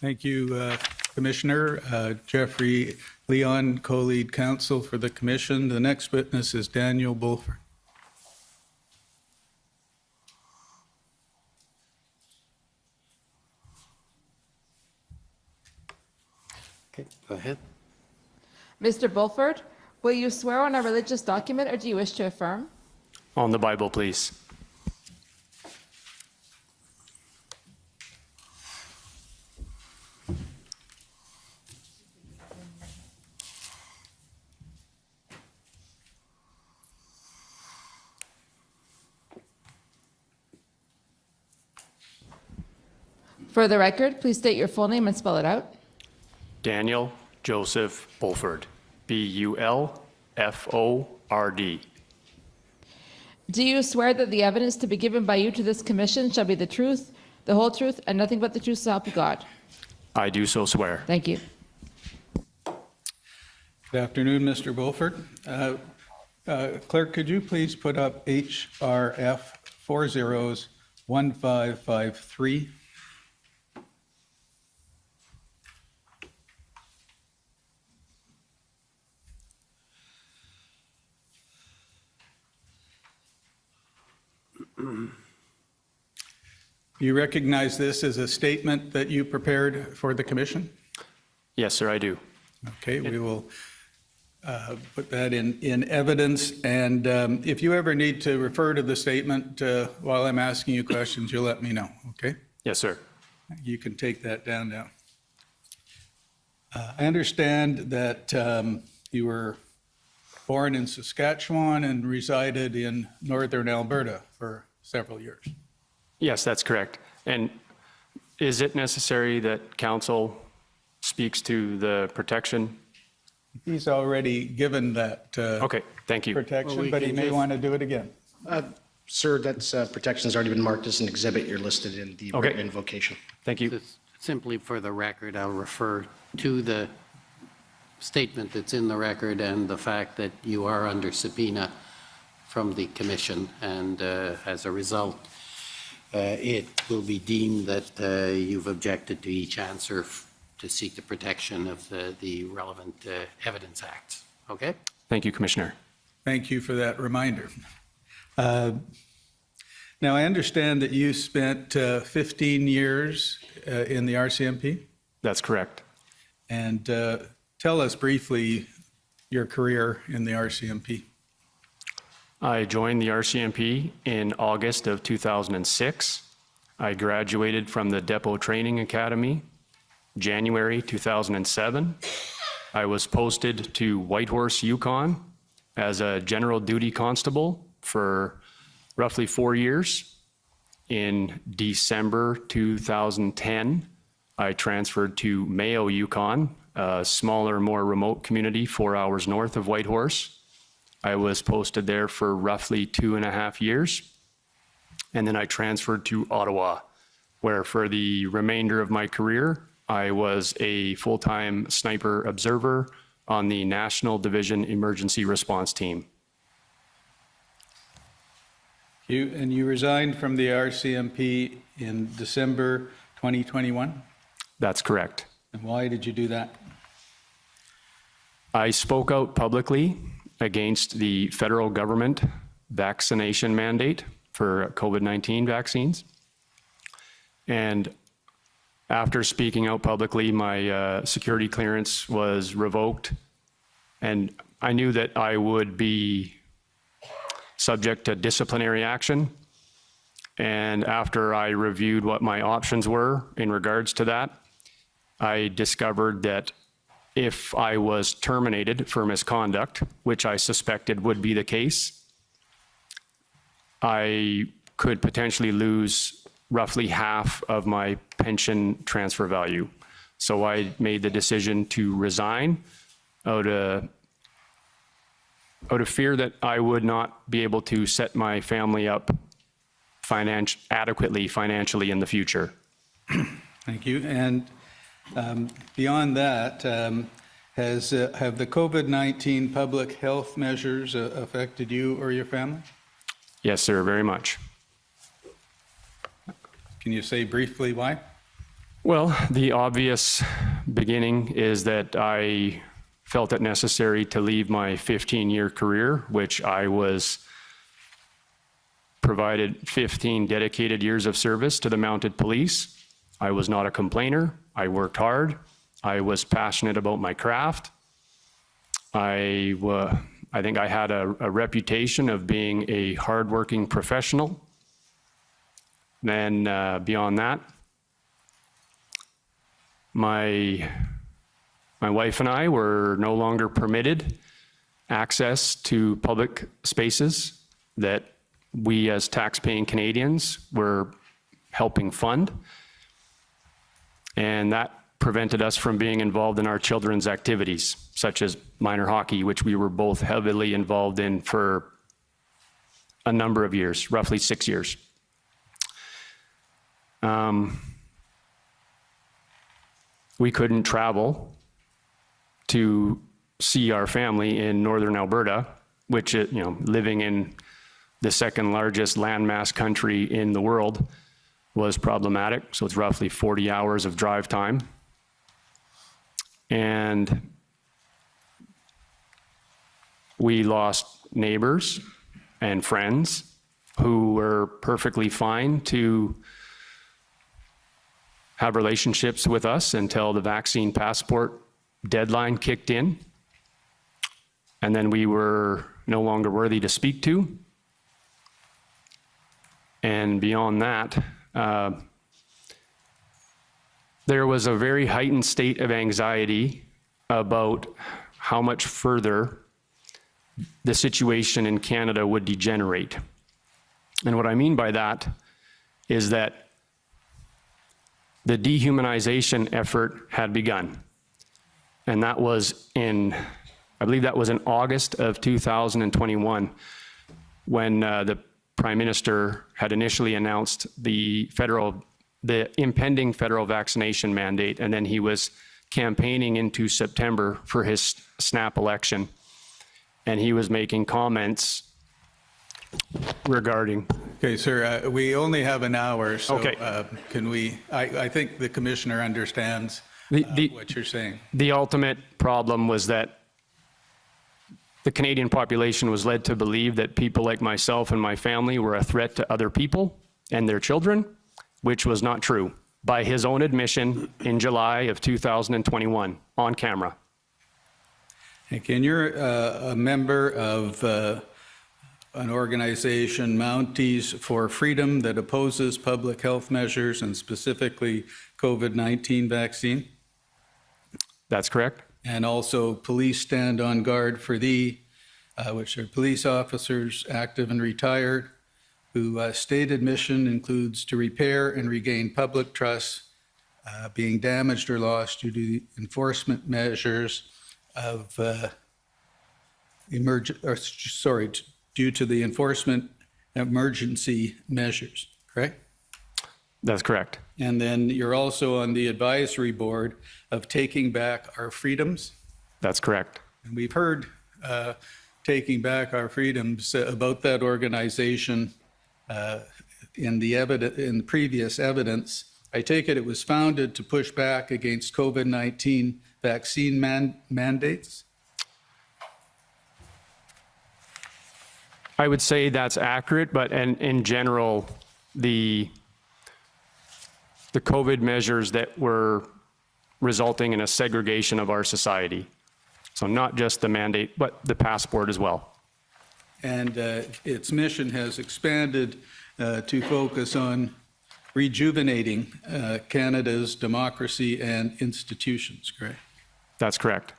Thank you, Commissioner. Jeffrey Leon, co-lead counsel for the Commission. The next witness is Daniel Bulford. Okay, go ahead. Mr. Bulford, will you swear on a religious document or do you wish to affirm? On the Bible, please. For the record, please state your full name and spell it out. Daniel Joseph Bulford, B-U-L-F-O-R-D. Do you swear that the evidence to be given by you to this commission shall be the truth, the whole truth, and nothing but the truth so help you God? I do so swear. Thank you. Good afternoon, Mr. Bulford. Clerk, could you please put up HRF 401553? You recognize this as a statement that you prepared for the commission? Yes, sir, I do. Okay, we will put that in evidence. And if you ever need to refer to the statement while I'm asking you questions, you'll let me know, okay? Yes, sir. You can take that down now. I understand that you were born in Saskatchewan and resided in northern Alberta for several years. Yes, that's correct. And is it necessary that council speaks to the protection? He's already given that Okay, thank you. protection, Well, we but he can may just- want to do it again. Sir, that's protection has already been marked as an exhibit. You're listed in the Okay. written invocation. Thank you. Just simply for the record, I'll refer to the statement that's in the record and the fact that you are under subpoena from the commission, and as a result, it will be deemed that you've objected to each answer to seek the protection of the relevant evidence acts. Okay? Thank you, Commissioner. Thank you for that reminder. Now, I understand that you spent 15 years in the RCMP, That's correct. and tell us briefly your career in the RCMP. I joined the RCMP in August of 2006. I graduated from the Depot Training Academy, January 2007. I was posted to Whitehorse, Yukon as a general duty constable for roughly 4 years. In December 2010, I transferred to Mayo, Yukon, a smaller, more remote community 4 hours north of Whitehorse. I was posted there for roughly 2.5 years. And then I transferred to Ottawa, where for the remainder of my career, I was a full-time sniper observer on the National Division Emergency Response Team. You resigned from the RCMP in December 2021? That's correct. And why did you do that? I spoke out publicly against the federal government vaccination mandate for COVID-19 vaccines. And after speaking out publicly, my security clearance was revoked. And I knew that I would be subject to disciplinary action. And after I reviewed what my options were in regards to that, I discovered that if I was terminated for misconduct, which I suspected would be the case, I could potentially lose roughly half of my pension transfer value. So I made the decision to resign out of fear that I would not be able to set my family up adequately financially in the future. Thank you. And beyond that, have the COVID-19 public health measures affected you or your family? Yes, sir, very much. Can you say briefly why? Well, the obvious beginning is that I felt it necessary to leave my 15-year career, which I was provided 15 dedicated years of service to the Mounted Police. I was not a complainer. I worked hard. I was passionate about my craft. I think I had a reputation of being a hardworking professional. Then beyond that, my wife and I were no longer permitted access to public spaces that we as tax-paying Canadians were helping fund. And that prevented us from being involved in our children's activities, such as minor hockey, which we were both heavily involved in for a number of years, roughly 6 years. We couldn't travel to see our family in northern Alberta, which, living in the second largest landmass country in the world, was problematic. So it's roughly 40 hours of drive time. And we lost neighbors and friends who were perfectly fine to have relationships with us until the vaccine passport deadline kicked in. And then we were no longer worthy to speak to. And beyond that, there was a very heightened state of anxiety about how much further the situation in Canada would degenerate. And what I mean by that is that the dehumanization effort had begun. And that was I believe that was in August of 2021, when the Prime Minister had initially announced the impending federal vaccination mandate, and then he was campaigning into September for his snap election. And he was making comments regarding. Okay, sir, we only have an hour, so Okay. Can we, I think the commissioner understands what you're saying. The ultimate problem was that the Canadian population was led to believe that people like myself and my family were a threat to other people and their children, which was not true, by his own admission in July of 2021 on camera. And you're a member of an organization, Mounties for Freedom, that opposes public health measures and specifically COVID-19 vaccine. That's correct. And also Police Stand on Guard for Thee, which are police officers, active and retired, whose stated mission includes to repair and regain public trust being damaged or lost due to the enforcement measures of due to the enforcement emergency measures, correct? That's correct. And then you're also on the advisory board of Taking Back Our Freedoms. That's correct. And we've heard Taking Back Our Freedoms about that organization in the previous evidence. I take it was founded to push back against COVID-19 vaccine mandates? I would say that's accurate, but in general, the COVID measures that were resulting in a segregation of our society. So not just the mandate, but the passport as well. And its mission has expanded to focus on rejuvenating Canada's democracy and institutions, correct? That's correct.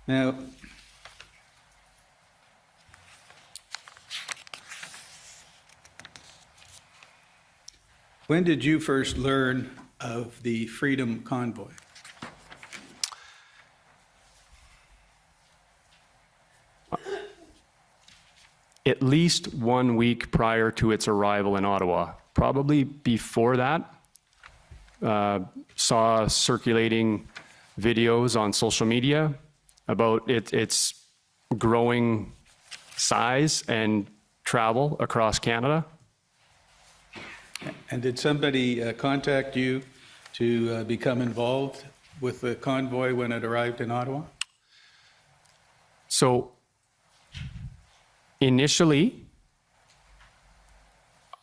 Now, when did you first learn of the Freedom Convoy? At least 1 week prior to its arrival in Ottawa. Probably before that, saw circulating videos on social media about its growing size and travel across Canada. And did somebody contact you to become involved with the convoy when it arrived in Ottawa? So initially,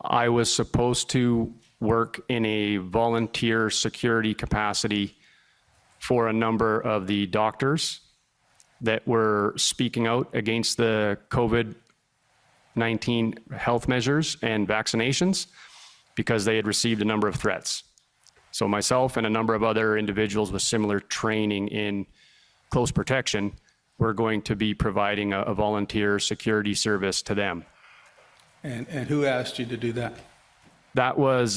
I was supposed to work in a volunteer security capacity for a number of the doctors that were speaking out against the COVID-19 health measures and vaccinations because they had received a number of threats. So myself and a number of other individuals with similar training in close protection were going to be providing a volunteer security service to them. And who asked you to do that? That was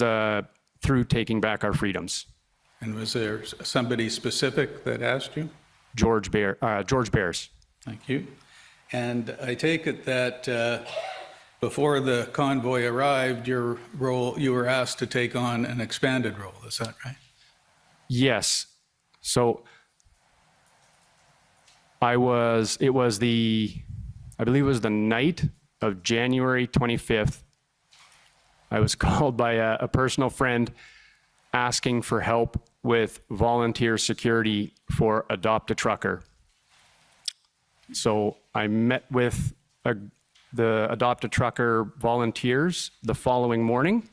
through Taking Back Our Freedoms. And was there somebody specific that asked you? George Bears. Thank you. And I take it that before the convoy arrived, you were asked to take on an expanded role. Is that right? Yes. So I believe it was the night of January 25th. I was called by a personal friend asking for help with volunteer security for Adopt a Trucker. So I met with the Adopt a Trucker volunteers the following morning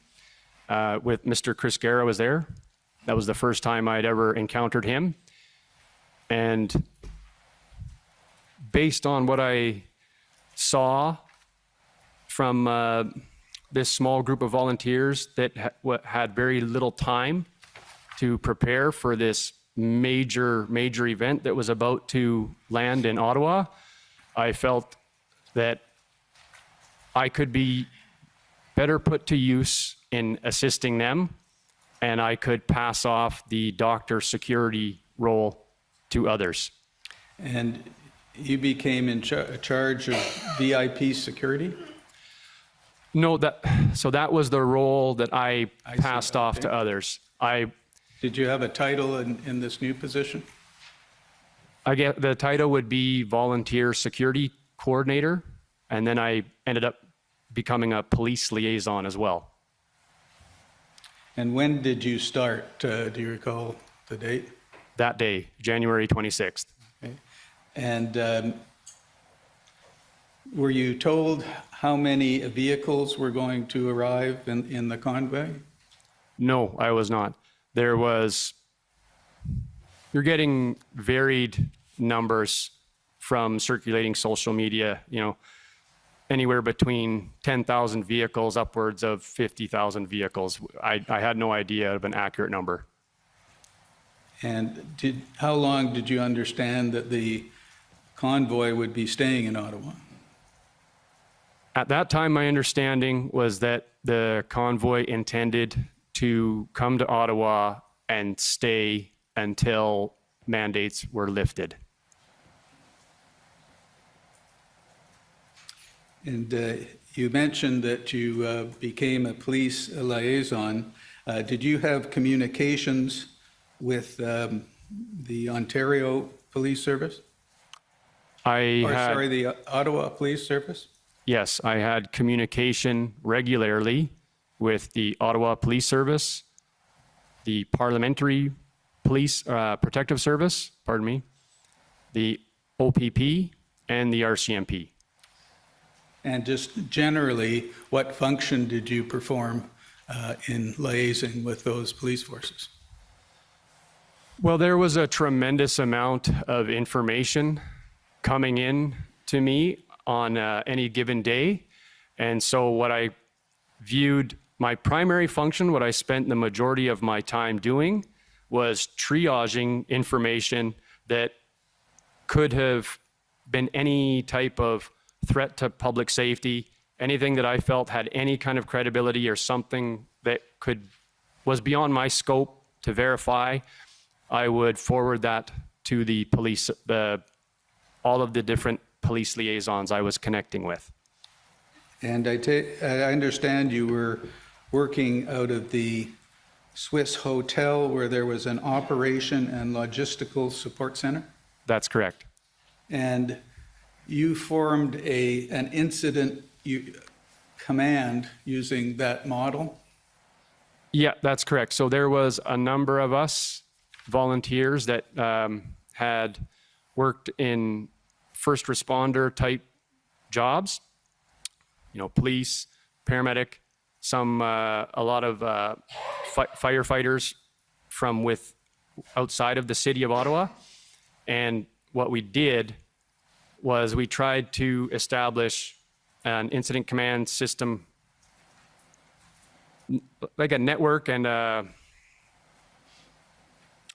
with Mr. Chris Guerra was there. That was the first time I'd ever encountered him. And based on what I saw from this small group of volunteers that had very little time to prepare for this major event that was about to land in Ottawa, I felt that I could be better put to use in assisting them, and I could pass off the doctor security role to others. And you became in charge of VIP security? No, so that was the role that I passed off to others. Did you have a title in this new position? The title would be volunteer security coordinator, and then I ended up becoming a police liaison as well. And when did you start? Do you recall the date? That day, January 26th. Okay. And were you told how many vehicles were going to arrive in the convoy? No, I was not. You're getting varied numbers from circulating social media, anywhere between 10,000 vehicles upwards of 50,000 vehicles. I had no idea of an accurate number. And how long did you understand that the convoy would be staying in Ottawa? At that time, my understanding was that the convoy intended to come to Ottawa and stay until mandates were lifted. And you mentioned that you became a police liaison. Did you have communications with the Ontario Police Service? The Ottawa Police Service? Yes, I had communication regularly with the Ottawa Police Service, the Parliamentary Police Protective Service, the OPP, and the RCMP. And just generally, what function did you perform in liaising with those police forces? Well, there was a tremendous amount of information coming in to me on any given day. And so what I viewed my primary function, what I spent the majority of my time doing, was triaging information that could have been any type of threat to public safety, anything that I felt had any kind of credibility or something that was beyond my scope to verify. I would forward that to the police, all of the different police liaisons I was connecting with. And I understand you were working out of the Swiss Hotel where there was an operation and logistical support center? That's correct. And you formed an incident command using that model? Yeah, that's correct. So there was a number of us volunteers that had worked in first responder type jobs, police, paramedic, a lot of firefighters from outside of the city of Ottawa. And what we did was we tried to establish an incident command system, like a network and a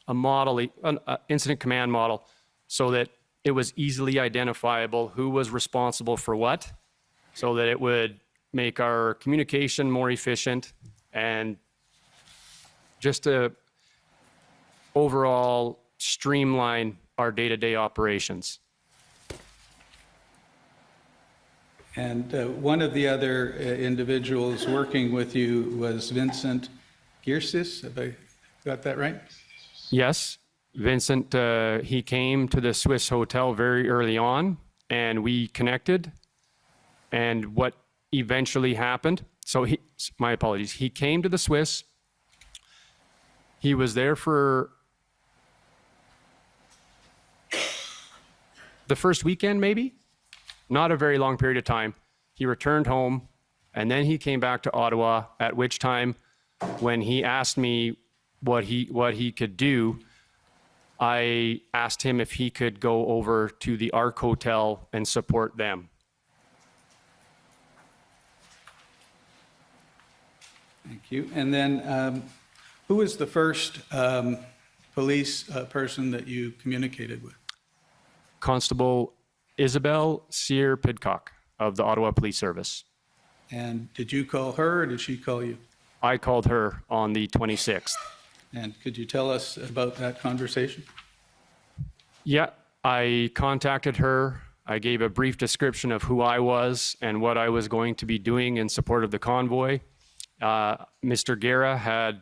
model, an incident command model, so that it was easily identifiable who was responsible for what, so that it would make our communication more efficient and just to overall streamline our day-to-day operations. And one of the other individuals working with you was Vincent Geersis. Have I got that right? Yes, Vincent, he came to the Swiss Hotel very early on, and we connected. And what eventually happened, my apologies, he came to the Swiss. He was there for the first weekend, maybe? Not a very long period of time. He returned home, and then he came back to Ottawa, at which time, when he asked me what he could do, I asked him if he could go over to the ARC Hotel and support them. Thank you. And then who was the first police person that you communicated with? Constable Isabel Sear-Pidcock of the Ottawa Police Service. And did you call her or did she call you? I called her on the 26th. And could you tell us about that conversation? Yeah, I contacted her. I gave a brief description of who I was and what I was going to be doing in support of the convoy. Mr. Guerra had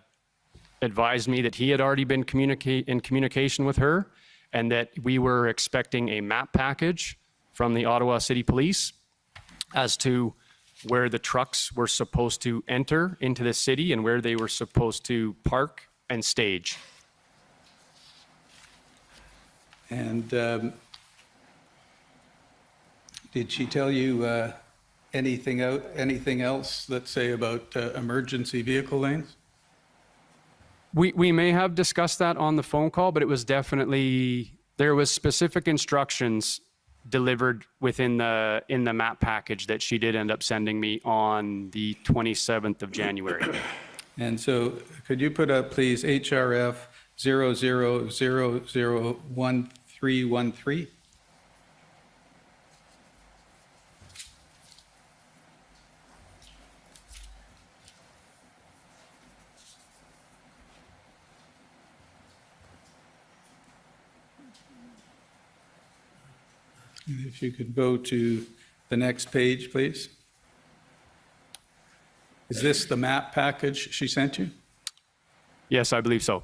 advised me that he had already been in communication with her and that we were expecting a map package from the Ottawa City Police as to where the trucks were supposed to enter into the city and where they were supposed to park and stage. And did she tell you anything else, let's say, about emergency vehicle lanes? We may have discussed that on the phone call, but it was definitely, there was specific instructions delivered in the map package that she did end up sending me on the 27th of January. And so could you put up, please, HRF 00001313? If you could go to the next page, please. Is this the map package she sent you? Yes, I believe so.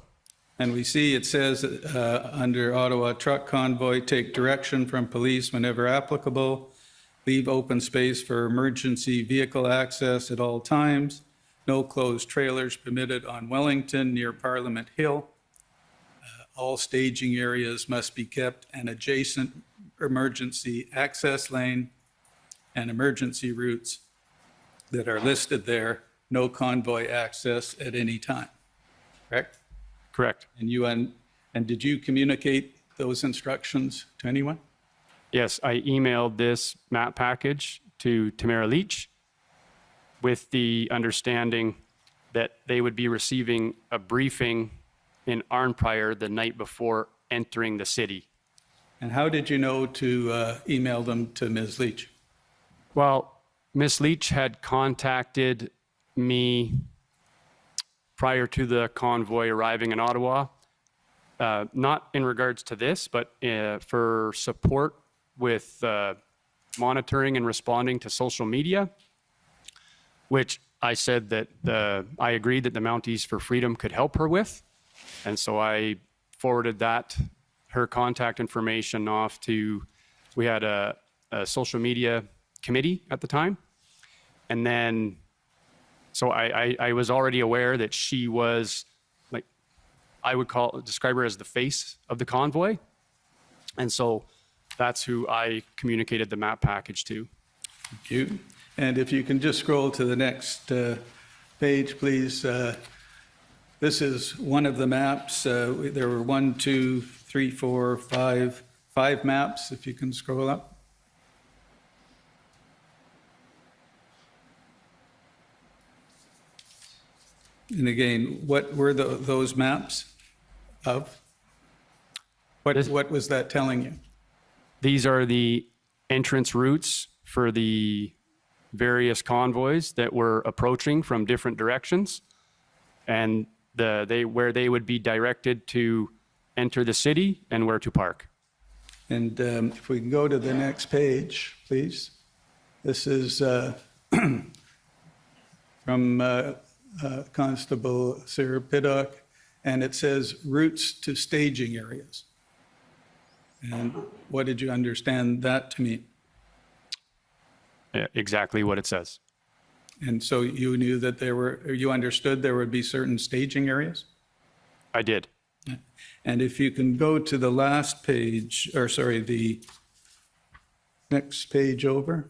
And we see it says under Ottawa Truck Convoy, take direction from police whenever applicable, leave open space for emergency vehicle access at all times, no closed trailers permitted on Wellington near Parliament Hill. All staging areas must be kept an adjacent emergency access lane and emergency routes that are listed there, no convoy access at any time. Correct? Correct. And did you communicate those instructions to anyone? Yes, I emailed this map package to Tamara Leach with the understanding that they would be receiving a briefing in Arnprior the night before entering the city. And how did you know to email them to Ms. Leach? Well, Ms. Leach had contacted me prior to the convoy arriving in Ottawa, not in regards to this, but for support with monitoring and responding to social media, which I said that I agreed that the Mounties for Freedom could help her with. And so I forwarded her contact information off to, we had a social media committee at the time, And then, so I was already aware that she was, like, I would describe her as the face of the convoy. And so that's who I communicated the map package to. Thank you. And if you can just scroll to the next page, please. This is one of the maps. There were 1, 2, 3, 4, 5 maps, if you can scroll up. And again, what were those maps of? What was that telling you? These are the entrance routes for the various convoys that were approaching from different directions, and where they would be directed to enter the city and where to park. And if we can go to the next page, please. This is from Constable Sarah Piddock, and it says routes to staging areas. And what did you understand that to mean? Exactly what it says. And so you knew that you understood there would be certain staging areas? I did. And if you can go to the last page, or sorry, the next page over.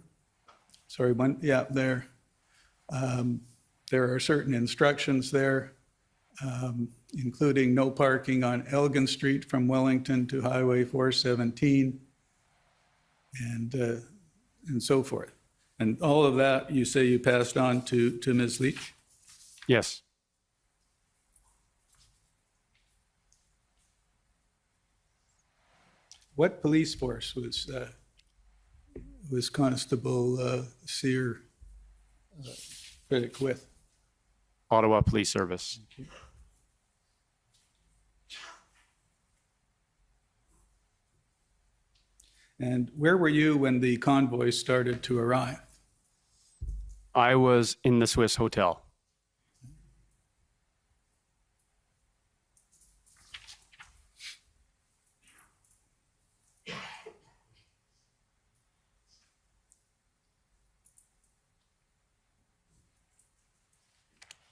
Sorry, one, yeah, there. There are certain instructions there, including no parking on Elgin Street from Wellington to Highway 417, and so forth. And all of that, you say you passed on to Ms. Leach? Yes. What police force was Constable Sear Piddock with? Ottawa Police Service. And where were you when the convoy started to arrive? I was in the Swiss Hotel.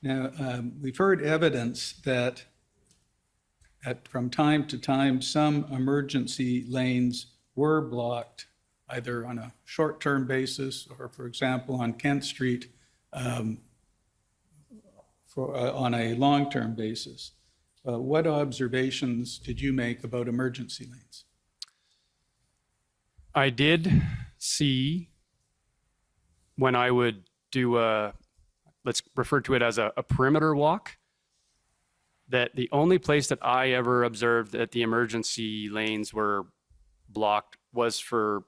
Now, we've heard evidence that from time to time, some emergency lanes were blocked, either on a short-term basis or, for example, on Kent Street on a long-term basis. What observations did you make about emergency lanes? I did see when I would do let's refer to it as a perimeter walk, that the only place that I ever observed that the emergency lanes were blocked was for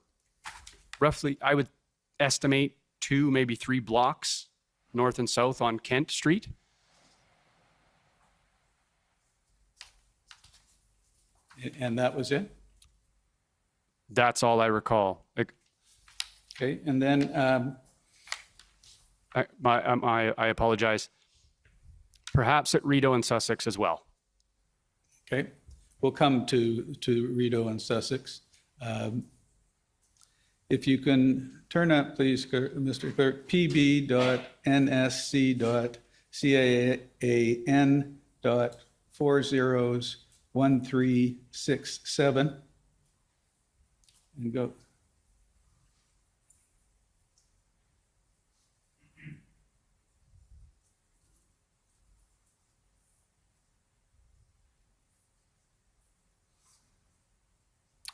roughly, I would estimate 2, maybe 3 blocks north and south on Kent Street. And that was it? That's all I recall. Okay, and then I apologize. Perhaps at Rideau and Sussex as well. okay, we'll come to Rideau and Sussex. If you can turn up, please, Mr. Clerk, pb.nsc.can.401367 and go.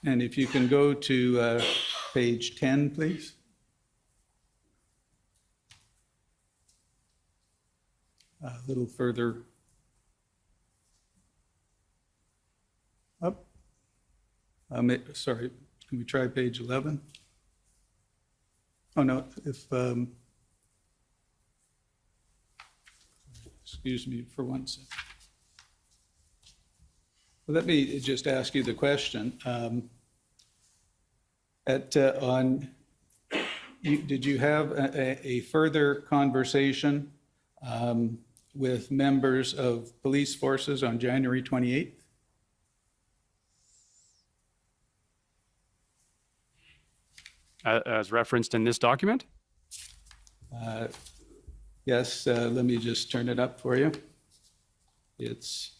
And if you can go to page 10, please. A little further up. Sorry, can we try page 11? Oh, no, excuse me for 1 second. Well, let me just ask you the question. Did you have a further conversation with members of police forces on January 28th? As referenced in this document? Yes, let me just turn it up for you. It's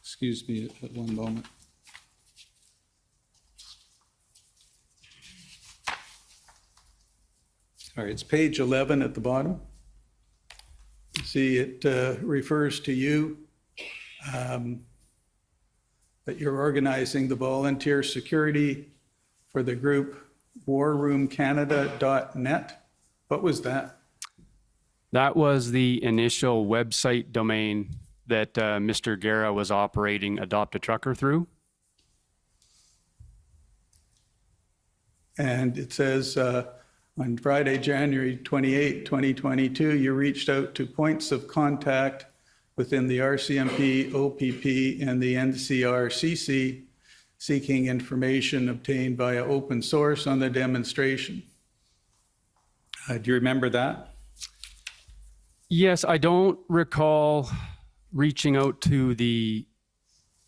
excuse me one moment. All right, it's page 11 at the bottom. You see, it refers to you, that you're organizing the volunteer security for the group warroomcanada.net. What was that? That was the initial website domain that Mr. Guerra was operating Adopt a Trucker through. And it says on Friday, January 28, 2022, you reached out to points of contact within the RCMP, OPP, and the NCRCC seeking information obtained via open source on the demonstration. Do you remember that? Yes, I don't recall reaching out to the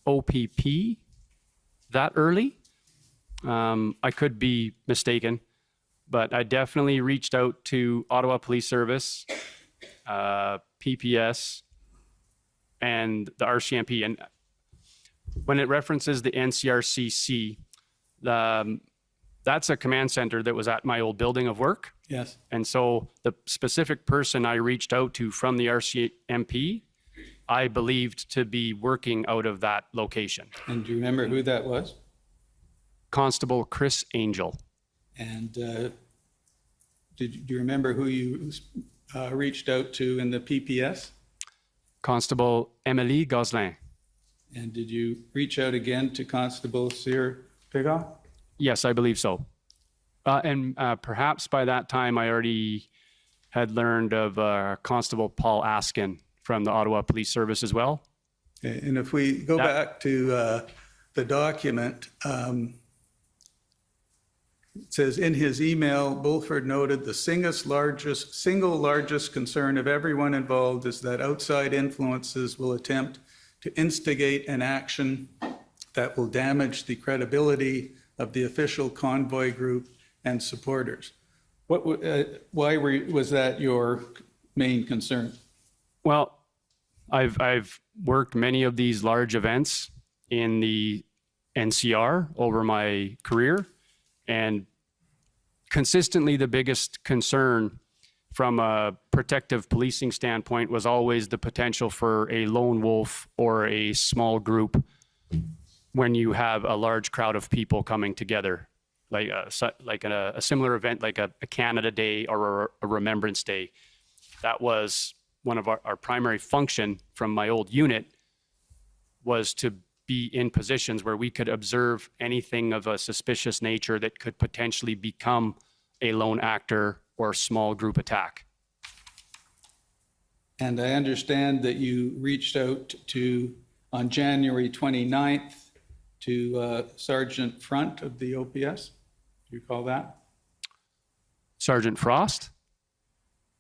OPP that early. I could be mistaken, but I definitely reached out to Ottawa Police Service, PPS, and the RCMP. And when it references the NCRCC, that's a command center that was at my old building of work. Yes. And so the specific person I reached out to from the RCMP, I believed to be working out of that location. And do you remember who that was? Constable Chris Angel. And do you remember who you reached out to in the PPS? Constable Emily Gosselin. And did you reach out again to Constable Cyr Pigot? Yes, I believe so. And perhaps by that time I already had learned of Constable Paul Askin from the Ottawa Police Service as well. And if we go back to the document, it says, in his email, Bulford noted the single largest concern of everyone involved is that outside influences will attempt to instigate an action that will damage the credibility of the official convoy group and supporters. Why was that your main concern? Well, I've worked many of these large events in the NCR over my career, and consistently the biggest concern from a protective policing standpoint was always the potential for a lone wolf or a small group when you have a large crowd of people coming together, like a similar event like a Canada Day or a Remembrance Day. That was one of our primary function from my old unit, was to be in positions where we could observe anything of a suspicious nature that could potentially become a lone actor or small group attack. And I understand that you reached out to, on January 29th, to Sergeant Front of the OPS. Do you recall that? Sergeant Frost?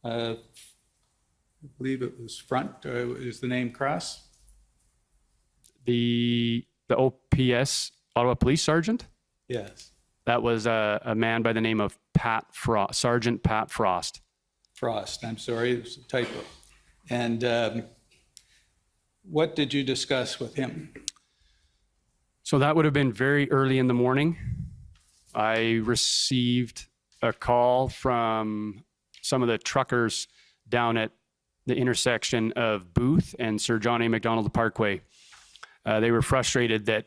I believe it was Front. Is the name Cross? The OPS, Ottawa Police Sergeant? Yes. That was a man by the name of Sergeant Pat Frost. Frost, I'm sorry, it was a typo. And what did you discuss with him? So that would have been very early in the morning. I received a call from some of the truckers down at the intersection of Booth and Sir John A. Macdonald Parkway. They were frustrated that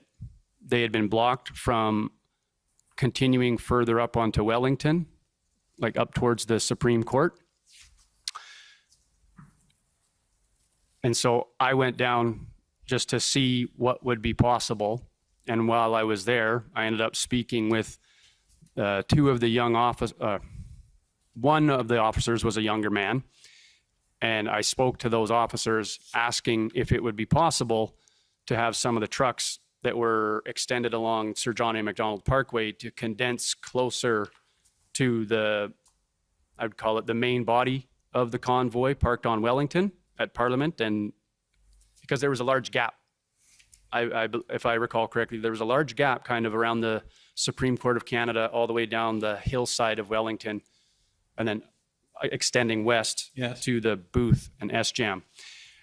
they had been blocked from continuing further up onto Wellington, like up towards the Supreme Court. And so I went down just to see what would be possible. And while I was there, I ended up speaking with two of the young officers. One of the officers was a younger man. And I spoke to those officers asking if it would be possible to have some of the trucks that were extended along Sir John A. Macdonald Parkway to condense closer to the I would call it the main body of the convoy, parked on Wellington at Parliament, and because there was a large gap. If I recall correctly, there was a large gap kind of around the Supreme Court of Canada all the way down the hillside of Wellington, and then extending west to the booth and SJAM.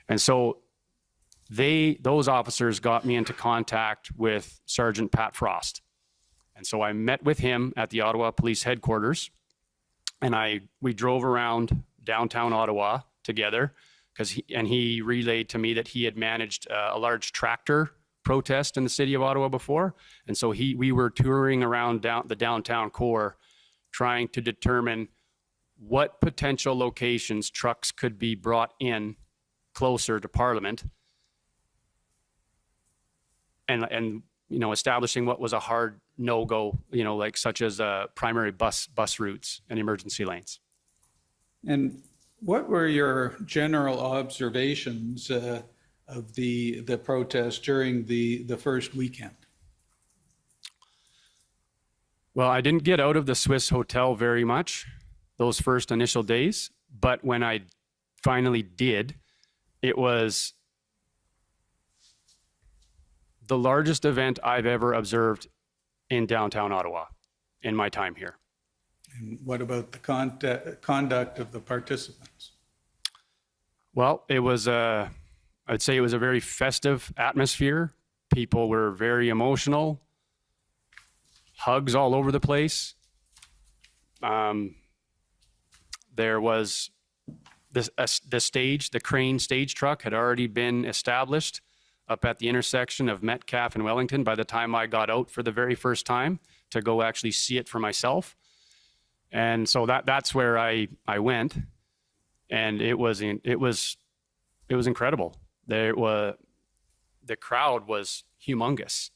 And so those officers got me into contact with Sergeant Pat Frost. And so I met with him at the Ottawa Police Headquarters, and we drove around downtown Ottawa together, because he relayed to me that he had managed a large tractor protest in the city of Ottawa before. And so we were touring around the downtown core, trying to determine what potential locations trucks could be brought in closer to Parliament, and establishing what was a hard no-go, like such as primary bus routes and emergency lanes. And what were your general observations of the protest during the first weekend? Well, I didn't get out of the Swiss hotel very much those first initial days, but when I finally did, it was the largest event I've ever observed in downtown Ottawa in my time here. And what about the conduct of the participants? Well, I'd say it was a very festive atmosphere. People were very emotional, hugs all over the place. There was the crane stage truck had already been established up at the intersection of Metcalfe and Wellington by the time I got out for the very first time to go actually see it for myself. And so that's where I went, and it was incredible. The crowd was humongous,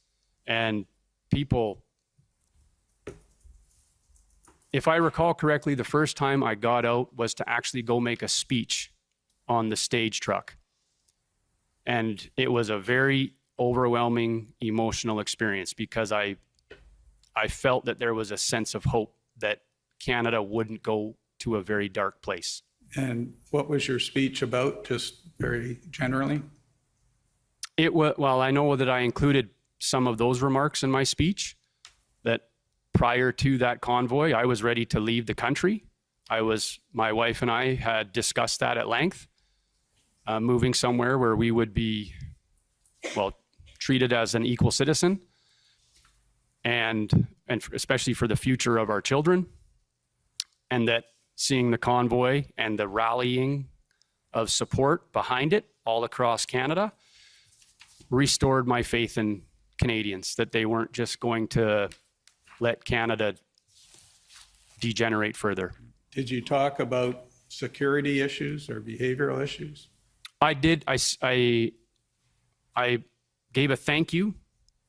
and people, if I recall correctly, the first time I got out was to actually go make a speech on the stage truck. And it was a very overwhelming emotional experience, because I felt that there was a sense of hope that Canada wouldn't go to a very dark place. And what was your speech about, just very generally? Well, I know that I included some of those remarks in my speech, that prior to that convoy, I was ready to leave the country. My wife and I had discussed that at length, moving somewhere where we would be, treated as an equal citizen, and especially for the future of our children. And that seeing the convoy and the rallying of support behind it all across Canada restored my faith in Canadians, that they weren't just going to let Canada degenerate further. Did you talk about security issues or behavioral issues? I did. I gave a thank you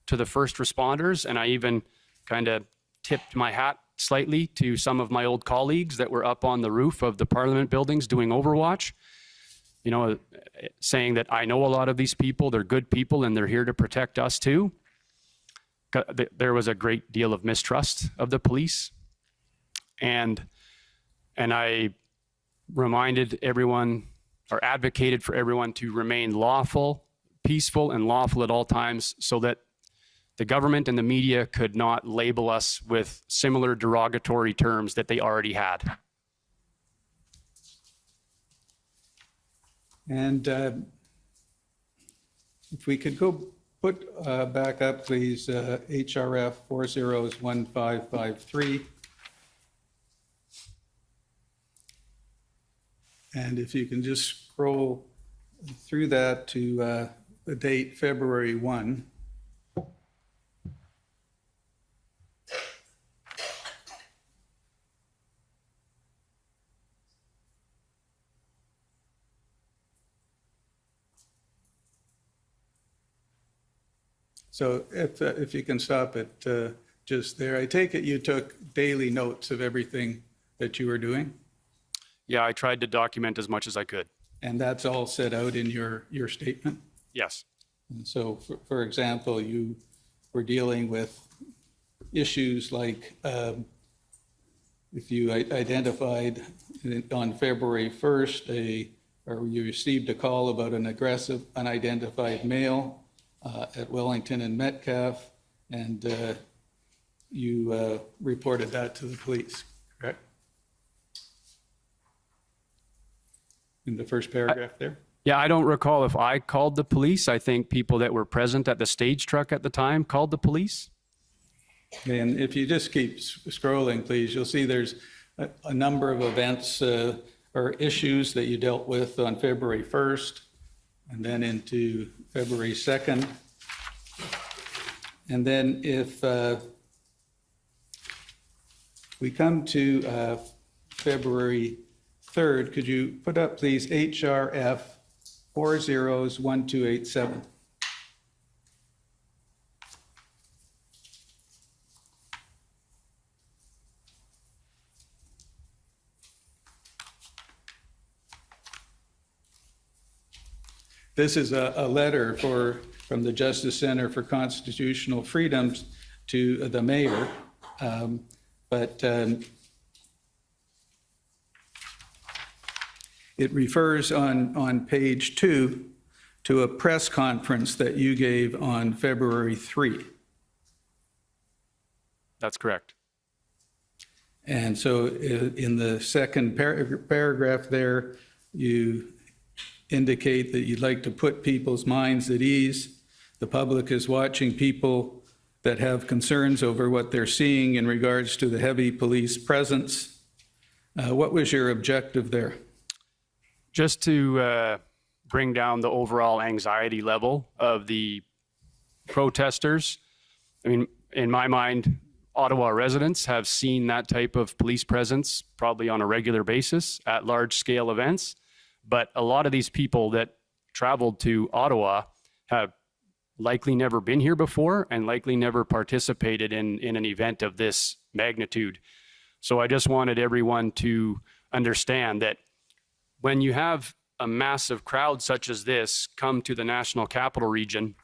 to the first responders, and I even kind of tipped my hat slightly to some of my old colleagues that were up on the roof of the Parliament buildings doing overwatch, saying that I know a lot of these people, they're good people, and they're here to protect us too. There was a great deal of mistrust of the police, and I reminded everyone, or advocated for everyone, to remain lawful, peaceful, and lawful at all times, so that the government and the media could not label us with similar derogatory terms that they already had. And if we could go put back up, please, HRF 401553. And if you can just scroll through that to the date February 1. So if you can stop it just there. I take it you took daily notes of everything that you were doing? Yeah, I tried to document as much as I could. And that's all set out in your statement? Yes. And so, for example, you were dealing with issues like if you identified on February 1st, or you received a call about an aggressive unidentified male at Wellington and Metcalfe, and you reported that to the police, correct? In the first paragraph there? Yeah, I don't recall if I called the police. I think people that were present at the stage truck at the time called the police. And if you just keep scrolling, please, you'll see there's a number of events or issues that you dealt with on February 1st, and then into February 2nd. And then if we come to February 3rd, could you put up, please, HRF 401287? This is a letter from the Justice Center for Constitutional Freedoms to the mayor, but it refers on page 2 to a press conference that you gave on February 3. That's correct. And so in the second paragraph there, you indicate that you'd like to put people's minds at ease. The public is watching people that have concerns over what they're seeing in regards to the heavy police presence. What was your objective there? Just to bring down the overall anxiety level of the protesters. I mean, in my mind, Ottawa residents have seen that type of police presence probably on a regular basis at large scale events. But a lot of these people that traveled to Ottawa have likely never been here before and likely never participated in an event of this magnitude. So I just wanted everyone to understand that when you have a massive crowd such as this come to the National Capital Region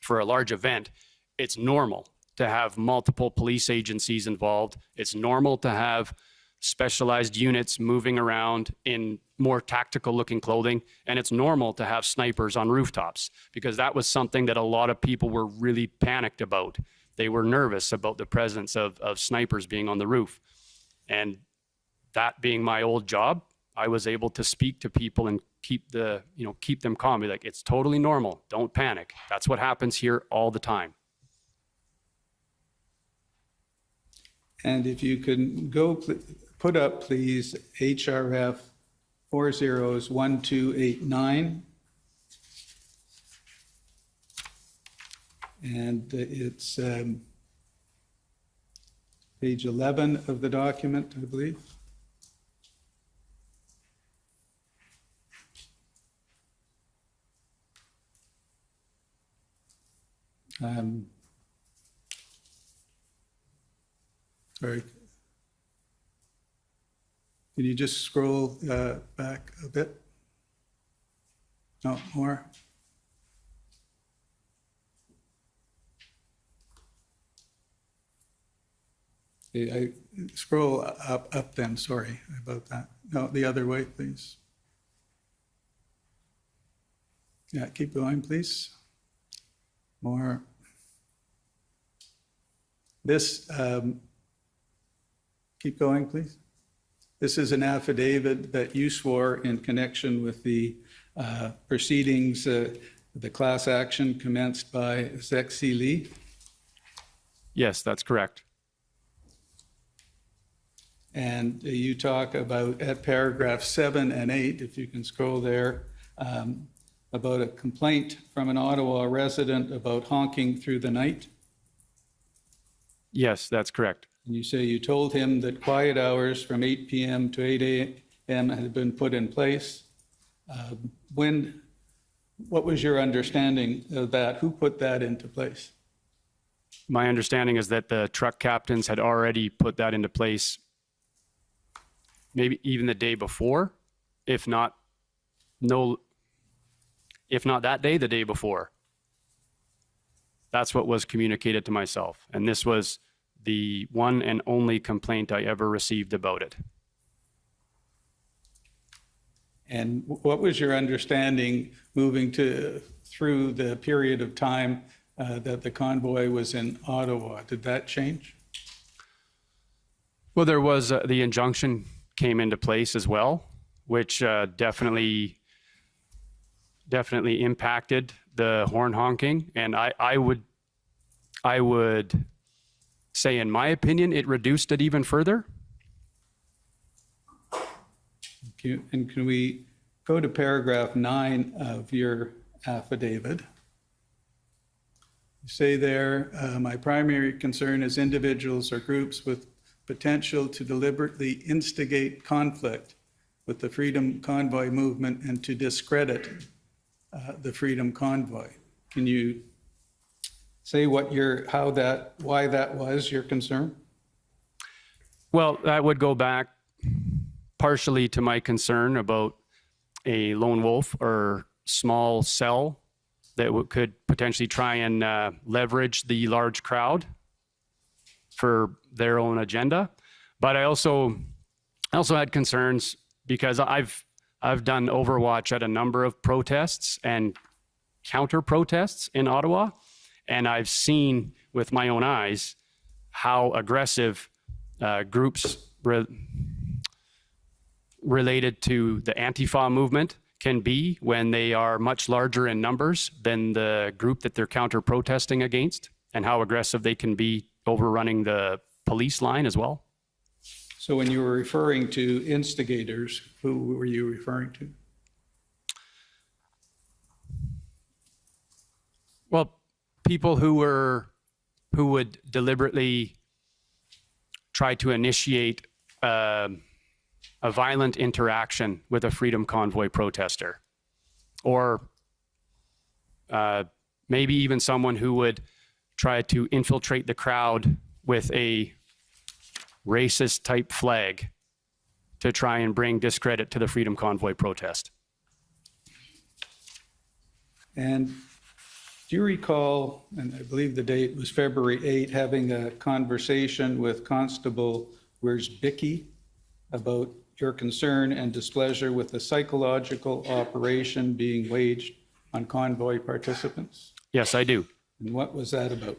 for a large event, it's normal to have multiple police agencies involved. It's normal to have specialized units moving around in more tactical looking clothing. And it's normal to have snipers on rooftops, because that was something that a lot of people were really panicked about. They were nervous about the presence of snipers being on the roof. And that being my old job, I was able to speak to people and keep them calm. Be like, it's totally normal. Don't panic. That's what happens here all the time. And if you can go put up, please, HRF 401289. And it's page 11 of the document, I believe. Sorry. Can you just scroll back a bit? No, more. I scroll up then, sorry about that. No, the other way, please. Yeah, keep going, please. More. This, keep going, please. This is an affidavit that you swore in connection with the proceedings, the class action commenced by Zexi Lee. Yes, that's correct. And you talk about, at paragraph 7 and 8, if you can scroll there, about a complaint from an Ottawa resident about honking through the night. Yes, that's correct. And you say you told him that quiet hours from 8 p.m. to 8 a.m. had been put in place. What was your understanding of that? Who put that into place? My understanding is that the truck captains had already put that into place maybe even the day before, if not that day, the day before. That's what was communicated to myself. And this was the one and only complaint I ever received about it. And what was your understanding moving through the period of time that the convoy was in Ottawa? Did that change? Well, there was the injunction came into place as well, which definitely impacted the horn honking. And I would say, in my opinion, it reduced it even further. And can we go to paragraph 9 of your affidavit? You say there, my primary concern is individuals or groups with potential to deliberately instigate conflict with the Freedom Convoy movement and to discredit the Freedom Convoy. Can you say why that was your concern? Well, that would go back partially to my concern about a lone wolf or small cell that could potentially try and leverage the large crowd for their own agenda. But I also had concerns because I've done overwatch at a number of protests and counter protests in Ottawa, and I've seen with my own eyes how aggressive groups related to the Antifa movement can be when they are much larger in numbers than the group that they're counter-protesting against, and how aggressive they can be overrunning the police line as well. So when you were referring to instigators, who were you referring to? Well, people who would deliberately try to initiate a violent interaction with a Freedom Convoy protester, or maybe even someone who would try to infiltrate the crowd with a racist type flag to try and bring discredit to the Freedom Convoy protest. And do you recall, and I believe the date was February 8, having a conversation with Constable Wierzbicki about your concern and displeasure with the psychological operation being waged on convoy participants? Yes, I do. And what was that about?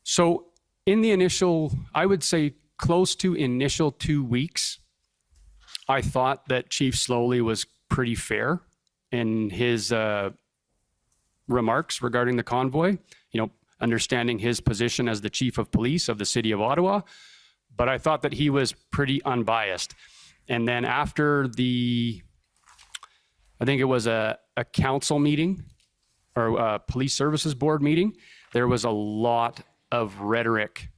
So in the initial, I would say close to initial 2 weeks, I thought that Chief Slowly was pretty fair in his remarks regarding the convoy, understanding his position as the chief of police of the city of Ottawa. But I thought that he was pretty unbiased. And then after I think it was a council meeting or a police services board meeting, there was a lot of rhetoric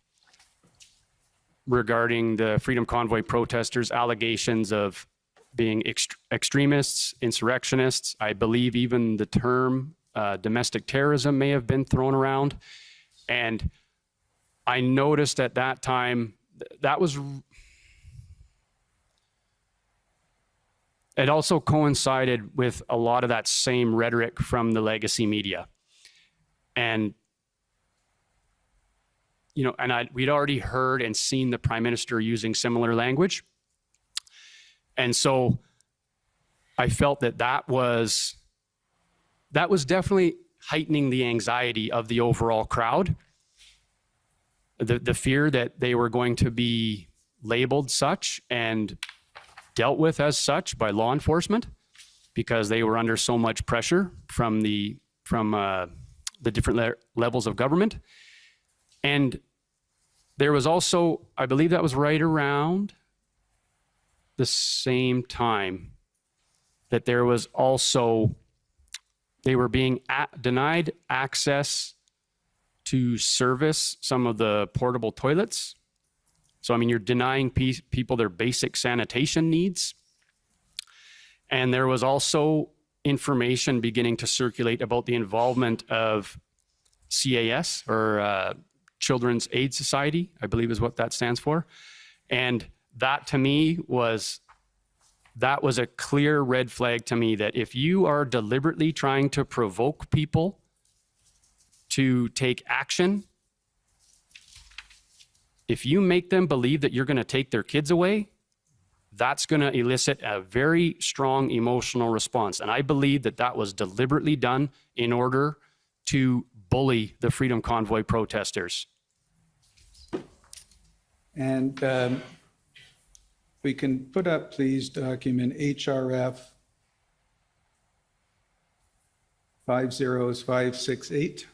regarding the Freedom Convoy protesters' allegations of being extremists, insurrectionists. I believe even the term domestic terrorism may have been thrown around. And I noticed at that time it also coincided with a lot of that same rhetoric from the legacy media. And we'd already heard and seen the Prime Minister using similar language. And so I felt that was definitely heightening the anxiety of the overall crowd. The fear that they were going to be labeled such and dealt with as such by law enforcement because they were under so much pressure from the different levels of government. And there was also, I believe that was right around the same time that there was also, they were being denied access to service some of the portable toilets. So, you're denying people their basic sanitation needs. And there was also information beginning to circulate about the involvement of CAS, or Children's Aid Society, I believe is what that stands for. And that to me was a clear red flag to me that if you are deliberately trying to provoke people to take action if you make them believe that you're going to take their kids away, that's going to elicit a very strong emotional response. And I believe that that was deliberately done in order to bully the Freedom Convoy protesters. And we can put up, please, document HRF 50568.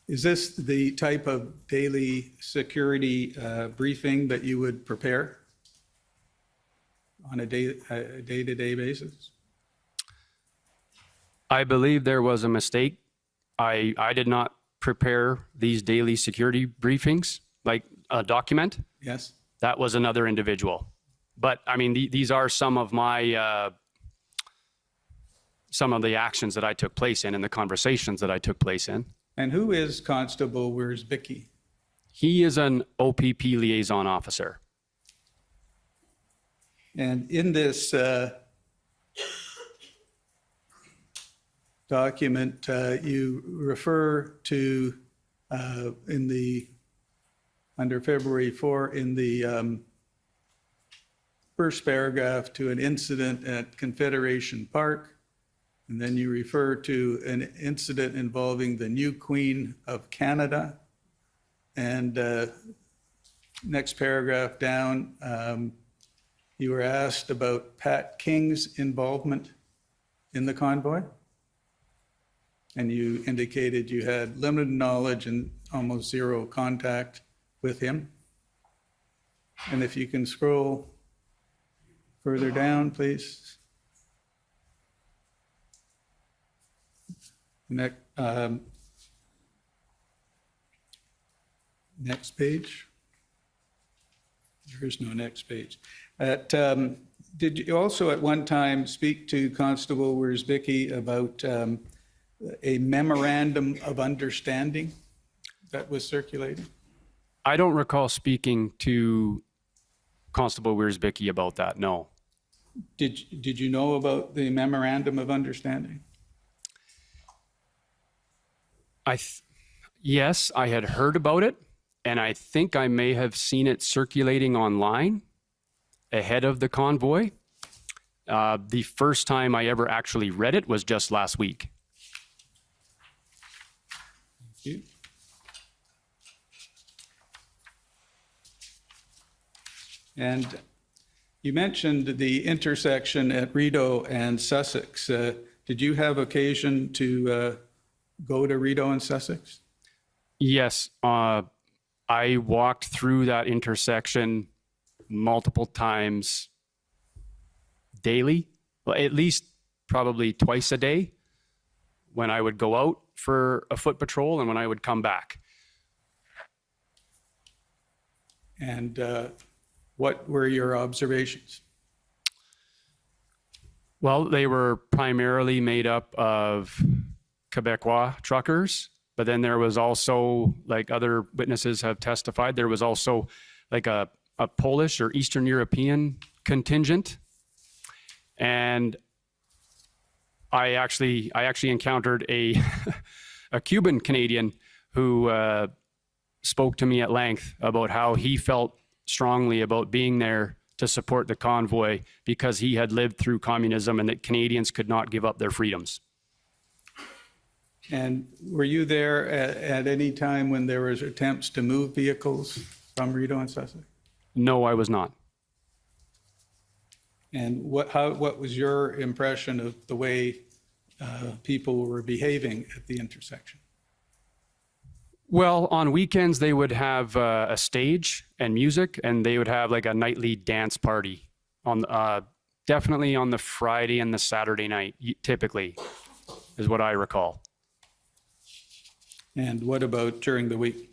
Is this the type of daily security briefing that you would prepare on a day-to-day basis? I believe there was a mistake. I did not prepare these daily security briefings, like a document. Yes. That was another individual. But I mean, these are some of my, some of the actions that I took place in and the conversations that I took place in. And who is Constable Wierzbicki? He is an OPP liaison officer. And in this document, you refer to, under February 4, in the first paragraph, to an incident at Confederation Park. And then you refer to an incident involving the new Queen of Canada. And next paragraph down, you were asked about Pat King's involvement in the convoy. And you indicated you had limited knowledge and almost zero contact with him. And if you can scroll further down, please. Next page. There is no next page. Did you also at one time speak to Constable Wierzbicki about a memorandum of understanding that was circulated? I don't recall speaking to Constable Wierzbicki about that, no. Did you know about the memorandum of understanding? Yes, I had heard about it, and I think I may have seen it circulating online ahead of the convoy. The first time I ever actually read it was just last week. Thank you. And you mentioned the intersection at Rideau and Sussex. Did you have occasion to go to Rideau and Sussex? Yes, I walked through that intersection multiple times daily, well, at least probably twice a day, when I would go out for a foot patrol and when I would come back. And what were your observations? Well, they were primarily made up of Quebecois truckers, but then there was also, like other witnesses have testified, there was also like a Polish or Eastern European contingent. And I actually encountered a Cuban Canadian who spoke to me at length about how he felt strongly about being there to support the convoy because he had lived through communism and that Canadians could not give up their freedoms. And were you there at any time when there was attempts to move vehicles from Rideau and Sussex? No, I was not. And what was your impression of the way people were behaving at the intersection? Well, on weekends, they would have a stage and music, and they would have like a nightly dance party on definitely on the Friday and the Saturday night, typically, is what I recall. And what about during the week?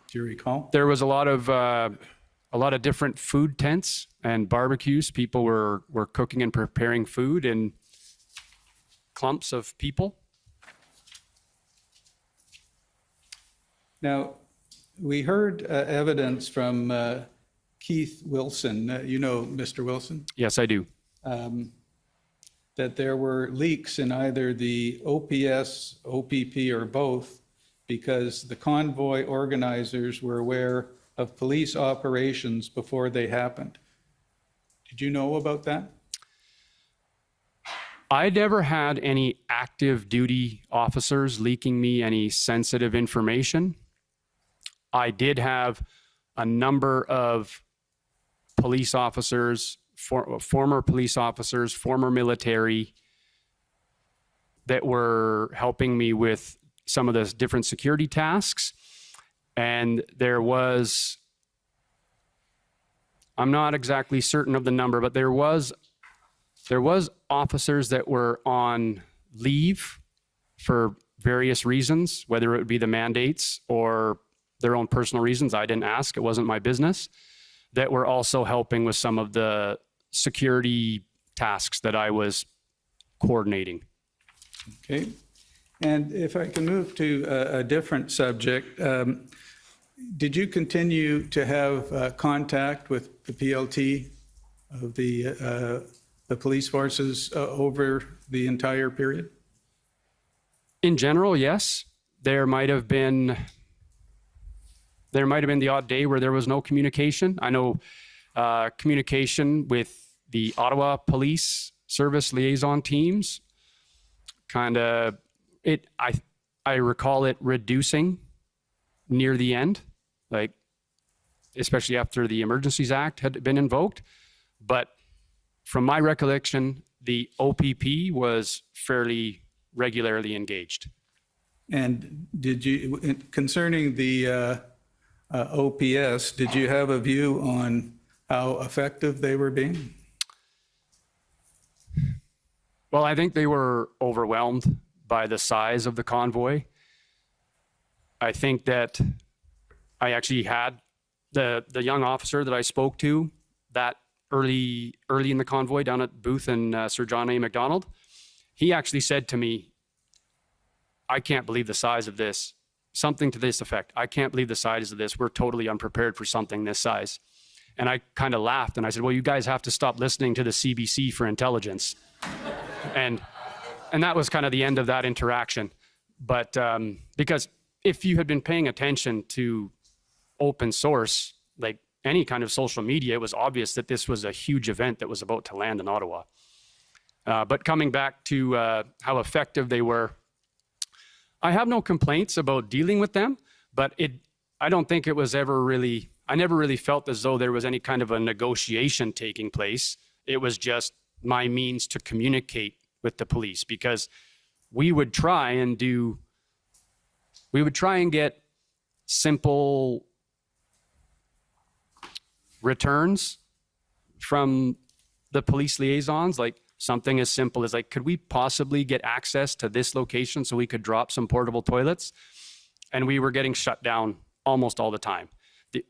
Do you recall? There was a lot of different food tents and barbecues. People were cooking and preparing food in clumps of people. Now, we heard evidence from Keith Wilson, you know Mr. Wilson, Yes, I do. that there were leaks in either the OPS, OPP, or both, because the convoy organizers were aware of police operations before they happened. Did you know about that? I never had any active duty officers leaking me any sensitive information. I did have a number of police officers, former police officers, former military, that were helping me with some of the different security tasks. And there was, I'm not exactly certain of the number, but there was officers that were on leave for various reasons, whether it would be the mandates or their own personal reasons. I didn't ask, it wasn't my business, that were also helping with some of the security tasks that I was coordinating. Okay. And if I can move to a different subject, did you continue to have contact with the PLT of the police forces over the entire period? In general, yes. There might have been the odd day where there was no communication. I know communication with the Ottawa Police Service liaison teams, I recall it reducing near the end, like especially after the Emergencies Act had been invoked. But from my recollection, the OPP was fairly regularly engaged. And did you, concerning the OPS, did you have a view on how effective they were being? Well, I think they were overwhelmed by the size of the convoy. I think that I actually had the young officer that I spoke to that early in the convoy down at Booth and Sir John A. Macdonald. He actually said to me, I can't believe the size of this. Something to this effect. I can't believe the size of this. We're totally unprepared for something this size. And I kind of laughed and I said, well, you guys have to stop listening to the CBC for intelligence. And that was kind of the end of that interaction. But because if you had been paying attention to open source, like any kind of social media, it was obvious that this was a huge event that was about to land in Ottawa. But coming back to how effective they were, I have no complaints about dealing with them, but I don't think it was ever really, I never really felt as though there was any kind of a negotiation taking place. It was just my means to communicate with the police, because we would try and get simple returns from the police liaisons, like something as simple as like, could we possibly get access to this location so we could drop some portable toilets? And we were getting shut down almost all the time.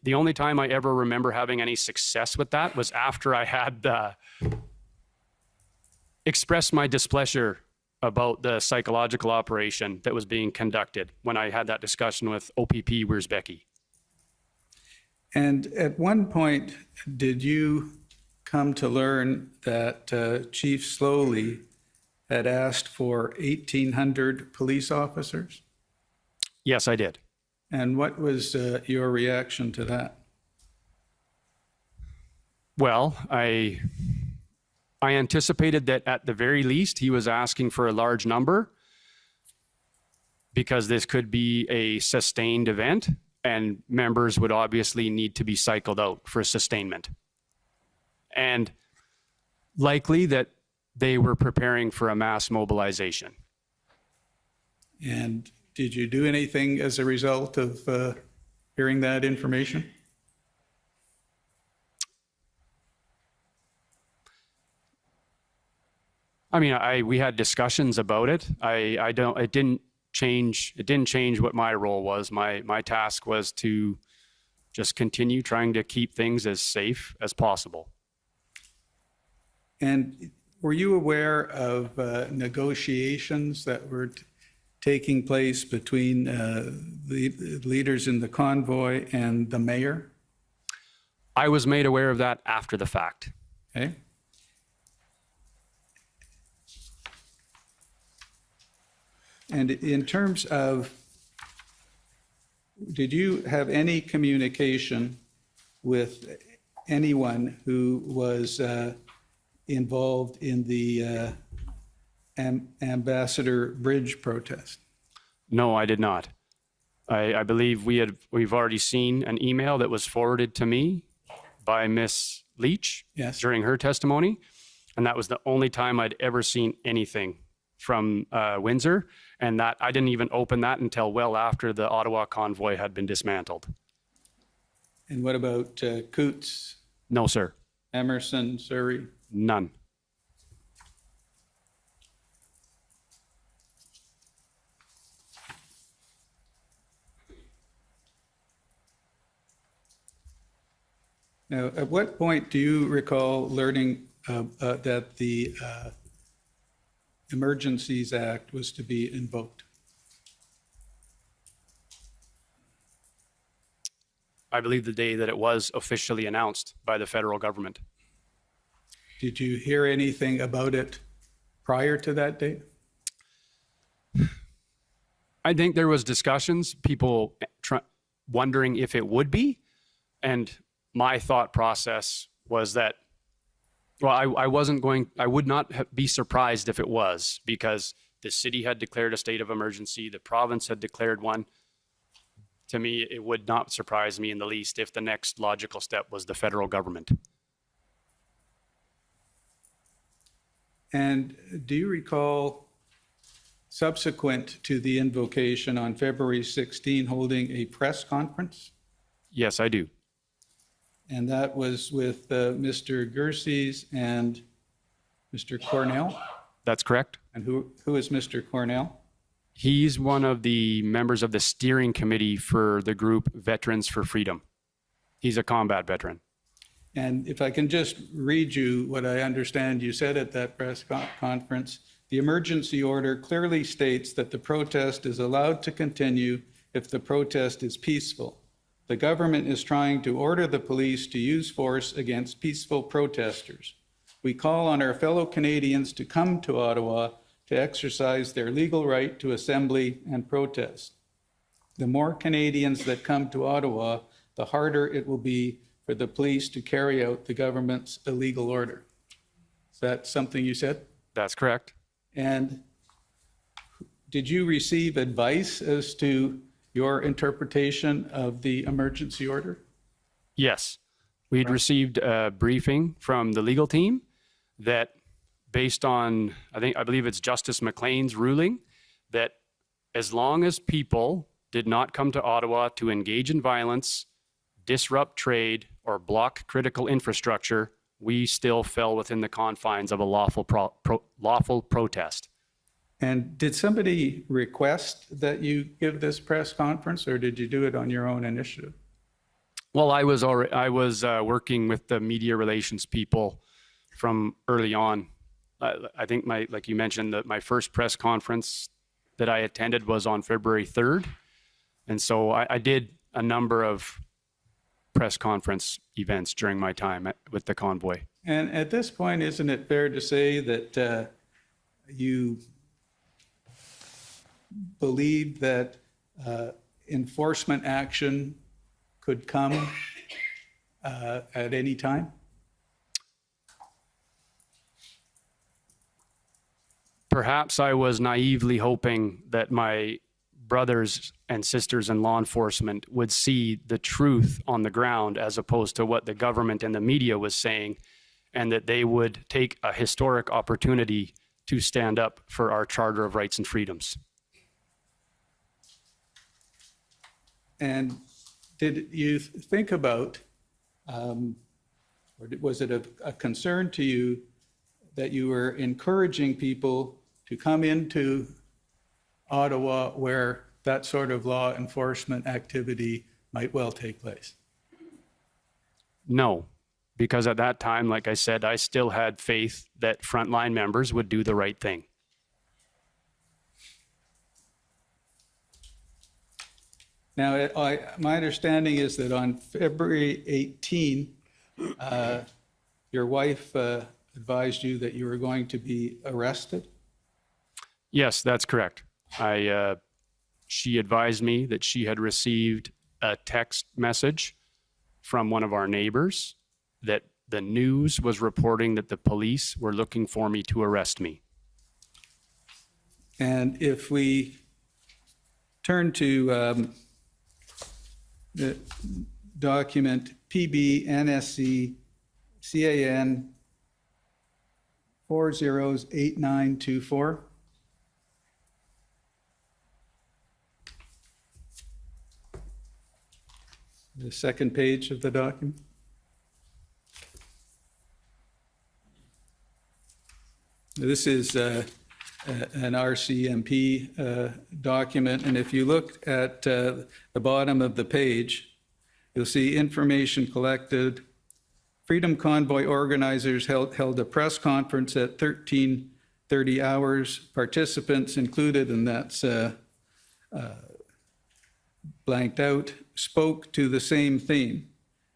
The only time I ever remember having any success with that was after I had expressed my displeasure about the psychological operation that was being conducted when I had that discussion with OPP Where's Becky. And at one point, did you come to learn that Chief Slowly had asked for 1,800 police officers? Yes, I did. And what was your reaction to that? Well, I anticipated that at the very least he was asking for a large number, because this could be a sustained event and members would obviously need to be cycled out for sustainment. And likely that they were preparing for a mass mobilization. And did you do anything as a result of hearing that information? I mean, we had discussions about it. It didn't change what my role was. My task was to just continue trying to keep things as safe as possible. And were you aware of negotiations that were taking place between the leaders in the convoy and the mayor? I was made aware of that after the fact. Okay. And in terms of, did you have any communication with anyone who was involved in the Ambassador Bridge protest? No, I did not. I believe we've already seen an email that was forwarded to me by Miss Leach Yes. during her testimony, and that was the only time I'd ever seen anything from Windsor, and that I didn't even open that until well after the Ottawa convoy had been dismantled. And what about Coots, No, sir. Emerson, Surrey? None. Now, at what point do you recall learning that the Emergencies Act was to be invoked? I believe the day that it was officially announced by the federal government. Did you hear anything about it prior to that date? I think there was discussions, people wondering if it would be, and my thought process was that, well, I would not be surprised if it was, because the city had declared a state of emergency, the province had declared one. To me, it would not surprise me in the least if the next logical step was the federal government. And do you recall, subsequent to the invocation on February 16, holding a press conference? Yes, I do. And that was with Mr. Gerses and Mr. Cornell? That's correct. And who is Mr. Cornell? He's one of the members of the steering committee for the group Veterans for Freedom. He's a combat veteran. And if I can just read you what I understand you said at that press conference, the emergency order clearly states that the protest is allowed to continue if the protest is peaceful. The government is trying to order the police to use force against peaceful protesters. We call on our fellow Canadians to come to Ottawa to exercise their legal right to assembly and protest. The more Canadians that come to Ottawa, the harder it will be for the police to carry out the government's illegal order. Is that something you said? That's correct. And did you receive advice as to your interpretation of the emergency order? Yes. We'd received a briefing from the legal team that, based on, I believe it's Justice McLean's ruling, that as long as people did not come to Ottawa to engage in violence, disrupt trade, or block critical infrastructure, we still fell within the confines of a lawful protest. And did somebody request that you give this press conference, or did you do it on your own initiative? Well, I was working with the media relations people from early on. I think like you mentioned, that my first press conference that I attended was on February 3rd. And so I did a number of press conference events during my time with the convoy. And at this point, isn't it fair to say that you believe that enforcement action could come at any time? Perhaps I was naively hoping that my brothers and sisters in law enforcement would see the truth on the ground as opposed to what the government and the media was saying, and that they would take a historic opportunity to stand up for our Charter of Rights and Freedoms. And did you think about, or was it a concern to you that you were encouraging people to come into Ottawa where that sort of law enforcement activity might well take place? No, because at that time, like I said, I still had faith that frontline members would do the right thing. Now, my understanding is that on February 18, Your wife advised you that you were going to be arrested? Yes, that's correct. She advised me that she had received a text message from one of our neighbors that the news was reporting that the police were looking for me to arrest me. And if we turn to the document PB-NSC CAN 408924. The second page of the document. This is an RCMP document, and if you look at the bottom of the page, you'll see information collected. Freedom Convoy organizers held a press conference at 13:30 hours. Participants included, and that's blanked out, spoke to the same theme.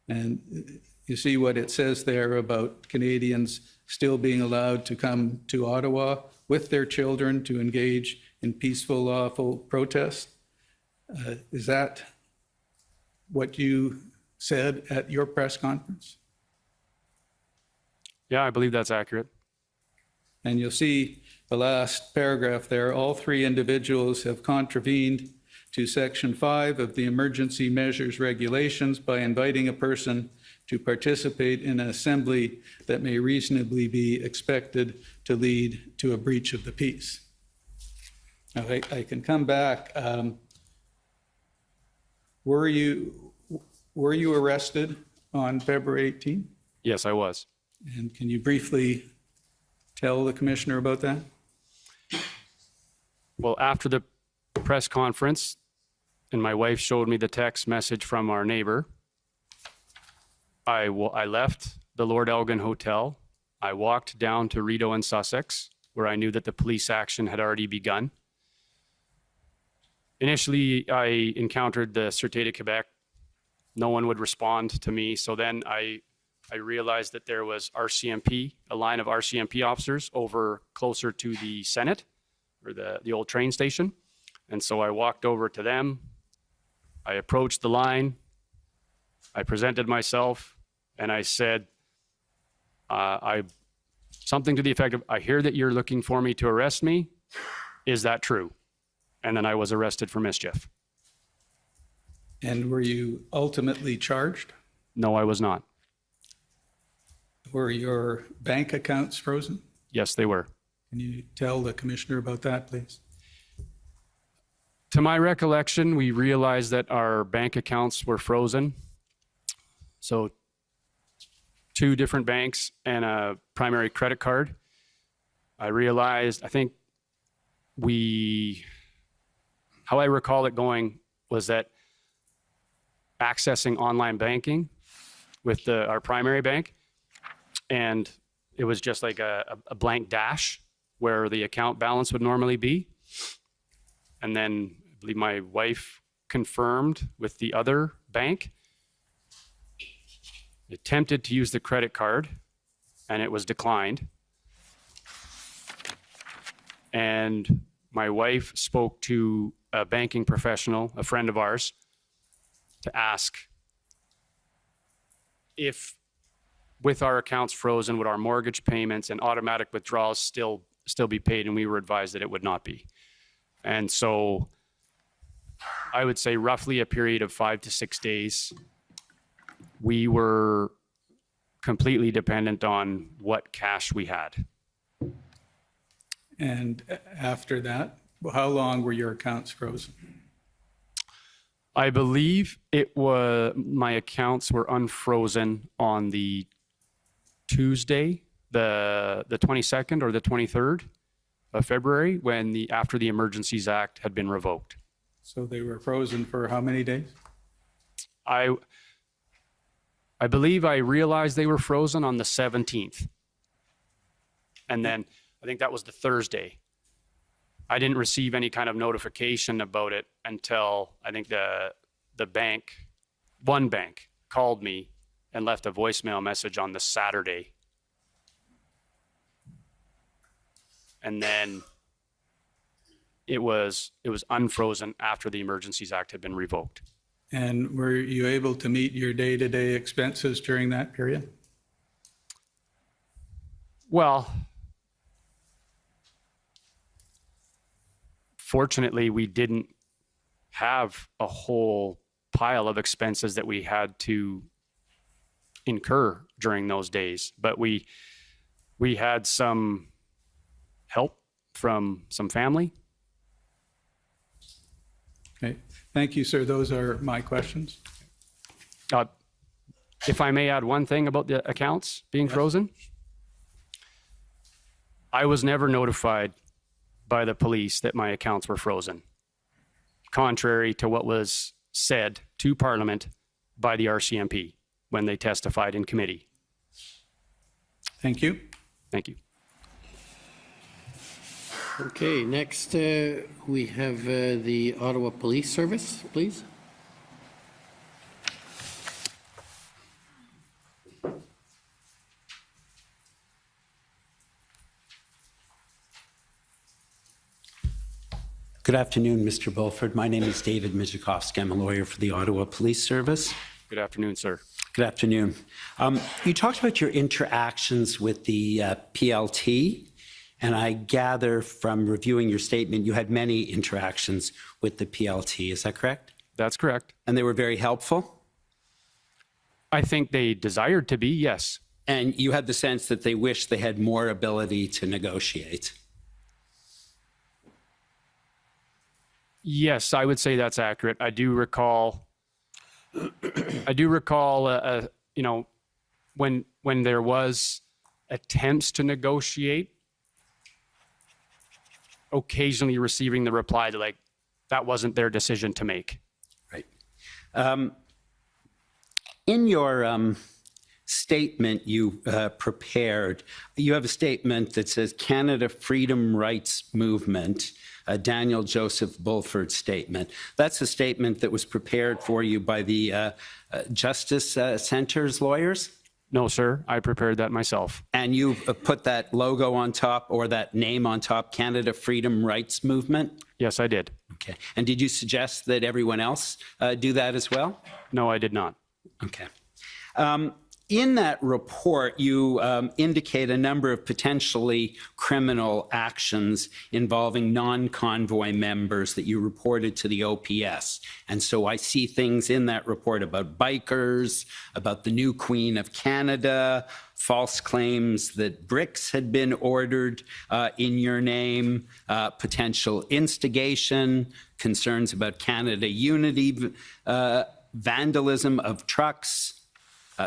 And you see what it says there about Canadians still being allowed to come to Ottawa with their children to engage in peaceful, lawful protest. Is that what you said at your press conference? Yeah, I believe that's accurate. And you'll see the last paragraph there. All three individuals have contravened to Section 5 of the Emergency Measures Regulations by inviting a person to participate in an assembly that may reasonably be expected to lead to a breach of the peace. Now, I can come back. Were you arrested on February 18th? Yes, I was. And can you briefly tell the commissioner about that? Well, after the press conference, and my wife showed me the text message from our neighbor, I left the Lord Elgin Hotel. I walked down to Rideau and Sussex, where I knew that the police action had already begun. Initially, I encountered the Sûreté de Québec. No one would respond to me. So then I realized that there was RCMP, a line of RCMP officers over closer to the Senate, or the old train station. And so I walked over to them. I approached the line. I presented myself, and I said, something to the effect of, I hear that you're looking for me to arrest me. Is that true? And then I was arrested for mischief. And were you ultimately charged? No, I was not. Were your bank accounts frozen? Yes, they were. Can you tell the commissioner about that, please? To my recollection, we realized that our bank accounts were frozen. So 2 different banks and a primary credit card. I realized, how I recall it going was that accessing online banking with our primary bank, and it was just like a blank dash where the account balance would normally be. And then I believe my wife confirmed with the other bank, attempted to use the credit card, and it was declined. And my wife spoke to a banking professional, a friend of ours, to ask if, with our accounts frozen, would our mortgage payments and automatic withdrawals still be paid, and we were advised that it would not be. And so I would say roughly a period of 5 to 6 days, we were completely dependent on what cash we had. And after that, how long were your accounts frozen? I believe my accounts were unfrozen on the Tuesday, the 22nd or the 23rd of February, after the Emergencies Act had been revoked. So they were frozen for how many days? I believe I realized they were frozen on the 17th. And then I think that was the Thursday. I didn't receive any kind of notification about it until I think the bank, one bank, called me and left a voicemail message on the Saturday. And then it was unfrozen after the Emergencies Act had been revoked. And were you able to meet your day-to-day expenses during that period? Well, fortunately, we didn't have a whole pile of expenses that we had to incur during those days, but we had some help from some family. Okay. Thank you, sir. Those are my questions. If I may add one thing about the accounts being frozen, I was never notified by the police that my accounts were frozen, contrary to what was said to Parliament by the RCMP when they testified in committee. Thank you. Thank you. Okay, next we have the Ottawa Police Service, please. Good afternoon, Mr. Bulford. My name is David Mijakovsky. I'm a lawyer for the Ottawa Police Service. Good afternoon, sir. Good afternoon. You talked about your interactions with the PLT, and I gather from reviewing your statement you had many interactions with the PLT. Is that correct? That's correct. And they were very helpful? I think they desired to be, yes. And you had the sense that they wished they had more ability to negotiate? Yes, I would say that's accurate. I do recall, you know, when there was attempts to negotiate, occasionally receiving the reply to like, that wasn't their decision to make. Right. In your statement you prepared, you have a statement that says Canada Freedom Rights Movement, a Daniel Joseph Bulford statement. That's a statement that was prepared for you by the Justice Centre's lawyers? No, sir. I prepared that myself. And you put that logo on top or that name on top, Canada Freedom Rights Movement? Yes, I did. Okay. And did you suggest that everyone else do that as well? No, I did not. Okay. In that report, you indicate a number of potentially criminal actions involving non-convoy members that you reported to the OPS. And so I see things in that report about bikers, about the new Queen of Canada, false claims that bricks had been ordered in your name, potential instigation, concerns about Canada unity, vandalism of trucks,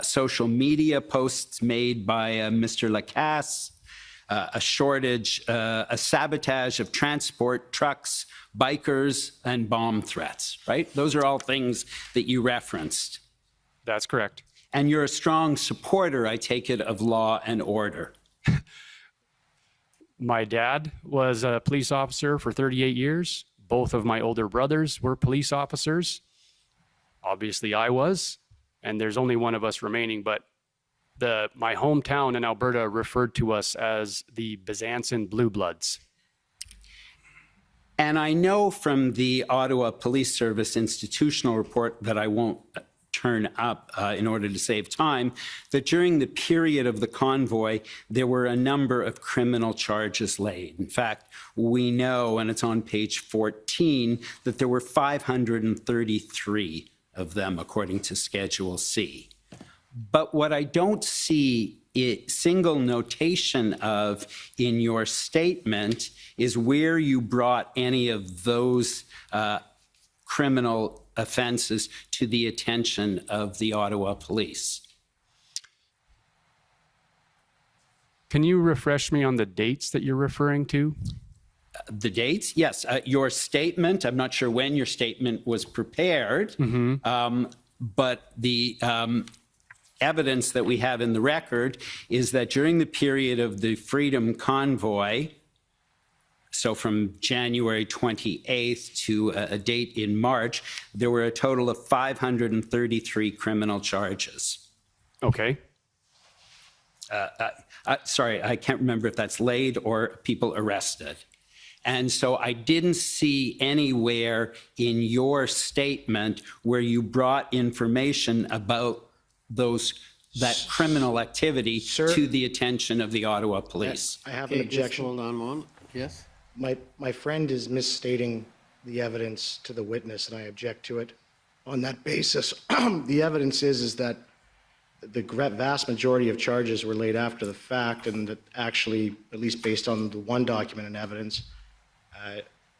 social media posts made by Mr. Lacasse, a shortage, a sabotage of transport trucks, bikers, and bomb threats, right? Those are all things that you referenced. That's correct. And you're a strong supporter, I take it, of law and order. My dad was a police officer for 38 years. Both of my older brothers were police officers. Obviously, I was. And there's only one of us remaining, but my hometown in Alberta referred to us as the Byzantine Blue Bloods. And I know from the Ottawa Police Service institutional report that I won't turn up in order to save time, that during the period of the convoy, there were a number of criminal charges laid. In fact, we know, and it's on page 14, that there were 533 of them, according to Schedule C. But what I don't see a single notation of in your statement is where you brought any of those criminal offenses to the attention of the Ottawa Police. Can you refresh me on the dates that you're referring to? The dates? Yes. Your statement, I'm not sure when your statement was prepared, but the evidence that we have in the record is that during the period of the Freedom Convoy, so from January 28th to a date in March, there were a total of 533 criminal charges. Okay. Sorry, I can't remember if that's laid or people arrested. And so I didn't see anywhere in your statement where you brought information about that criminal activity Sir? to the attention of the Ottawa Police. I have an Okay, just objection. hold on one. Yes? My friend is misstating the evidence to the witness, and I object to it. On that basis, the evidence is that the vast majority of charges were laid after the fact, and that actually, at least based on the one document and evidence,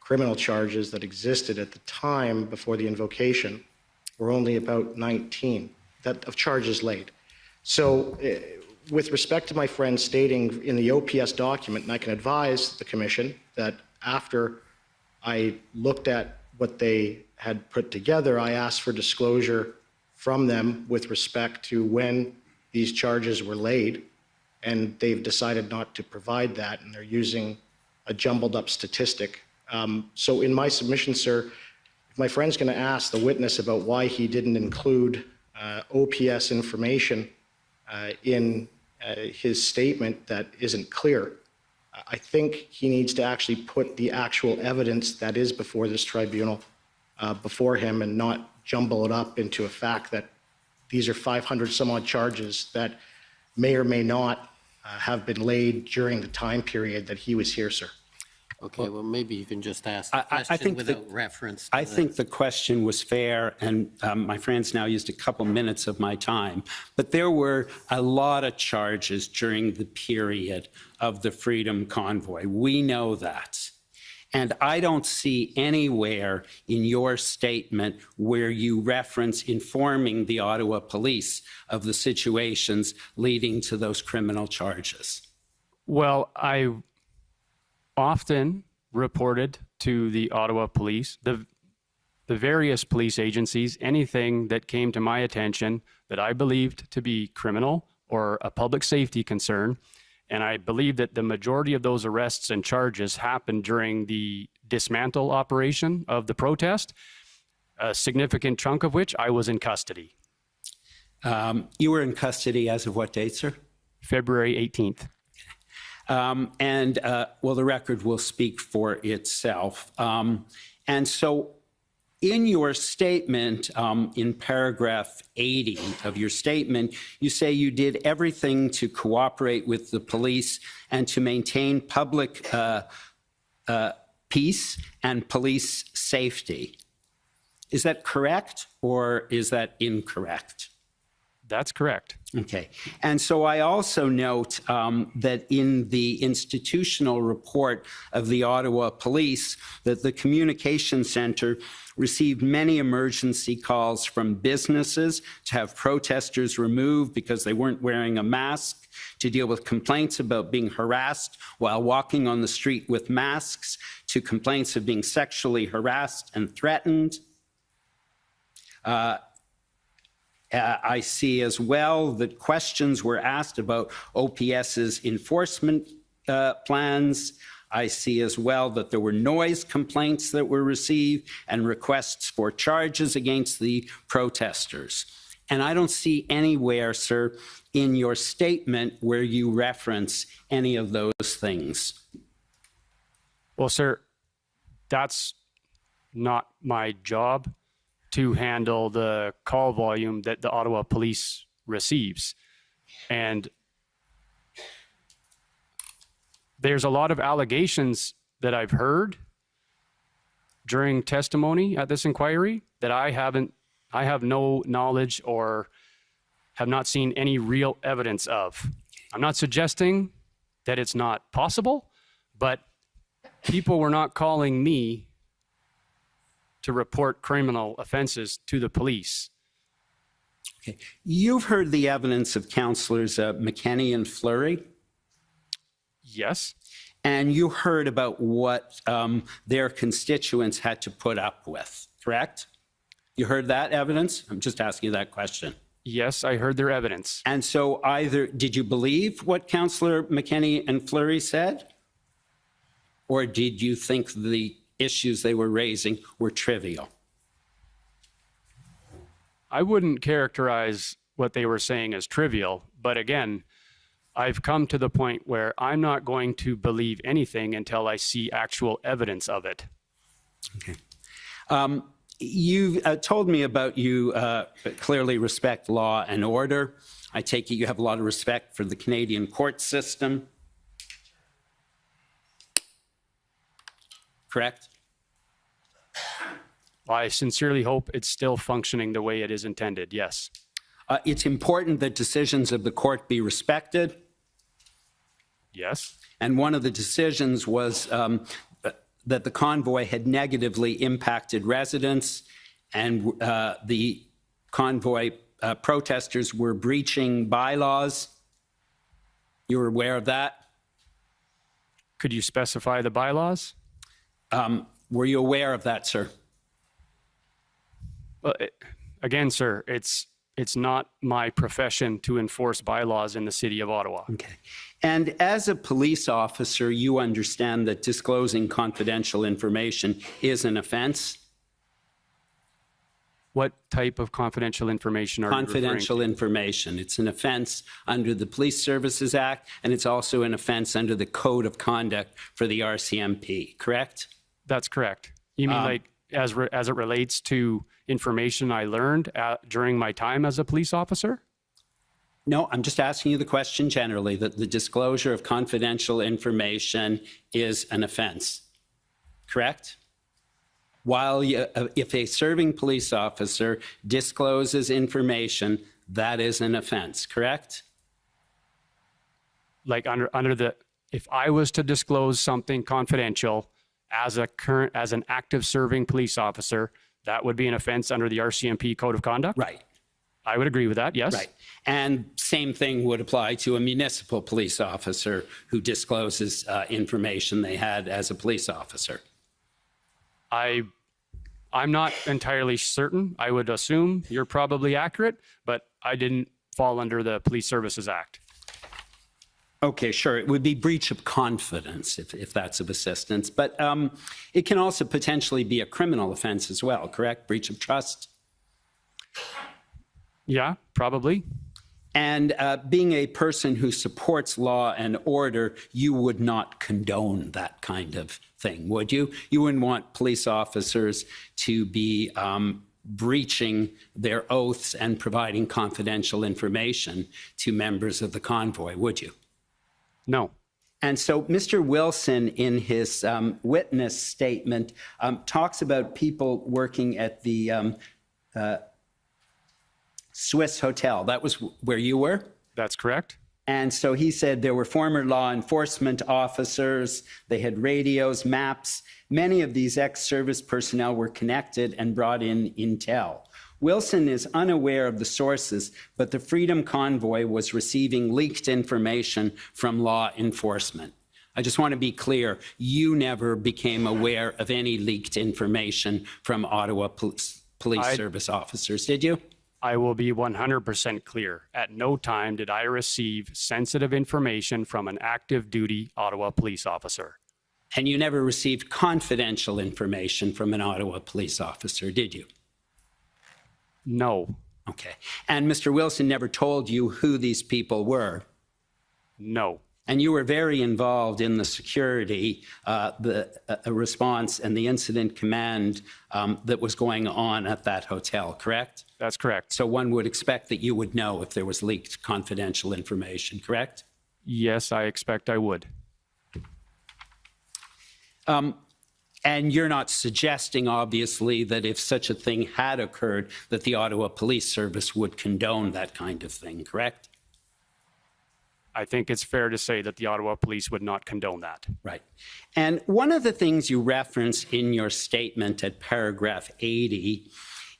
criminal charges that existed at the time before the invocation were only about 19 of charges laid. So with respect to my friend stating in the OPS document, and I can advise the commission that after I looked at what they had put together, I asked for disclosure from them with respect to when these charges were laid, and they've decided not to provide that, and they're using a jumbled up statistic. So in my submission, sir, if my friend's going to ask the witness about why he didn't include OPS information in his statement that isn't clear, I think he needs to actually put the actual evidence that is before this tribunal before him, and not jumble it up into a fact that these are 500 some odd charges that may or may not have been laid during the time period that he was here, sir. Okay, well, maybe you can just ask the I question think without reference. To I think the question was fair, and my friends now used a couple minutes of my time, but there were a lot of charges during the period of the Freedom Convoy. We know that. And I don't see anywhere in your statement where you reference informing the Ottawa Police of the situations leading to those criminal charges. Well, I often reported to the Ottawa Police, the various police agencies, anything that came to my attention that I believed to be criminal or a public safety concern. And I believe that the majority of those arrests and charges happened during the dismantle operation of the protest, a significant chunk of which I was in custody. You were in custody as of what date, sir? February 18th. Well, the record will speak for itself. And so in your statement, in paragraph 80 of your statement, you say you did everything to cooperate with the police and to maintain public peace and police safety. Is that correct, or is that incorrect? That's correct. Okay. And so I also note that in the institutional report of the Ottawa Police, that the communication center received many emergency calls from businesses to have protesters removed because they weren't wearing a mask, to deal with complaints about being harassed while walking on the street with masks, to complaints of being sexually harassed and threatened. I see as well that questions were asked about OPS's enforcement plans. I see as well that there were noise complaints that were received and requests for charges against the protesters. And I don't see anywhere, sir, in your statement where you reference any of those things. Well, sir, that's not my job to handle the call volume that the Ottawa Police receives. And there's a lot of allegations that I've heard during testimony at this inquiry that I have no knowledge or have not seen any real evidence of. I'm not suggesting that it's not possible, but people were not calling me to report criminal offenses to the police. Okay. You've heard the evidence of Councillors McKenney and Fleury. Yes. And you heard about what their constituents had to put up with, correct? You heard that evidence? I'm just asking you that question. Yes, I heard their evidence. And so either, did you believe what Councillor McKenney and Fleury said? Or did you think the issues they were raising were trivial? I wouldn't characterize what they were saying as trivial. But again, I've come to the point where I'm not going to believe anything until I see actual evidence of it. Okay. You told me about you clearly respect law and order. I take it you have a lot of respect for the Canadian court system. Correct? I sincerely hope it's still functioning the way it is intended, yes. It's important that decisions of the court be respected. Yes. And one of the decisions was that the convoy had negatively impacted residents, and the convoy protesters were breaching bylaws. You were aware of that? Could you specify the bylaws? Were you aware of that, sir? Well, again, sir, it's not my profession to enforce bylaws in the city of Ottawa. Okay. And as a police officer, you understand that disclosing confidential information is an offense? What type of confidential information are you referring to? Confidential information. It's an offense under the Police Services Act, and it's also an offense under the Code of Conduct for the RCMP, correct? That's correct. You mean like as it relates to information I learned during my time as a police officer? No, I'm just asking you the question generally, that the disclosure of confidential information is an offense, correct? While if a serving police officer discloses information, that is an offense, correct? Like under the, if I was to disclose something confidential as an active serving police officer, that would be an offense under the RCMP Code of Conduct? Right. I would agree with that, yes. Right. And same thing would apply to a municipal police officer who discloses information they had as a police officer. I'm not entirely certain. I would assume you're probably accurate, but I didn't fall under the Police Services Act. Okay, sure. It would be breach of confidence if that's of assistance. But it can also potentially be a criminal offense as well, correct? Breach of trust? Yeah, probably. And being a person who supports law and order, you would not condone that kind of thing, would you? You wouldn't want police officers to be breaching their oaths and providing confidential information to members of the convoy, would you? No. And so Mr. Wilson, in his witness statement, talks about people working at the Swiss Hotel. That was where you were? That's correct. And so he said there were former law enforcement officers, they had radios, maps. Many of these ex-service personnel were connected and brought in intel. Wilson is unaware of the sources, but the Freedom Convoy was receiving leaked information from law enforcement. I just want to be clear, you never became aware of any leaked information from Ottawa Police Service officers, did you? I will be 100% clear. At no time did I receive sensitive information from an active duty Ottawa police officer. And you never received confidential information from an Ottawa police officer, did you? No. Okay. And Mr. Wilson never told you who these people were? No. And you were very involved in the security, the response and the incident command that was going on at that hotel, correct? That's correct. So one would expect that you would know if there was leaked confidential information, correct? Yes, I expect I would. And you're not suggesting, obviously, that if such a thing had occurred, that the Ottawa Police Service would condone that kind of thing, correct? I think it's fair to say that the Ottawa Police would not condone that. Right. And one of the things you reference in your statement at paragraph 80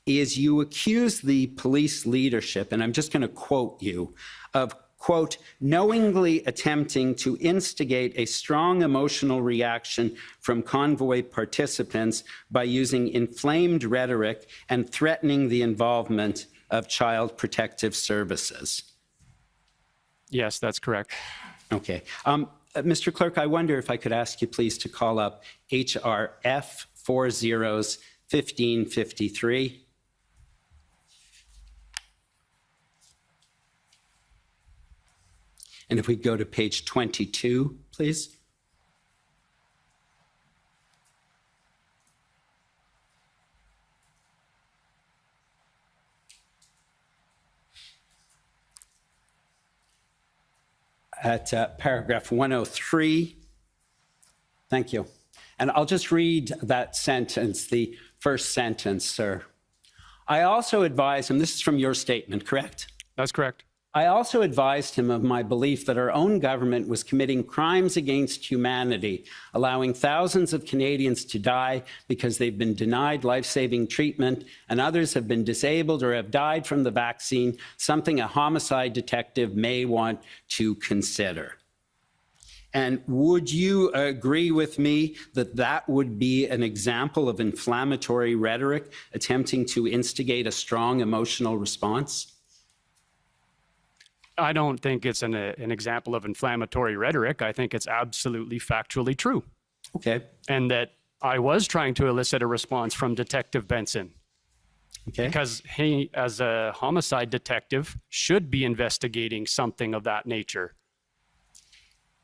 is you accuse the police leadership, and I'm just going to quote you, of, quote, knowingly attempting to instigate a strong emotional reaction from convoy participants by using inflamed rhetoric and threatening the involvement of Child Protective Services. Yes, that's correct. Okay. Mr. Clerk, I wonder if I could ask you please to call up HRF 401553. And if we go to page 22, please. At paragraph 103. Thank you. And I'll just read that sentence, the first sentence, sir. I also advise him, this is from your statement, correct? That's correct. I also advised him of my belief that our own government was committing crimes against humanity, allowing thousands of Canadians to die because they've been denied life-saving treatment, and others have been disabled or have died from the vaccine, something a homicide detective may want to consider. And would you agree with me that that would be an example of inflammatory rhetoric attempting to instigate a strong emotional response? I don't think it's an example of inflammatory rhetoric. I think it's absolutely factually true. Okay. And that I was trying to elicit a response from Detective Benson. Okay. Because he, as a homicide detective, should be investigating something of that nature.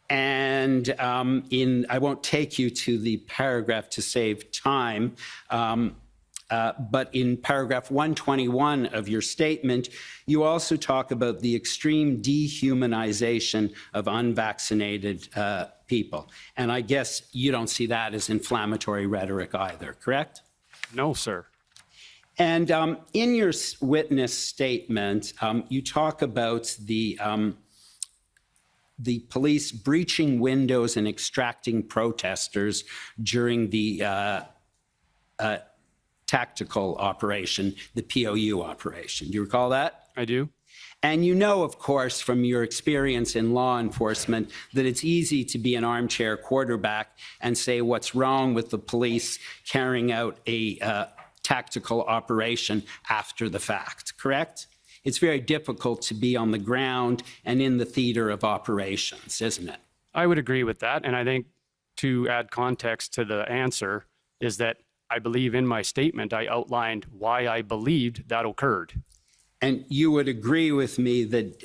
And I won't take you to the paragraph to save time, but in paragraph 121 of your statement, you also talk about the extreme dehumanization of unvaccinated people. And I guess you don't see that as inflammatory rhetoric either, correct? No, sir. And in your witness statement, you talk about the police breaching windows and extracting protesters during the tactical operation, the POU operation. Do you recall that? I do. And you know, of course, from your experience in law enforcement, that it's easy to be an armchair quarterback and say what's wrong with the police carrying out a tactical operation after the fact, correct? It's very difficult to be on the ground and in the theater of operations, isn't it? I would agree with that. And I think to add context to the answer is that I believe in my statement, I outlined why I believed that occurred. And you would agree with me that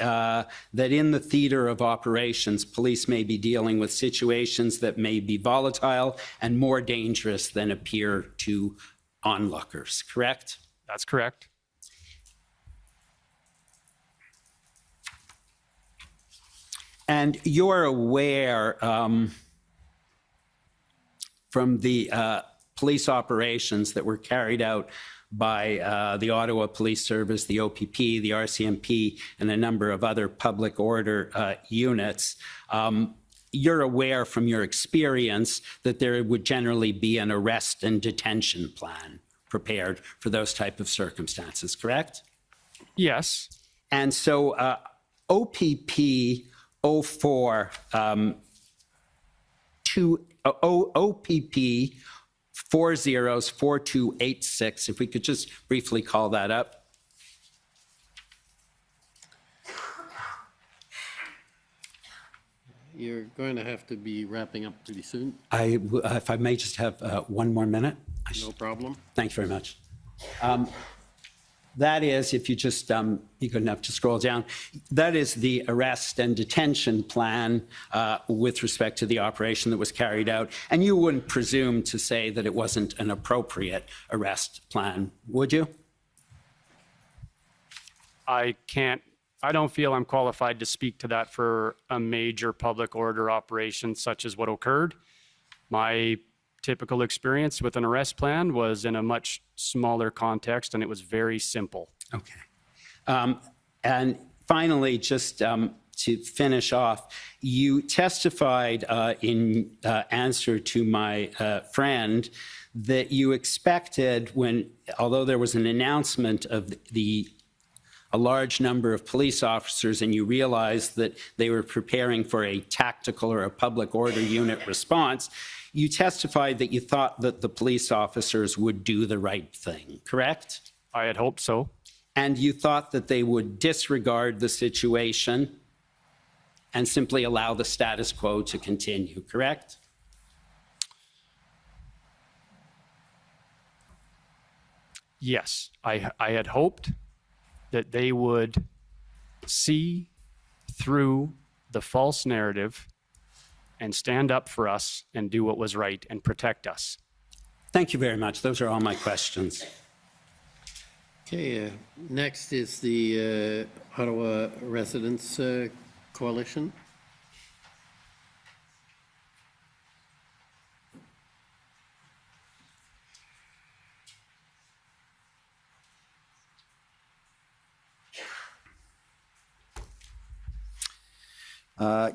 that in the theater of operations, police may be dealing with situations that may be volatile and more dangerous than appear to onlookers, correct? That's correct. And you're aware from the police operations that were carried out by the Ottawa Police Service, the OPP, the RCMP, and a number of other public order units. You're aware from your experience that there would generally be an arrest and detention plan prepared for those type of circumstances, correct? Yes. And so OPP 04 OPP 404286, if we could just briefly call that up. You're going to have to be wrapping up pretty soon. If I may just have one more minute. No problem. Thank you very much. That is, if you just be good enough to scroll down, that is the arrest and detention plan with respect to the operation that was carried out. And you wouldn't presume to say that it wasn't an appropriate arrest plan, would you? I don't feel I'm qualified to speak to that for a major public order operation such as what occurred. My typical experience with an arrest plan was in a much smaller context, and it was very simple. Okay. And finally, just to finish off, you testified in answer to my friend that you expected although there was an announcement of a large number of police officers and you realized that they were preparing for a tactical or a public order unit response, you testified that you thought that the police officers would do the right thing, correct? I had hoped so. And you thought that they would disregard the situation and simply allow the status quo to continue, correct? Yes, I had hoped that they would see through the false narrative and stand up for us and do what was right and protect us. Thank you very much. Those are all my questions. Okay, next is the Ottawa Residents Coalition.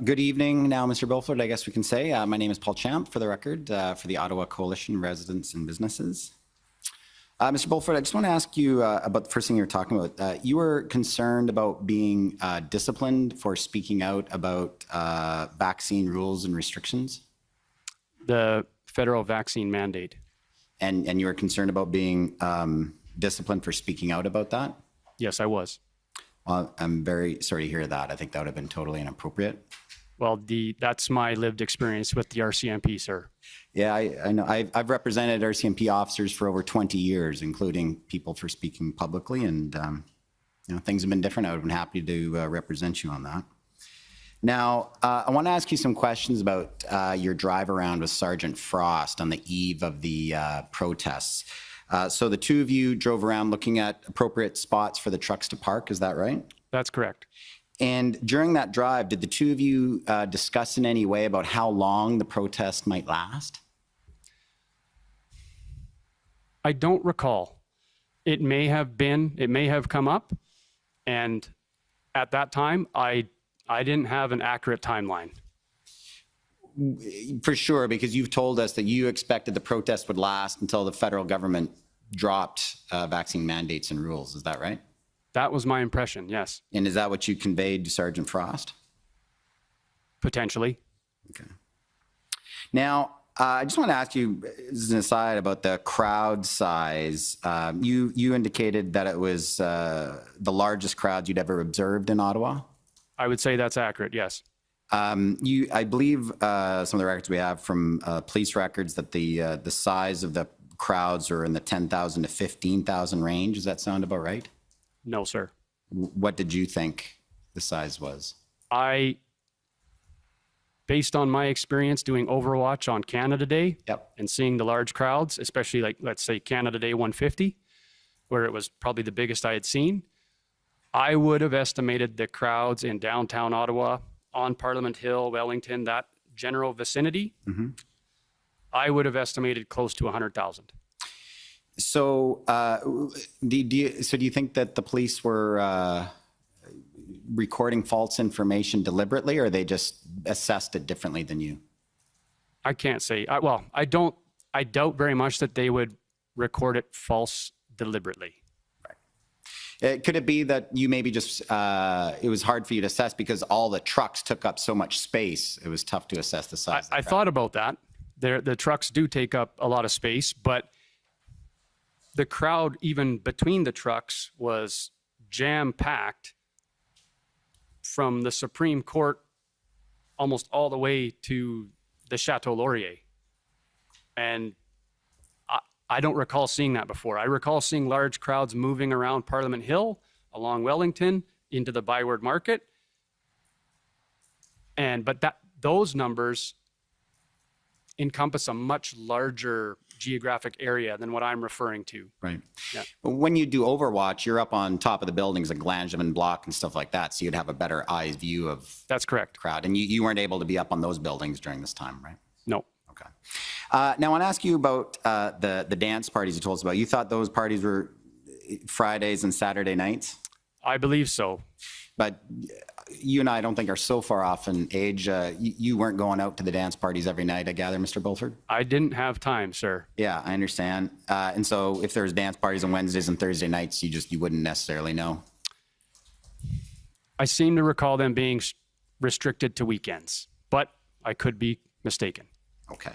Good evening now, Mr. Bulford, I guess we can say. My name is Paul Champ, for the record, for the Ottawa Coalition Residents and Businesses. Mr. Bulford, I just want to ask you about the first thing you were talking about. You were concerned about being disciplined for speaking out about vaccine rules and restrictions? The federal vaccine mandate. And you were concerned about being disciplined for speaking out about that? Yes, I was. Well, I'm very sorry to hear that. I think that would have been totally inappropriate. Well, that's my lived experience with the RCMP, sir. Yeah, I know. I've represented RCMP officers for over 20 years, including people for speaking publicly, and things have been different. I would have been happy to represent you on that. Now, I want to ask you some questions about your drive around with Sergeant Frost on the eve of the protests. So the two of you drove around looking at appropriate spots for the trucks to park, is that right? That's correct. And during that drive, did the two of you discuss in any way about how long the protest might last? I don't recall. It may have come up, and at that time, I didn't have an accurate timeline. For sure, because you've told us that you expected the protest would last until the federal government dropped vaccine mandates and rules. Is that right? That was my impression, yes. And is that what you conveyed to Sergeant Frost? Potentially. Okay. Now, I just want to ask you, as an aside, about the crowd size. You indicated that it was the largest crowd you'd ever observed in Ottawa? I would say that's accurate, yes. I believe some of the records we have from police records that the size of the crowds are in the 10,000 to 15,000 range. Does that sound about right? No, sir. What did you think the size was? Based on my experience doing Overwatch on Canada Day and seeing the large crowds, especially like, let's say Canada Day 150, where it was probably the biggest I had seen, I would have estimated the crowds in downtown Ottawa, on Parliament Hill, Wellington, that general vicinity, I would have estimated close to 100,000. So, do you think that the police were recording false information deliberately, or they just assessed it differently than you? I can't say. I doubt very much that they would record it false deliberately. Could it be that you maybe just, it was hard for you to assess because all the trucks took up so much space, it was tough to assess the size? I thought about that. The trucks do take up a lot of space, but the crowd, even between the trucks, was jam-packed from the Supreme Court almost all the way to the Chateau Laurier. And I don't recall seeing that before. I recall seeing large crowds moving around Parliament Hill, along Wellington, into the Byward Market. But those numbers encompass a much larger geographic area than what I'm referring to. Right. Yeah. When you do Overwatch, you're up on top of the buildings like Langevin Block and stuff like that, so you'd have a better eye view of That's correct. crowd. And you weren't able to be up on those buildings during this time, right? No. Okay. Now I want to ask you about the dance parties you told us about. You thought those parties were Fridays and Saturday nights? I believe so. But you and I don't think are so far off in age. You weren't going out to the dance parties every night, I gather, Mr. Bulford? I didn't have time, sir. Yeah, I understand. And so if there's dance parties on Wednesdays and Thursday nights, you wouldn't necessarily know. I seem to recall them being restricted to weekends, but I could be mistaken. Okay.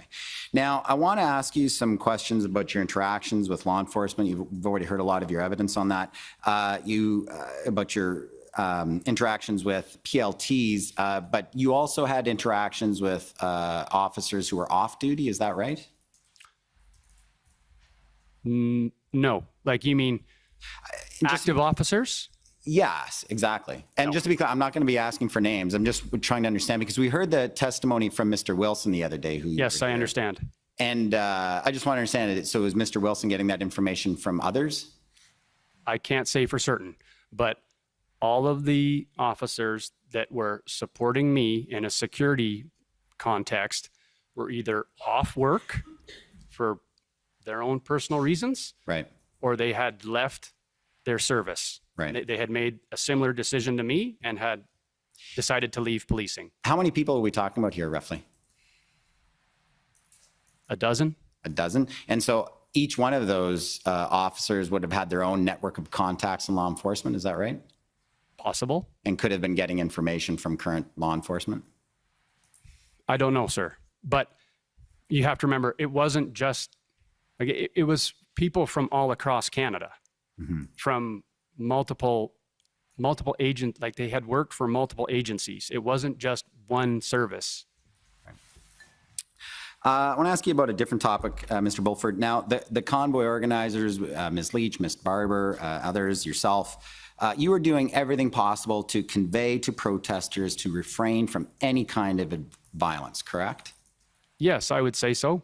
Now, I want to ask you some questions about your interactions with law enforcement. You've already heard a lot of your evidence on that. About your interactions with PLTs, but you also had interactions with officers who were off duty. Is that right? No. Like, you mean active officers? Yes, exactly. And just to be clear, I'm not going to be asking for names. I'm just trying to understand because we heard the testimony from Mr. Wilson the other day. Yes, I understand. And I just want to understand it. So is Mr. Wilson getting that information from others? I can't say for certain, but all of the officers that were supporting me in a security context were either off work for their own personal reasons, Right. or they had left their service. Right. They had made a similar decision to me and had decided to leave policing. How many people are we talking about here, roughly? A dozen? A dozen. And so each one of those officers would have had their own network of contacts in law enforcement. Is that right? Possible. And could have been getting information from current law enforcement? I don't know, sir. But you have to remember, it wasn't just, like, it was people from all across Canada, from multiple agents, like they had worked for multiple agencies. It wasn't just one service. I want to ask you about a different topic, Mr. Bulford. Now, the convoy organizers, Ms. Leach, Ms. Barber, others, yourself, you were doing everything possible to convey to protesters to refrain from any kind of violence, correct? Yes, I would say so.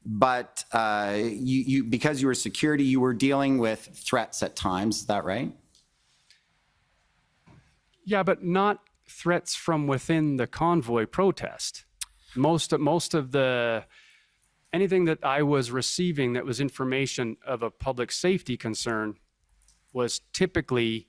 But because you were security, you were dealing with threats at times. Is that right? Yeah, but not threats from within the convoy protest. Most of the anything that I was receiving that was information of a public safety concern was typically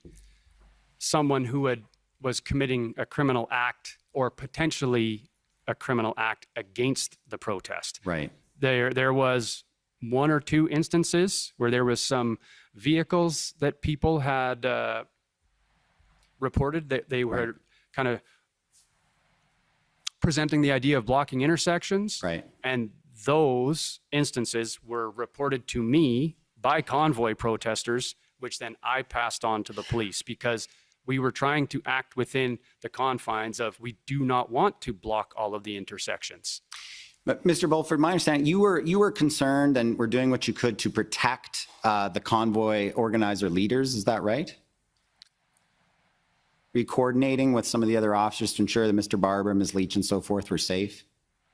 someone who was committing a criminal act or potentially a criminal act against the protest. Right. There was one or two instances where there was some vehicles that people had reported that they were kind of presenting the idea of blocking intersections. Right. And those instances were reported to me by convoy protesters, which then I passed on to the police because we were trying to act within the confines of we do not want to block all of the intersections. But Mr. Bulford, my understanding, you were concerned and were doing what you could to protect the convoy organizer leaders. Is that right? Were you coordinating with some of the other officers to ensure that Mr. Barber, Ms. Leach, and so forth were safe?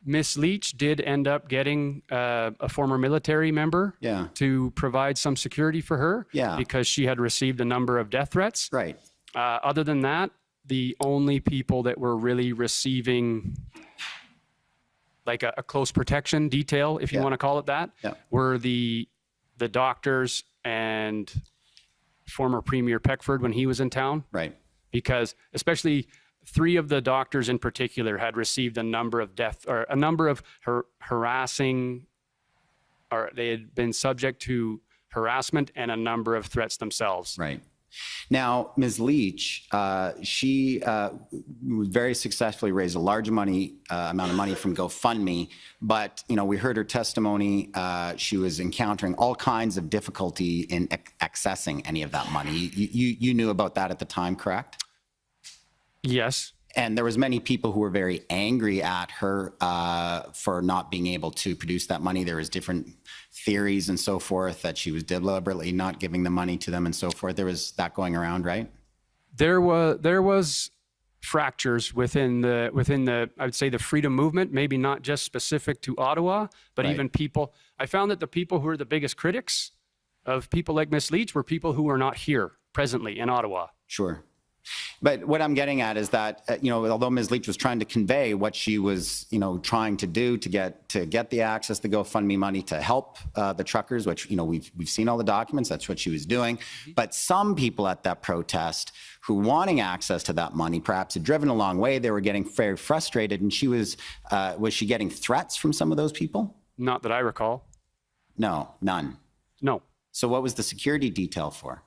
Ms. Leach did end up getting a former military member to provide some security for her because she had received a number of death threats. Right. Other than that, the only people that were really receiving like a close protection detail, if you want to call it that, were the doctors and former Premier Peckford when he was in town. Right. Because especially 3 of the doctors in particular had received a number of harassing, or they had been subject to harassment and a number of threats themselves. Right. Now, Ms. Leach, she very successfully raised a large amount of money from GoFundMe, but we heard her testimony. She was encountering all kinds of difficulty in accessing any of that money. You knew about that at the time, correct? Yes. And there was many people who were very angry at her for not being able to produce that money. There was different theories and so forth that she was deliberately not giving the money to them and so forth. There was that going around, right? There was fractures within the I would say the freedom movement, maybe not just specific to Ottawa, but even people. I found that the people who are the biggest critics of people like Ms. Leach were people who are not here presently in Ottawa. Sure. But what I'm getting at is that, although Ms. Leach was trying to convey what she was, trying to do to get the access to GoFundMe money to help the truckers, which, we've seen all the documents, that's what she was doing. But some people at that protest who wanting access to that money perhaps had driven a long way, they were getting very frustrated. And she was she getting threats from some of those people? Not that I recall. No, none. No. So what was the security detail for?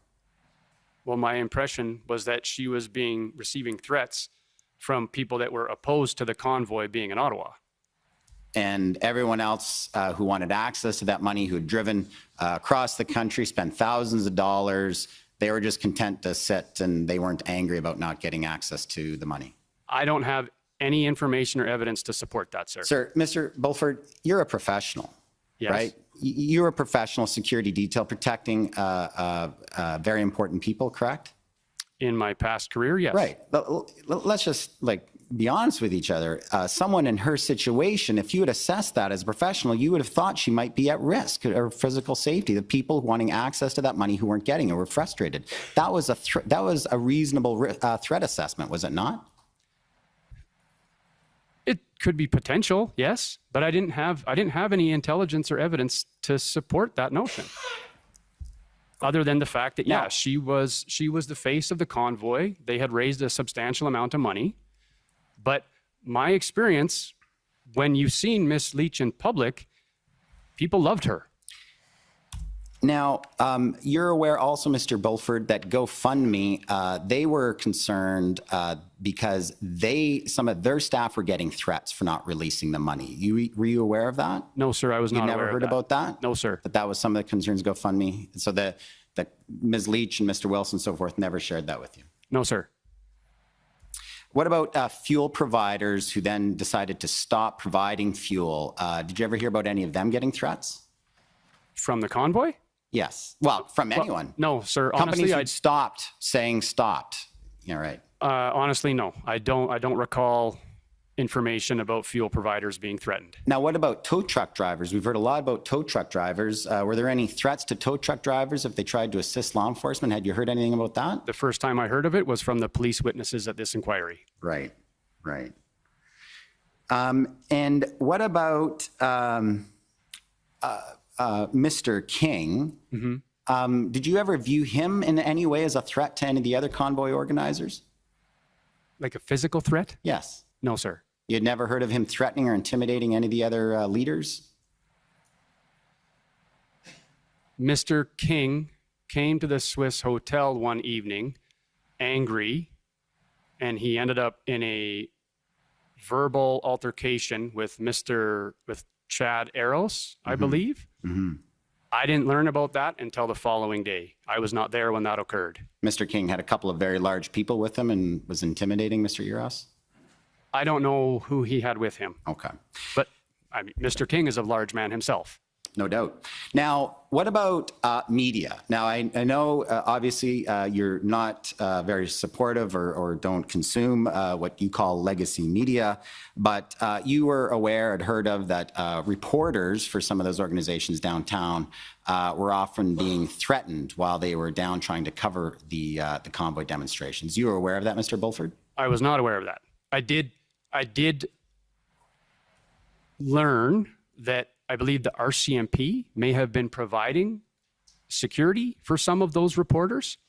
Well, my impression was that she was receiving threats from people that were opposed to the convoy being in Ottawa. And everyone else who wanted access to that money, who had driven across the country, spent thousands of dollars, they were just content to sit and they weren't angry about not getting access to the money. I don't have any information or evidence to support that, sir. Sir, Mr. Bulford, you're a professional, yes. right? you're a professional security detail protecting very important people, correct? In my past career, yes. Right. Let's just be honest with each other. Someone in her situation, if you had assessed that as a professional, you would have thought she might be at risk or physical safety. The people wanting access to that money who weren't getting it were frustrated. That was a reasonable threat assessment, was it not? It could be potential, yes, but I didn't have any intelligence or evidence to support that notion. Other than the fact that, yeah, she was the face of the convoy. They had raised a substantial amount of money. But my experience, when you've seen Miss Leach in public, people loved her. Now, you're aware also, Mr. Bulford, that GoFundMe, they were concerned because some of their staff were getting threats for not releasing the money. Were you aware of that? No, sir, I was not aware of that. You never heard about that? No, sir. That was some of the concerns GoFundMe. So that Ms. Leach and Mr. Wilson and so forth never shared that with you? No, sir. What about fuel providers who then decided to stop providing fuel? Did you ever hear about any of them getting threats? From the convoy? Yes. Well, from anyone. No, sir. Companies Honestly, who stopped saying stopped. Yeah, right. Honestly, no. I don't recall information about fuel providers being threatened. Now, what about tow truck drivers? We've heard a lot about tow truck drivers. Were there any threats to tow truck drivers if they tried to assist law enforcement? Had you heard anything about that? The first time I heard of it was from the police witnesses at this inquiry. Right, right. And what about Mr. King? Mm-hmm. Did you ever view him in any way as a threat to any of the other convoy organizers? Like a physical threat? Yes. No, sir. You had never heard of him threatening or intimidating any of the other leaders? Mr. King came to the Swiss Hotel one evening, angry, and he ended up in a verbal altercation with Chad Eros, I believe. Mm-hmm. I didn't learn about that until the following day. I was not there when that occurred. Mr. King had a couple of very large people with him and was intimidating Mr. Eros? I don't know who he had with him. Okay. But I mean, Mr. King is a large man himself. No doubt. Now, what about media? Now, I know, obviously, you're not very supportive or don't consume what you call legacy media, but you were aware and heard of that reporters for some of those organizations downtown were often being threatened while they were down trying to cover the convoy demonstrations. You were aware of that, Mr. Bulford? I was not aware of that. I did learn that I believe the RCMP may have been providing security for some of those reporters.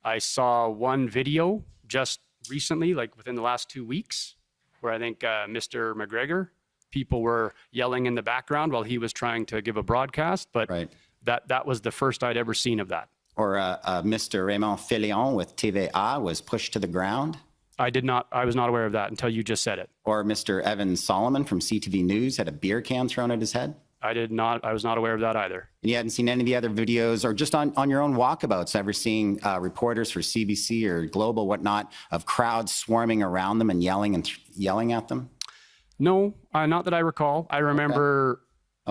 I saw one video just recently, like within the last 2 weeks, where I think Mr. McGregor, people were yelling in the background while he was trying to give a broadcast, but right. that was the first I'd ever seen of that. Or Mr. Raymond Fillion with TVA was pushed to the ground. I was not aware of that until you just said it. Or Mr. Evan Solomon from CTV News had a beer can thrown at his head. I was not aware of that either. And you hadn't seen any of the other videos or just on your own walkabouts ever seeing reporters for CBC or Global, whatnot, of crowds swarming around them and yelling at them? No, not that I recall. I remember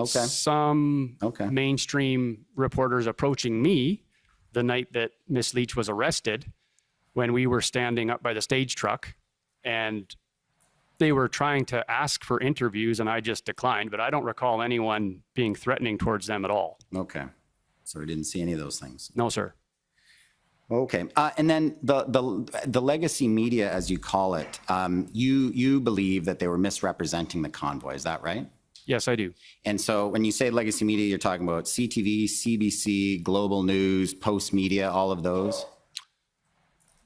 some mainstream reporters approaching me the night that Miss Leach was arrested, when we were standing up by the stage truck, and they were trying to ask for interviews and I just declined, but I don't recall anyone being threatening towards them at all. Okay. So we didn't see any of those things. No, sir. Okay. And then the legacy media, as you call it, you believe that they were misrepresenting the convoy. Is that right? Yes, I do. And so when you say legacy media, you're talking about CTV, CBC, Global News, Post Media, all of those?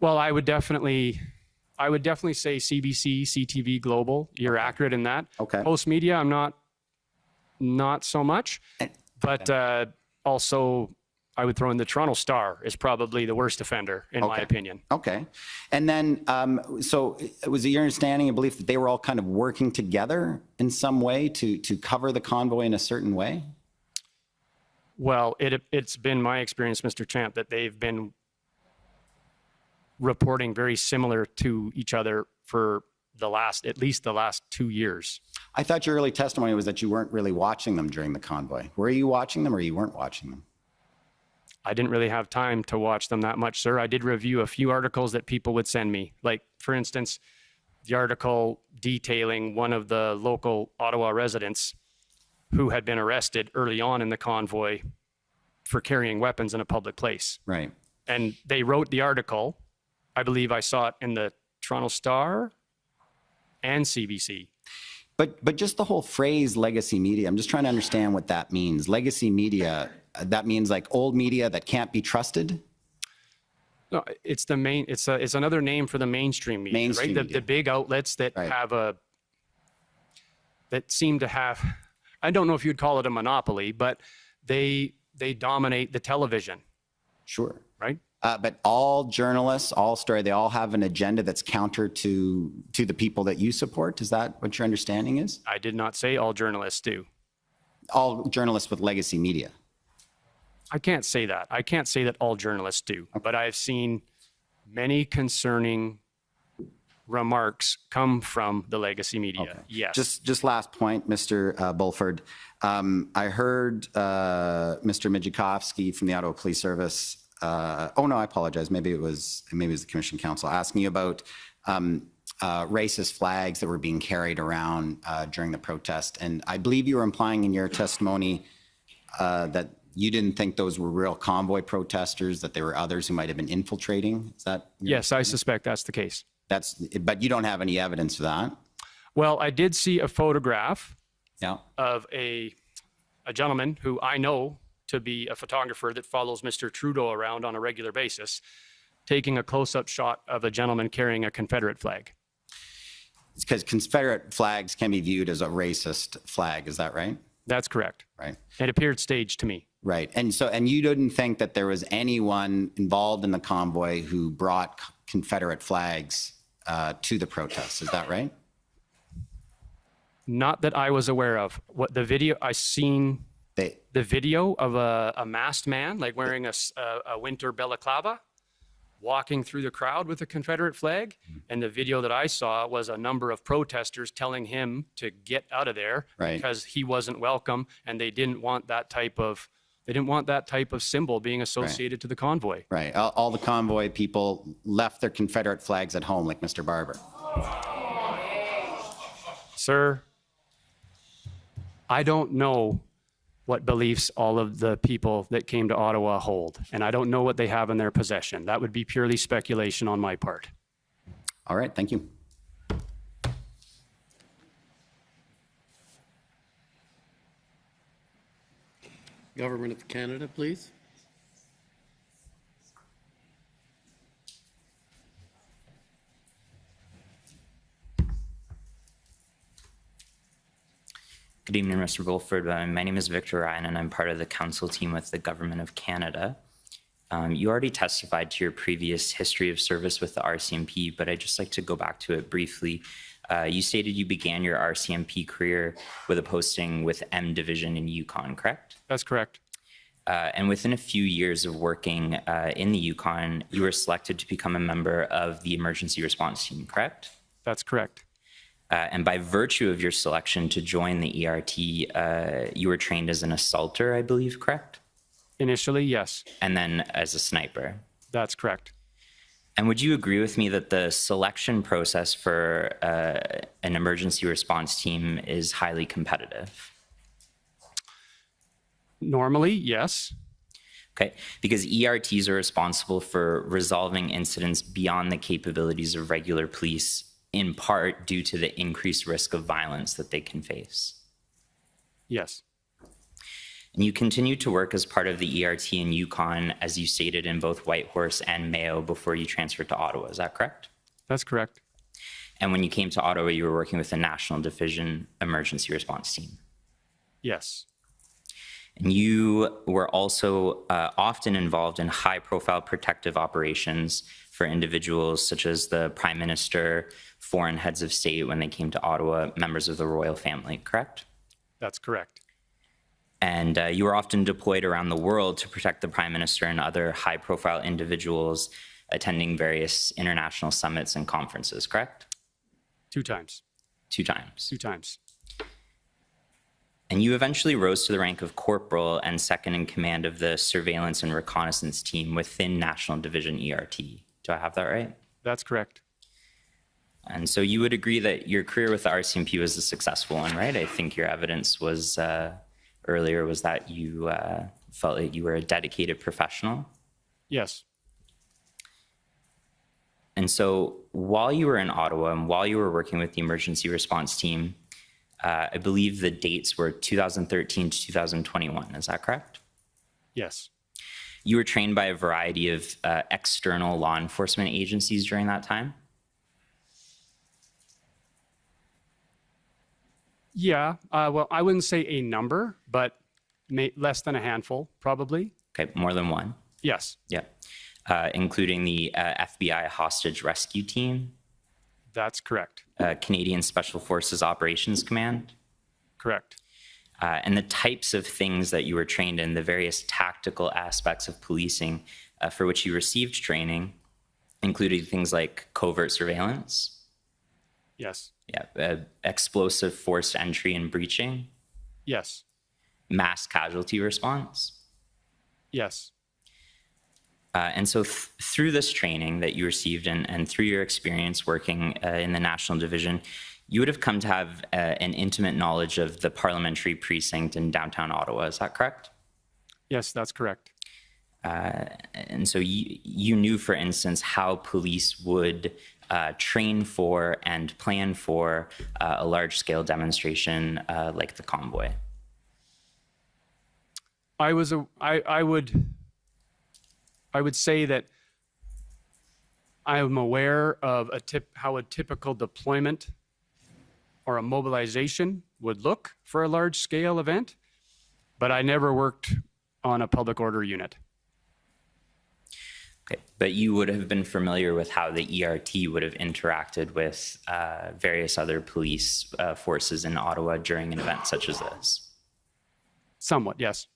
Well, I would definitely say CBC, CTV, Global. You're accurate in that. Okay. Post Media, I'm not so much. But also, I would throw in the Toronto Star is probably the worst offender, in my opinion. Okay. And then, so was it your understanding and belief that they were all kind of working together in some way to cover the convoy in a certain way? Well, it's been my experience, Mr. Champ, that they've been reporting very similar to each other for at least the last 2 years. I thought your early testimony was that you weren't really watching them during the convoy. Were you watching them or you weren't watching them? I didn't really have time to watch them that much, sir. I did review a few articles that people would send me. Like, for instance, the article detailing one of the local Ottawa residents who had been arrested early on in the convoy for carrying weapons in a public place. Right. And they wrote the article. I believe I saw it in the Toronto Star and CBC. But just the whole phrase legacy media, I'm just trying to understand what that means. Legacy media, that means like old media that can't be trusted? No, it's it's another name for the mainstream media, Mainstream right? media. The big outlets that Right. that seem to have, I don't know if you'd call it a monopoly, but they dominate the television, Sure. right? But all journalists, they all have an agenda that's counter to the people that you support. Is that what your understanding is? I did not say all journalists do. All journalists with legacy media. I can't say that. I can't say that all journalists do, but I've seen many concerning remarks come from the legacy media. Okay. Yes. Just last point, Mr. Bulford. I heard Mr. Mijikovsky from the Ottawa Police Service. Oh no, I apologize. Maybe it was the Commission Council asking you about racist flags that were being carried around during the protest, and I believe you were implying in your testimony that you didn't think those were real convoy protesters, that there were others who might have been infiltrating. Is that? Yes, I suspect that's the case. But you don't have any evidence for that. Well, I did see a photograph Yeah. of a gentleman who I know to be a photographer that follows Mr. Trudeau around on a regular basis, taking a close-up shot of a gentleman carrying a Confederate flag. It's because Confederate flags can be viewed as a racist flag. Is that right? That's correct. Right. It appeared staged to me. Right. And you didn't think that there was anyone involved in the convoy who brought Confederate flags to the protests. Is that right? Not that I was aware of. What the video I seen, the video of a masked man, like wearing a winter balaclava, walking through the crowd with a Confederate flag. And the video that I saw was a number of protesters telling him to get out of there because he wasn't welcome, and they didn't want that type of symbol being associated to the convoy. Right. All the convoy people left their Confederate flags at home, like Mr. Barber. Sir, I don't know what beliefs all of the people that came to Ottawa hold, and I don't know what they have in their possession. That would be purely speculation on my part. All right. Thank you. Government of Canada, please. Good evening, Mr. Bulford. My name is Victor Ryan, and I'm part of the council team with the Government of Canada. You already testified to your previous history of service with the RCMP, but I'd just like to go back to it briefly. You stated you began your RCMP career with a posting with M Division in Yukon, correct? That's correct. And within a few years of working in the Yukon, you were selected to become a member of the emergency response team, correct? That's correct. And by virtue of your selection to join the ERT, you were trained as an assaulter, I believe, correct? Initially, yes. And then as a sniper. That's correct. And would you agree with me that the selection process for an emergency response team is highly competitive? Normally, yes. Okay, because ERTs are responsible for resolving incidents beyond the capabilities of regular police, in part due to the increased risk of violence that they can face. Yes. And you continue to work as part of the ERT in Yukon, as you stated, in both Whitehorse and Mayo before you transferred to Ottawa. Is that correct? That's correct. And when you came to Ottawa, you were working with the National Division Emergency Response Team. Yes. And you were also often involved in high-profile protective operations for individuals such as the Prime Minister, foreign heads of state when they came to Ottawa, members of the royal family, correct? That's correct. And you were often deployed around the world to protect the Prime Minister and other high-profile individuals attending various international summits and conferences, correct? 2 times. 2 times. 2 times. And you eventually rose to the rank of corporal and second in command of the surveillance and reconnaissance team within National Division ERT. Do I have that right? That's correct. And so you would agree that your career with the RCMP was a successful one, right? I think your evidence was earlier was that you felt that you were a dedicated professional. Yes. And so while you were in Ottawa and while you were working with the emergency response team, I believe the dates were 2013 to 2021. Is that correct? Yes. You were trained by a variety of external law enforcement agencies during that time? Yeah. Well, I wouldn't say a number, but less than a handful, probably. Okay, more than one. Yes. Yeah. Including the FBI hostage rescue team, That's correct. Canadian Special Forces Operations Command, Correct. and the types of things that you were trained in, the various tactical aspects of policing for which you received training, including things like covert surveillance, Yes. explosive forced entry and breaching, Yes. mass casualty response. Yes. And so through this training that you received and through your experience working in the National Division, you would have come to have an intimate knowledge of the parliamentary precinct in downtown Ottawa. Is that correct? Yes, that's correct. And so you knew, for instance, how police would train for and plan for a large-scale demonstration like the convoy. I would say that I am aware of how a typical deployment or a mobilization would look for a large-scale event, but I never worked on a public order unit. Okay, but you would have been familiar with how the ERT would have interacted with various other police forces in Ottawa during an event such as this. Somewhat, yes.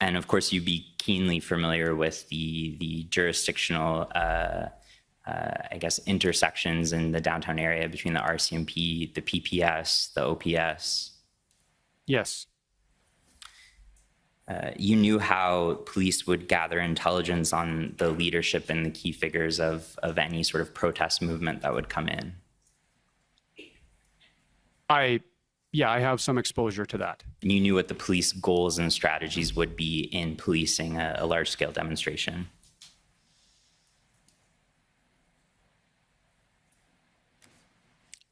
And of course, you'd be keenly familiar with the jurisdictional, I guess, intersections in the downtown area between the RCMP, the PPS, the OPS. Yes. You knew how police would gather intelligence on the leadership and the key figures of any sort of protest movement that would come in. I have some exposure to that. And you knew what the police goals and strategies would be in policing a large-scale demonstration.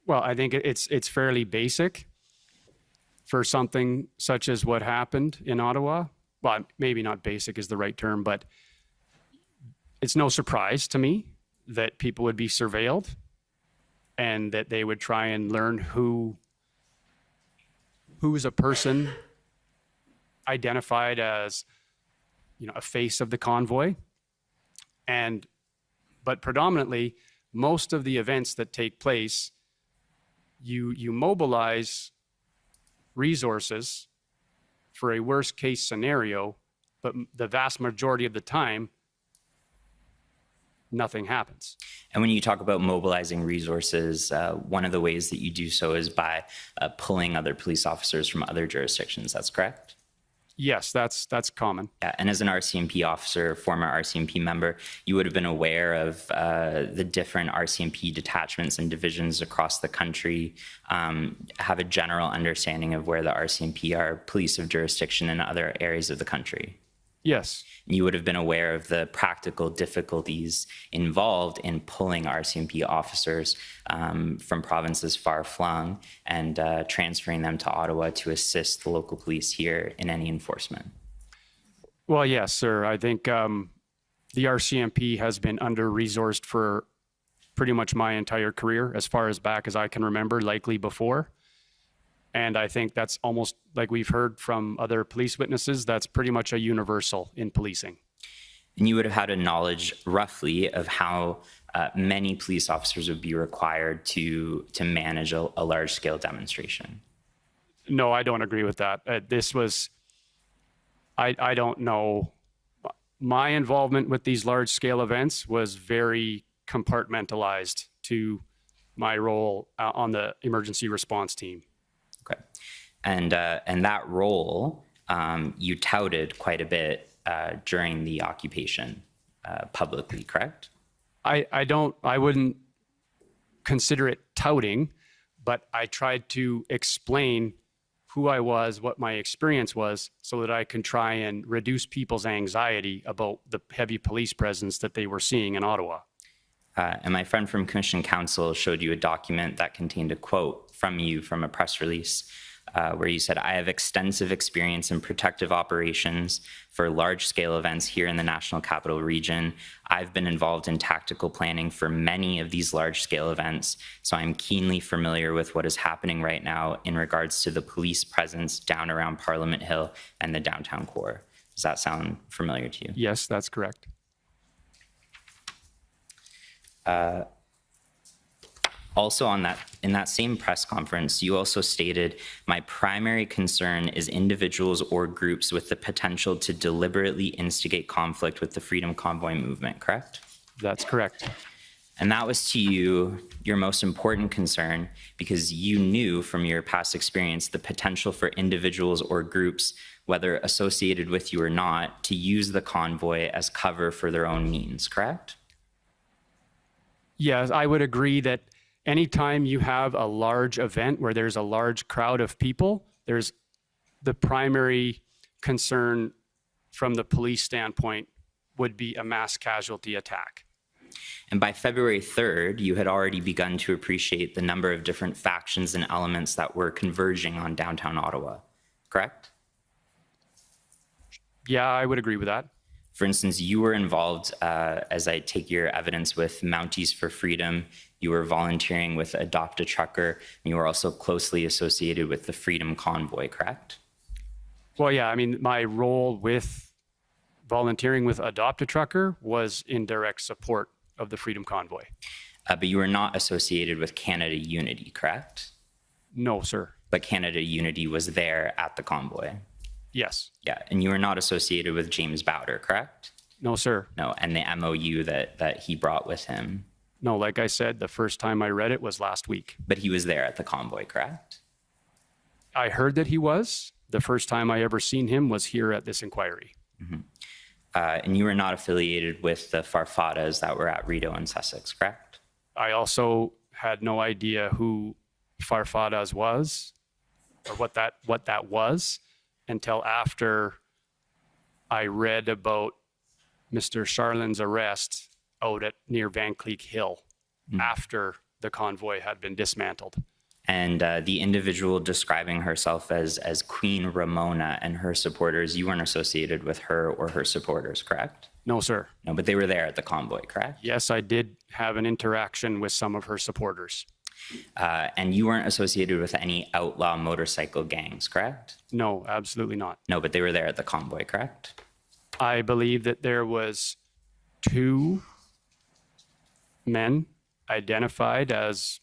Well, I think it's fairly basic for something such as what happened in Ottawa. Well, maybe not basic is the right term, but it's no surprise to me that people would be surveilled and that they would try and learn who's a person identified as, a face of the convoy. But predominantly, most of the events that take place, you mobilize resources for a worst case scenario, but the vast majority of the time, nothing happens. And when you talk about mobilizing resources, one of the ways that you do so is by pulling other police officers from other jurisdictions. That's correct? Yes, that's common. Yeah, and as an RCMP officer, former RCMP member, you would have been aware of the different RCMP detachments and divisions across the country, have a general understanding of where the RCMP are police of jurisdiction in other areas of the country. Yes. You would have been aware of the practical difficulties involved in pulling RCMP officers from provinces far flung and transferring them to Ottawa to assist the local police here in any enforcement. Well, yes, sir. I think the RCMP has been under-resourced for pretty much my entire career, as far as back as I can remember, likely before. And I think that's almost, like we've heard from other police witnesses, that's pretty much a universal in policing. And you would have had a knowledge roughly of how many police officers would be required to manage a large-scale demonstration. No, I don't agree with that. I don't know. My involvement with these large-scale events was very compartmentalized to my role on the emergency response team. Okay. And that role you touted quite a bit during the occupation publicly, correct? I wouldn't consider it touting, but I tried to explain who I was, what my experience was, so that I can try and reduce people's anxiety about the heavy police presence that they were seeing in Ottawa. And my friend from Commission Counsel showed you a document that contained a quote from you from a press release where you said, "I have extensive experience in protective operations for large-scale events here in the National Capital Region. I've been involved in tactical planning for many of these large-scale events, so I'm keenly familiar with what is happening right now in regards to the police presence down around Parliament Hill and the downtown core." Does that sound familiar to you? Yes, that's correct. Also in that same press conference, you also stated, "My primary concern is individuals or groups with the potential to deliberately instigate conflict with the Freedom Convoy movement," correct? That's correct. And that was to you your most important concern because you knew from your past experience the potential for individuals or groups, whether associated with you or not, to use the convoy as cover for their own means, correct? Yes, I would agree that anytime you have a large event where there's a large crowd of people, there's the primary concern from the police standpoint would be a mass casualty attack. And by February 3rd, you had already begun to appreciate the number of different factions and elements that were converging on downtown Ottawa, correct? Yeah, I would agree with that. For instance, you were involved, as I take your evidence, with Mounties for Freedom. You were volunteering with Adopt a Trucker, and you were also closely associated with the Freedom Convoy, correct? Well, yeah, I mean, my role with volunteering with Adopt a Trucker was in direct support of the Freedom Convoy. But you were not associated with Canada Unity, correct? No, sir. But Canada Unity was there at the convoy. Yes. Yeah, and you were not associated with James Bowder, correct? No, sir. No, and the MOU that he brought with him. No, like I said, the first time I read it was last week. But he was there at the convoy, correct? I heard that he was. The first time I ever seen him was here at this inquiry. Mm-hmm. And you were not affiliated with the Farfadas that were at Rideau and Sussex, correct? I also had no idea who Farfadas was or what that was until after I read about Mr. Charlin's arrest out at near Van Cleek Hill after the convoy had been dismantled. And the individual describing herself as Queen Ramona and her supporters, you weren't associated with her or her supporters, correct? No, sir. No, but they were there at the convoy, correct? Yes, I did have an interaction with some of her supporters. And you weren't associated with any outlaw motorcycle gangs, correct? No, absolutely not. No, but they were there at the convoy, correct? I believe that there was 2 men identified as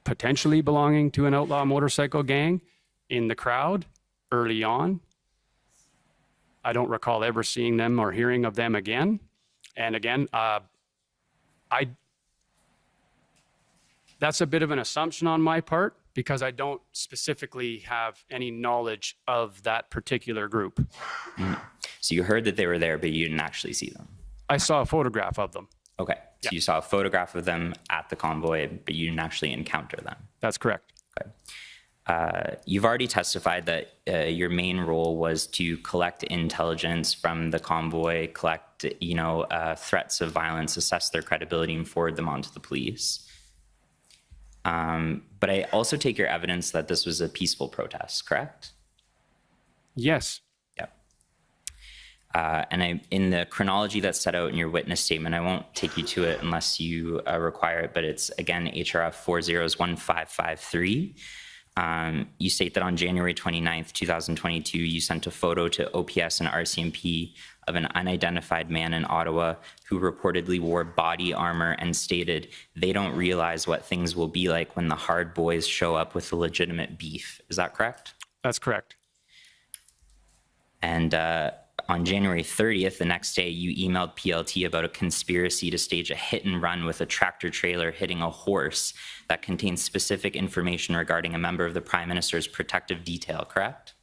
potentially belonging to an outlaw motorcycle gang in the crowd early on. I don't recall ever seeing them or hearing of them again. And again, that's a bit of an assumption on my part because I don't specifically have any knowledge of that particular group. Mm. So you heard that they were there, but you didn't actually see them? I saw a photograph of them. Okay, so you saw a photograph of them at the convoy, but you didn't actually encounter them? That's correct. Okay. You've already testified that your main role was to collect intelligence from the convoy, collect, threats of violence, assess their credibility, and forward them on to the police. But I also take your evidence that this was a peaceful protest, correct? Yes. And in the chronology that's set out in your witness statement, I won't take you to it unless you require it, but it's, again, HRF 401553. You state that on January 29th, 2022, you sent a photo to OPS and RCMP of an unidentified man in Ottawa who reportedly wore body armor and stated, "They don't realize what things will be like when the hard boys show up with the legitimate beef." Is that correct? That's correct. And on January 30th, the next day, you emailed PLT about a conspiracy to stage a hit and run with a tractor trailer hitting a horse that contains specific information regarding a member of the Prime Minister's protective detail, correct?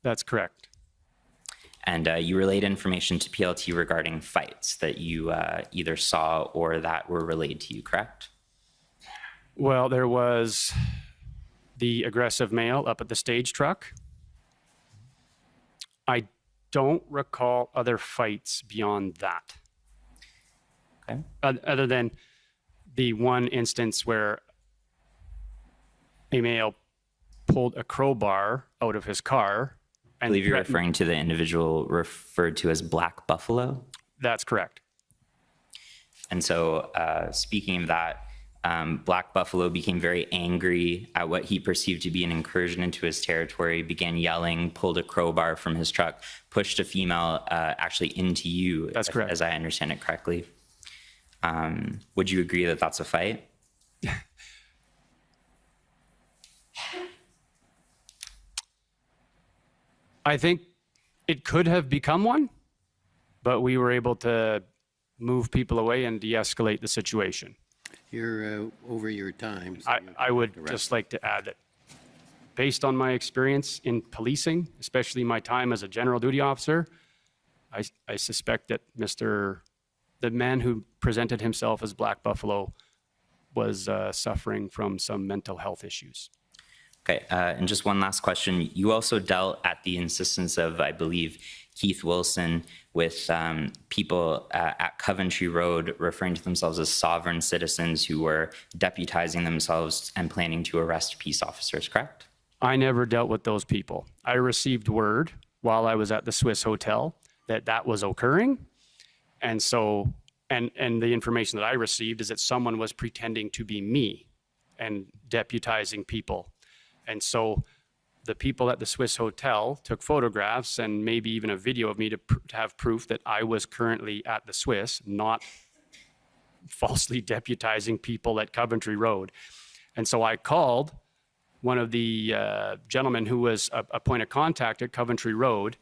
That's correct. And you relayed information to PLT regarding fights that you either saw or that were relayed to you, correct? Well, there was the aggressive male up at the stage truck. I don't recall other fights beyond that. Okay. Other than the one instance where a male pulled a crowbar out of his car. I believe you're referring to the individual referred to as Black Buffalo. That's correct. And so speaking of that, Black Buffalo became very angry at what he perceived to be an incursion into his territory, began yelling, pulled a crowbar from his truck, pushed a female actually into you. That's correct. As I understand it correctly. Would you agree that that's a fight? I think it could have become one, but we were able to move people away and de-escalate the situation. You're over your time. So I would just like to add that based on my experience in policing, especially my time as a general duty officer, I suspect that the man who presented himself as Black Buffalo was suffering from some mental health issues. Okay, and just one last question. You also dealt at the insistence of, I believe, Keith Wilson with people at Coventry Road referring to themselves as sovereign citizens who were deputizing themselves and planning to arrest peace officers, correct? I never dealt with those people. I received word while I was at the Swiss Hotel that that was occurring. And so, and the information that I received is that someone was pretending to be me and deputizing people. And so the people at the Swiss Hotel took photographs and maybe even a video of me to have proof that I was currently at the Swiss, not falsely deputizing people at Coventry Road. And so I called one of the gentlemen who was a point of contact at Coventry Road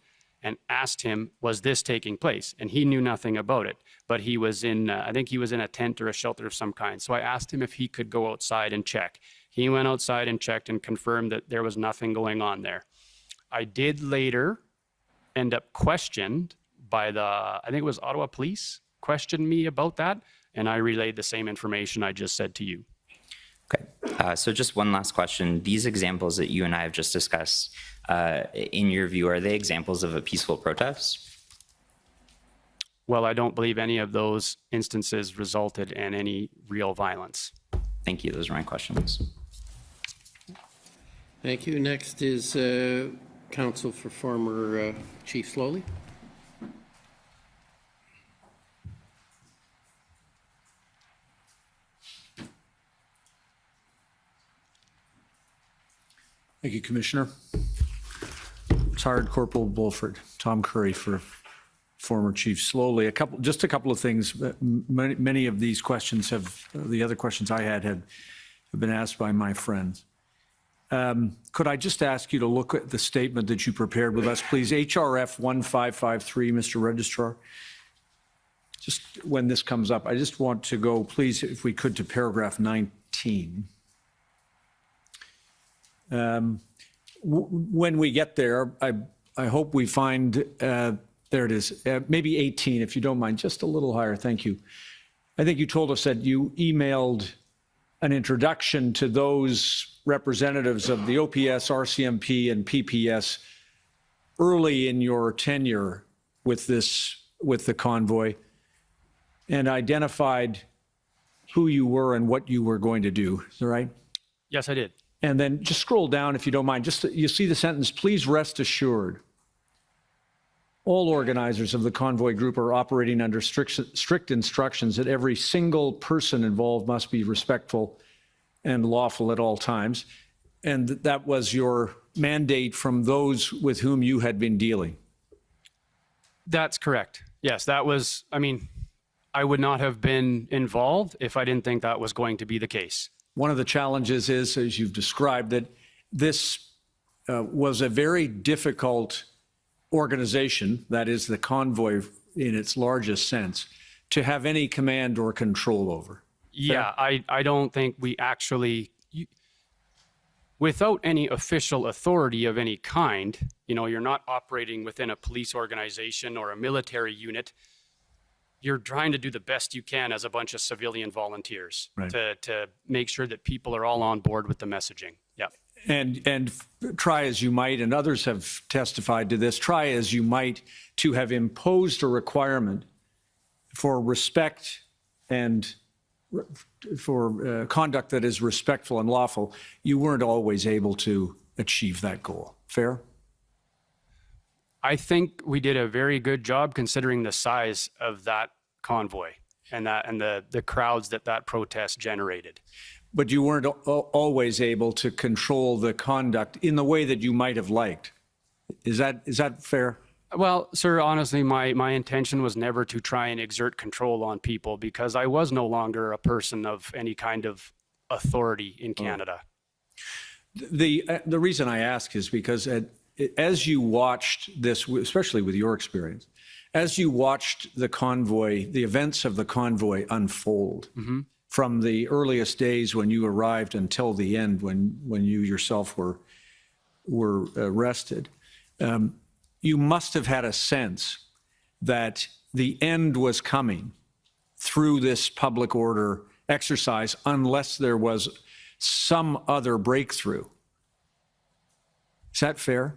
and asked him, was this taking place? And he knew nothing about it, but he was in, I think he was in a tent or a shelter of some kind. So I asked him if he could go outside and check. He went outside and checked and confirmed that there was nothing going on there. I did later end up questioned by the, I think it was Ottawa Police, questioned me about that, and I relayed the same information I just said to you. Okay, so just one last question. These examples that you and I have just discussed, in your view, are they examples of a peaceful protest? Well, I don't believe any of those instances resulted in any real violence. Thank you. Those are my questions. Thank you. Next is counsel for former Chief Slowly. Thank you, Commissioner. Retired Corporal Bulford, Tom Curry for former Chief Slowly. Just a couple of things. Many of these questions the other questions I had have been asked by my friends. Could I just ask you to look at the statement that you prepared with us, please? HRF 1553, Mr. Registrar. Just when this comes up, I just want to go, please, if we could, to paragraph 19. When we get there, I hope we find, there it is, maybe 18, if you don't mind, just a little higher, thank you. I think you told us that you emailed an introduction to those representatives of the OPS, RCMP, and PPS early in your tenure with the convoy, and identified who you were and what you were going to do, is that right? Yes, I did. And then just scroll down, if you don't mind, just you see the sentence, please rest assured. All organizers of the convoy group are operating under strict instructions that every single person involved must be respectful and lawful at all times. And that was your mandate from those with whom you had been dealing. That's correct. Yes, that was, I mean, I would not have been involved if I didn't think that was going to be the case. One of the challenges is, as you've described, that this was a very difficult organization, that is the convoy in its largest sense, to have any command or control over. Yeah, I don't think we actually, without any official authority of any kind, you know, you're not operating within a police organization or a military unit. You're trying to do the best you can as a bunch of civilian volunteers to make sure that people are all on board with the messaging. Yeah. And try as you might, and others have testified to this, try as you might to have imposed a requirement for respect and for conduct that is respectful and lawful, you weren't always able to achieve that goal. Fair? I think we did a very good job considering the size of that convoy and the crowds that protest generated. But you weren't always able to control the conduct in the way that you might have liked. Is that fair? Well, sir, honestly, my intention was never to try and exert control on people because I was no longer a person of any kind of authority in Canada. The reason I ask is because as you watched this, especially with your experience, as you watched the convoy, the events of the convoy unfold from the earliest days when you arrived until the end when you yourself were arrested, you must have had a sense that the end was coming through this public order exercise unless there was some other breakthrough. Is that fair?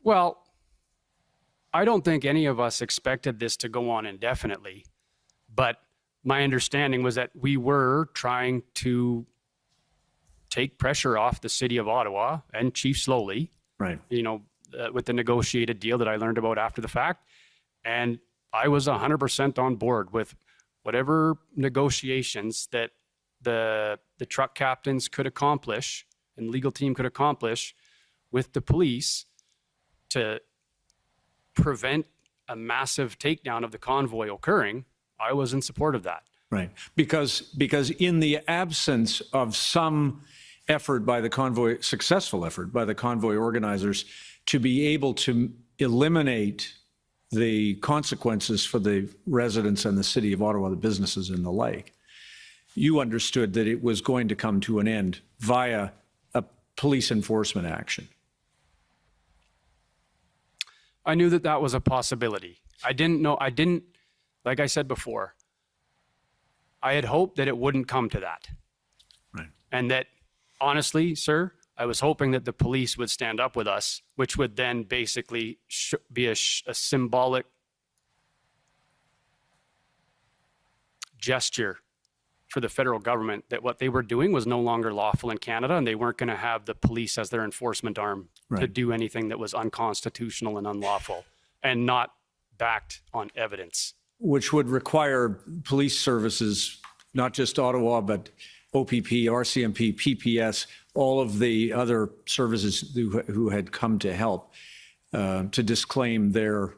Well, I don't think any of us expected this to go on indefinitely, but my understanding was that we were trying to take pressure off the city of Ottawa and Chief Slowly, right? You know, with the negotiated deal that I learned about after the fact. And I was 100% on board with whatever negotiations that the truck captains could accomplish and legal team could accomplish with the police to prevent a massive takedown of the convoy occurring. I was in support of that. Right, because in the absence of some effort by the convoy, successful effort by the convoy organizers to be able to eliminate the consequences for the residents and the city of Ottawa, the businesses and the like, you understood that it was going to come to an end via a police enforcement action. I knew that that was a possibility. I didn't, like I said before, I had hoped that it wouldn't come to that. Right. And that, honestly, sir, I was hoping that the police would stand up with us, which would then basically be a symbolic gesture for the federal government that what they were doing was no longer lawful in Canada and they weren't going to have the police as their enforcement arm to do anything that was unconstitutional and unlawful and not backed on evidence. Which would require police services, not just Ottawa, but OPP, RCMP, PPS, all of the other services who had come to help to disclaim their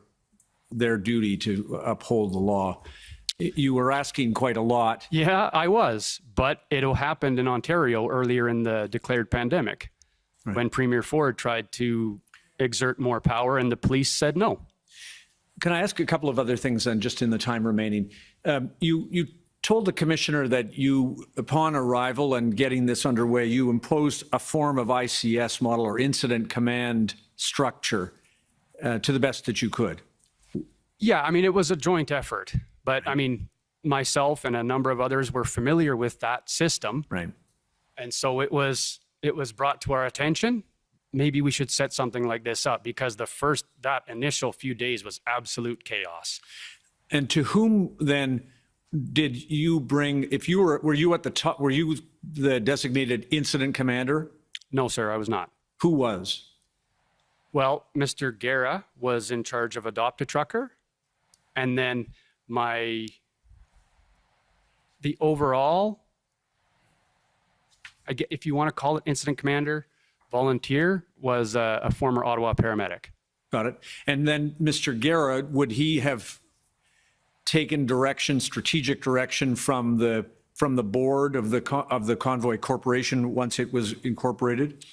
duty to uphold the law. You were asking quite a lot. Yeah, I was, but it happened in Ontario earlier in the declared pandemic when Premier Ford tried to exert more power and the police said no. Can I ask a couple of other things then, just in the time remaining? You told the commissioner that you, upon arrival and getting this underway, you imposed a form of ICS model or incident command structure to the best that you could. Yeah, I mean, it was a joint effort, but I mean, myself and a number of others were familiar with that system. Right. And so it was brought to our attention. Maybe we should set something like this up because that initial few days was absolute chaos. And to whom then did you bring, were you at the top, were you the designated incident commander? No, sir, I was not. Who was? Well, Mr. Guerra was in charge of Adopt a Trucker. And then the overall, if you want to call it incident commander, volunteer was a former Ottawa paramedic. Got it. And then Mr. Guerra, would he have taken direction, strategic direction from the board of the Convoy Corporation once it was incorporated?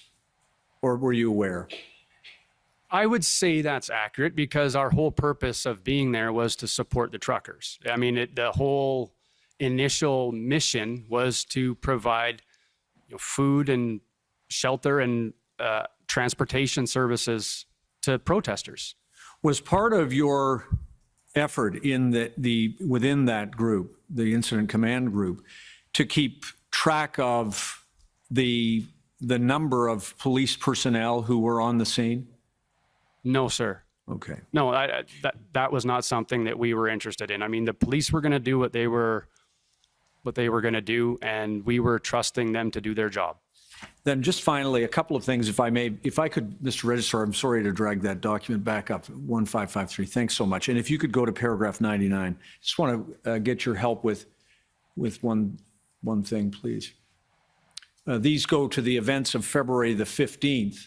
or were you aware? I would say that's accurate because our whole purpose of being there was to support the truckers. I mean, the whole initial mission was to provide food and shelter and transportation services to protesters. Was part of your effort in within that group, the incident command group, to keep track of the number of police personnel who were on the scene? No, sir. Okay. No, that was not something that we were interested in. I mean, the police were going to do what they were going to do, and we were trusting them to do their job. Then just finally, a couple of things, if I may. If I could, Mr. Registrar, I'm sorry to drag that document back up, 1553. Thanks so much. And if you could go to paragraph 99, just want to get your help with one thing, please. These go to the events of February the 15th.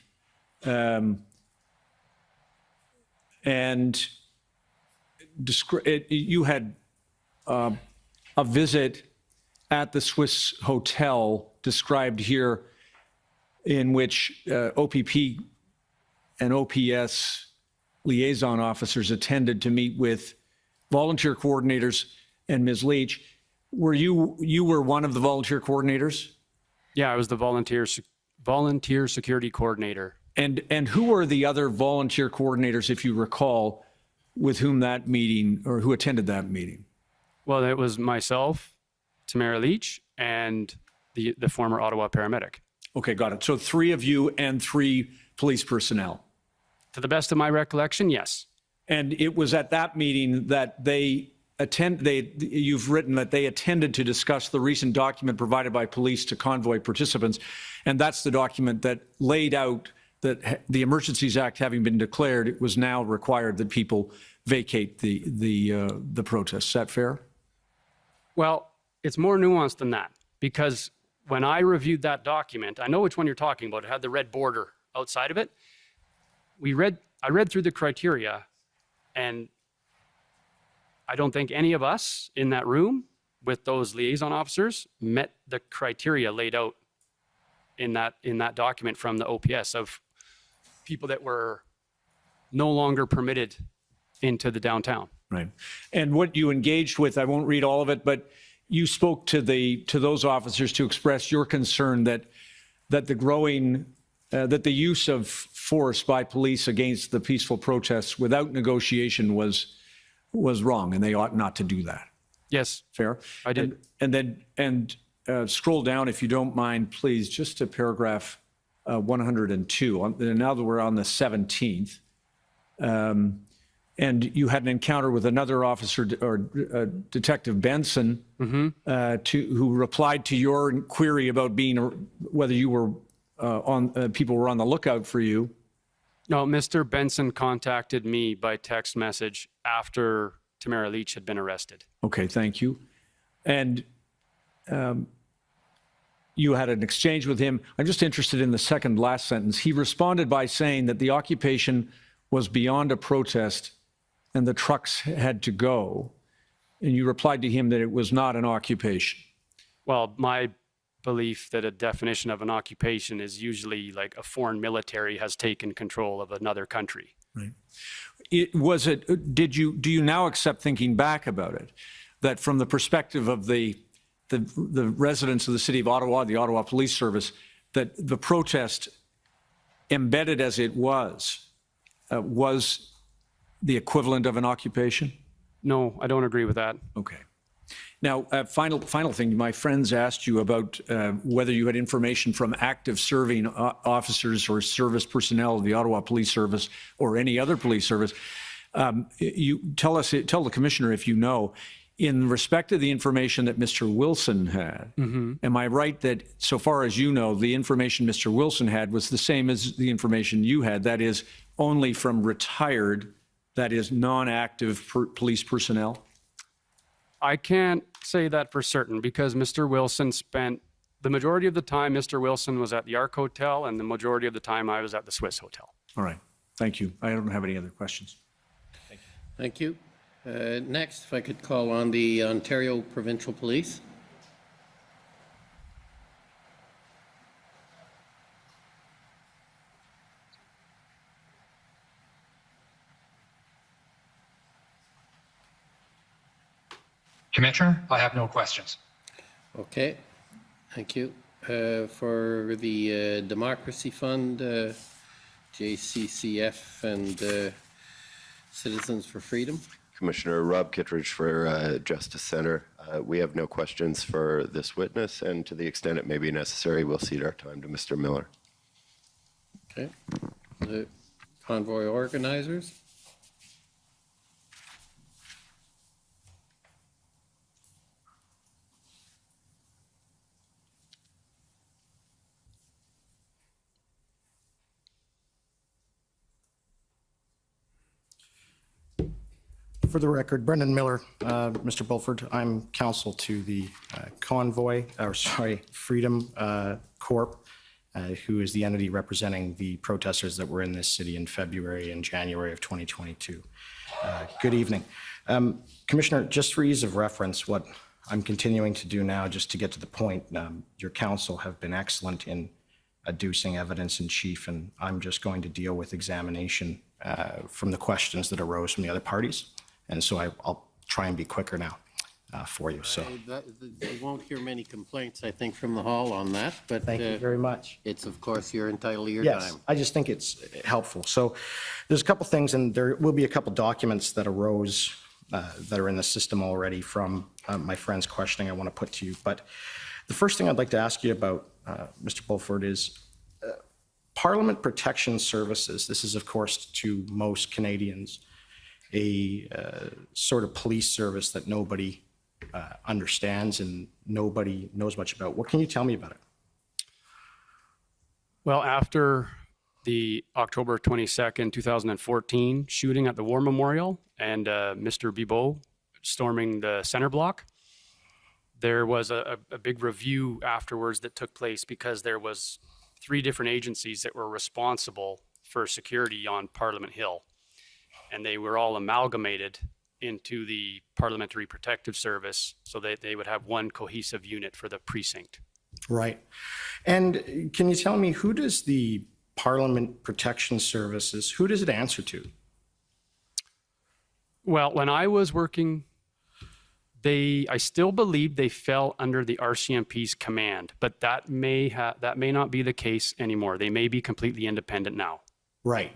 And you had a visit at the Swiss Hotel described here, in which OPP and OPS liaison officers attended to meet with volunteer coordinators and Ms. Leach. You were one of the volunteer coordinators? Yeah, I was the volunteer security coordinator. And who were the other volunteer coordinators, if you recall, with whom that meeting, or who attended that meeting? Well, it was myself, Tamara Leach, and the former Ottawa paramedic. Okay, got it. So 3 of you and 3 police personnel. To the best of my recollection, yes. And it was at that meeting that you've written that they attended to discuss the recent document provided by police to convoy participants. And that's the document that laid out that the Emergencies Act having been declared, it was now required that people vacate the protests. Is that fair? Well, it's more nuanced than that, because when I reviewed that document, I know which one you're talking about. It had the red border outside of it. I read through the criteria, and I don't think any of us in that room with those liaison officers met the criteria laid out in that document from the OPS of people that were no longer permitted into the downtown. Right. And what you engaged with, I won't read all of it, but you spoke to those officers to express your concern that the use of force by police against the peaceful protests without negotiation was wrong, and they ought not to do that. Yes. Fair? I did. And scroll down, if you don't mind, please, just to paragraph 102. Now that we're on the 17th, and you had an encounter with another officer, or Detective Benson, who replied to your query about whether you were people were on the lookout for you. No, Mr. Benson contacted me by text message after Tamara Leach had been arrested. Okay, thank you. And you had an exchange with him. I'm just interested in the second last sentence. He responded by saying that the occupation was beyond a protest and the trucks had to go. And you replied to him that it was not an occupation. Well, my belief that a definition of an occupation is usually like a foreign military has taken control of another country. Right. Do you now accept, thinking back about it, that from the perspective of the residents of the city of Ottawa, the Ottawa Police Service, that the protest, embedded as it was the equivalent of an occupation? No, I don't agree with that. Okay. Now, final thing, my friends asked you about whether you had information from active serving officers or service personnel of the Ottawa Police Service or any other police service. You tell the commissioner if you know, in respect to the information that Mr. Wilson had, am I right that so far as you know, the information Mr. Wilson had was the same as the information you had, that is only from retired, that is non-active police personnel? I can't say that for certain because Mr. Wilson spent the majority of the time, Mr. Wilson was at the Arc Hotel, and the majority of the time I was at the Swiss Hotel. All right. Thank you. I don't have any other questions. Thank you. Next, if I could call on the Ontario Provincial Police. Commissioner, I have no questions. Okay, thank you. For the Democracy Fund, JCCF and Citizens for Freedom. Commissioner Rob Kittredge for Justice Center. We have no questions for this witness, and to the extent it may be necessary, we'll cede our time to Mr. Miller. Okay. The convoy organizers. For the record, Brendan Miller, Mr. Bulford, I'm counsel to the Freedom Corp, who is the entity representing the protesters that were in this city in February and January of 2022. Good evening. Commissioner, just for ease of reference, what I'm continuing to do now, just to get to the point, your counsel have been excellent in adducing evidence in chief, and I'm just going to deal with examination from the questions that arose from the other parties. And so I'll try and be quicker now for you. So You won't hear many complaints, I think, from the hall on that, but thank you very much. it's, of course, you're entitled to your Yes, time. I just think it's helpful. So there's a couple things, and there will be a couple documents that arose that are in the system already from my friend's questioning I want to put to you. But the first thing I'd like to ask you about, Mr. Bulford, is Parliament Protection Services. This is, of course, to most Canadians, a sort of police service that nobody understands and nobody knows much about. What can you tell me about it? Well, after the October 22nd, 2014 shooting at the War Memorial and Mr. Bibeau storming the center block, there was a big review afterwards that took place because there was 3 different agencies that were responsible for security on Parliament Hill. And they were all amalgamated into the Parliamentary Protective Service so that they would have one cohesive unit for the precinct. Right. And can you tell me, who does the Parliament Protection Services, who does it answer to? Well, when I was working, I still believe they fell under the RCMP's command, but that may not be the case anymore. They may be completely independent now. Right.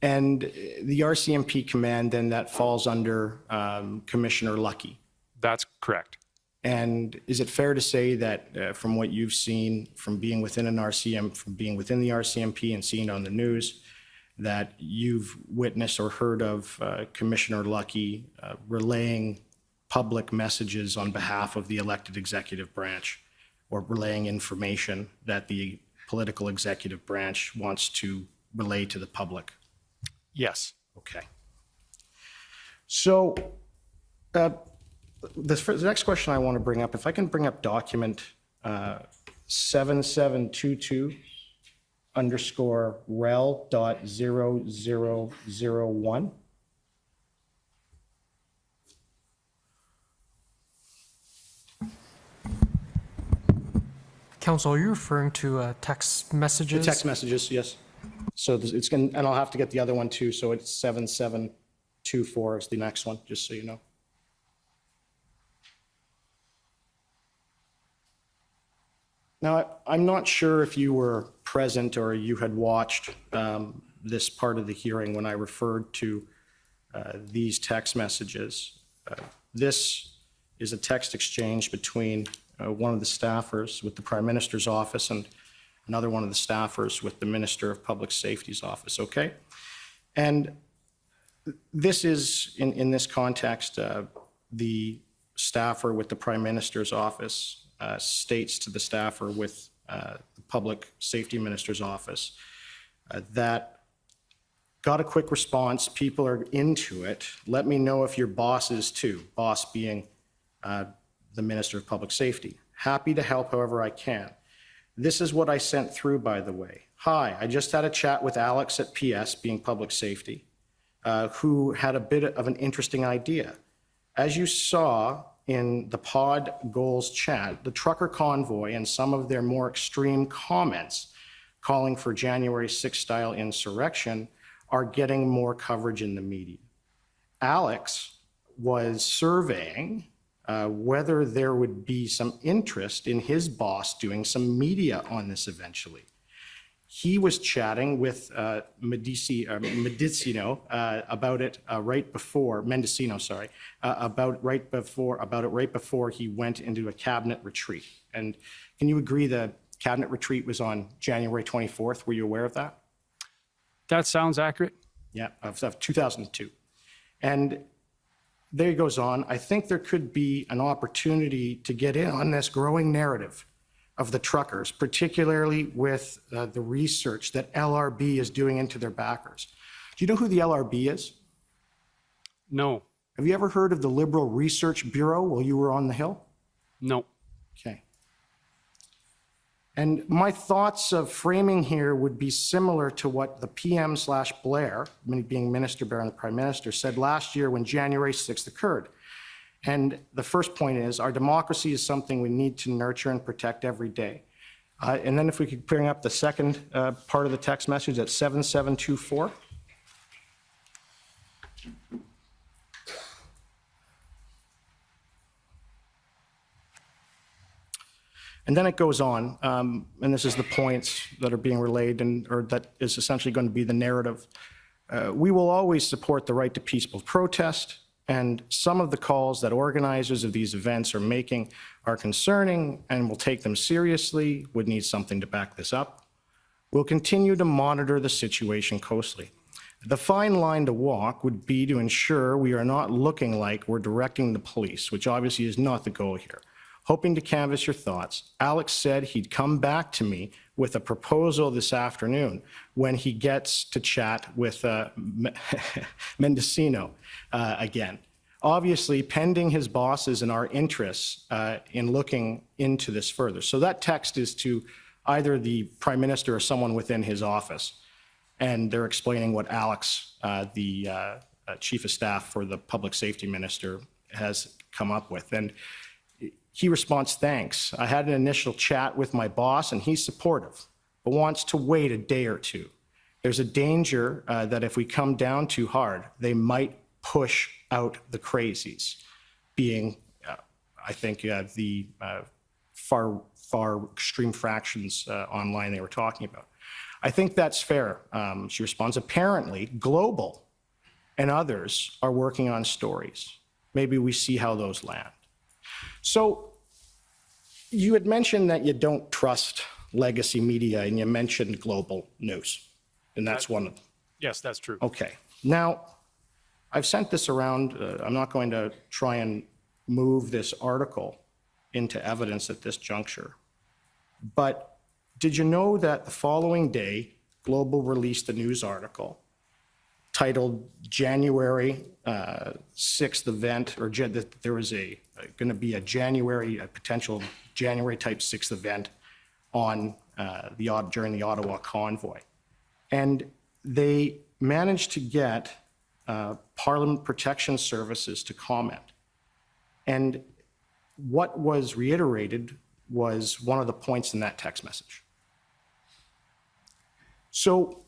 And the RCMP command, then that falls under Commissioner Lucky. That's correct. And is it fair to say that from what you've seen from being within the RCMP and seeing on the news, that you've witnessed or heard of Commissioner Lucky relaying public messages on behalf of the elected executive branch, or relaying information that the political executive branch wants to relay to the public? Yes. Okay. So the next question I want to bring up, if I can bring up document 7722_rel.0001. Council, are you referring to text messages? The text messages, yes. So it's going, and I'll have to get the other one too. So it's 7724 is the next one, just so you know. Now, I'm not sure if you were present or you had watched this part of the hearing when I referred to these text messages. This is a text exchange between one of the staffers with the Prime Minister's office and another one of the staffers with the Minister of Public Safety's office, okay? And this is, in this context, the staffer with the Prime Minister's office states to the staffer with the Public Safety Minister's office that got a quick response, people are into it, let me know if your boss is too, boss being the Minister of Public Safety. Happy to help however I can. This is what I sent through, by the way. Hi, I just had a chat with Alex at PS, being Public Safety, who had a bit of an interesting idea. As you saw in the pod goals chat, the trucker convoy and some of their more extreme comments calling for January 6th style insurrection are getting more coverage in the media. Alex was surveying whether there would be some interest in his boss doing some media on this eventually. He was chatting with Mendicino about it right before he went into a cabinet retreat. And can you agree the cabinet retreat was on January 24th? Were you aware of that? That sounds accurate. Yeah, of 2002. And there he goes on. I think there could be an opportunity to get in on this growing narrative of the truckers, particularly with the research that LRB is doing into their backers. Do you know who the LRB is? No. Have you ever heard of the Liberal Research Bureau while you were on the Hill? No. Okay. And my thoughts of framing here would be similar to what the PM/Blair, being Minister Blair and the Prime Minister, said last year when January 6th occurred. And the first point is our democracy is something we need to nurture and protect every day. And then if we could bring up the second part of the text message at 7724. And then it goes on, and this is the points that are being relayed or that is essentially going to be the narrative. We will always support the right to peaceful protest, and some of the calls that organizers of these events are making are concerning and will take them seriously, would need something to back this up. We'll continue to monitor the situation closely. The fine line to walk would be to ensure we are not looking like we're directing the police, which obviously is not the goal here. Hoping to canvass your thoughts, Alex said he'd come back to me with a proposal this afternoon when he gets to chat with Mendicino again. Obviously, pending his bosses and our interests in looking into this further. So that text is to either the Prime Minister or someone within his office. And they're explaining what Alex, the Chief of Staff for the Public Safety Minister, has come up with. And he responds, thanks. I had an initial chat with my boss and he's supportive, but wants to wait a day or two. There's a danger that if we come down too hard, they might push out the crazies, being, I think, the far extreme fractions online they were talking about. I think that's fair, she responds. Apparently, Global and others are working on stories. Maybe we see how those land. So you had mentioned that you don't trust legacy media, and you mentioned Global News, and that's one of them. Yes, that's true. Okay. Now, I've sent this around. I'm not going to try and move this article into evidence at this juncture. But did you know that the following day, Global released a news article titled January 6th event, or that there was going to be a potential January type 6th event on during the Ottawa convoy. And they managed to get Parliament Protection Services to comment. And what was reiterated was one of the points in that text message. So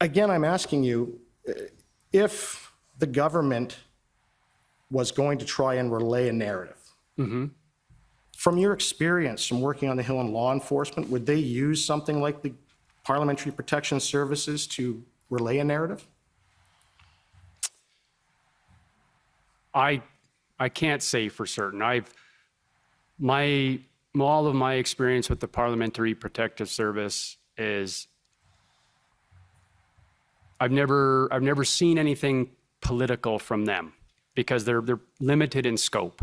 again, I'm asking you, if the government was going to try and relay a narrative, from your experience from working on the Hill in law enforcement, would they use something like the Parliamentary Protection Services to relay a narrative? I can't say for certain. All of my experience with the Parliamentary Protective Service is I've never seen anything political from them because they're limited in scope.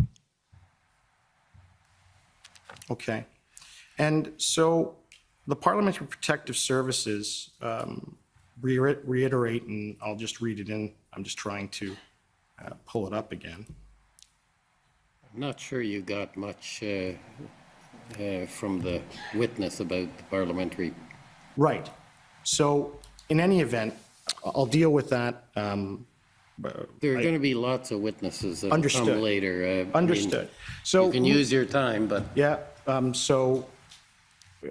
Okay. And so the Parliamentary Protective Services reiterate, and I'll just read it in. I'm just trying to pull it up again. I'm not sure you got much from the witness about the parliamentary. Right. So in any event, I'll deal with that. There are going to be lots of witnesses that Understood. come later. Understood. So you can use your time, but yeah. So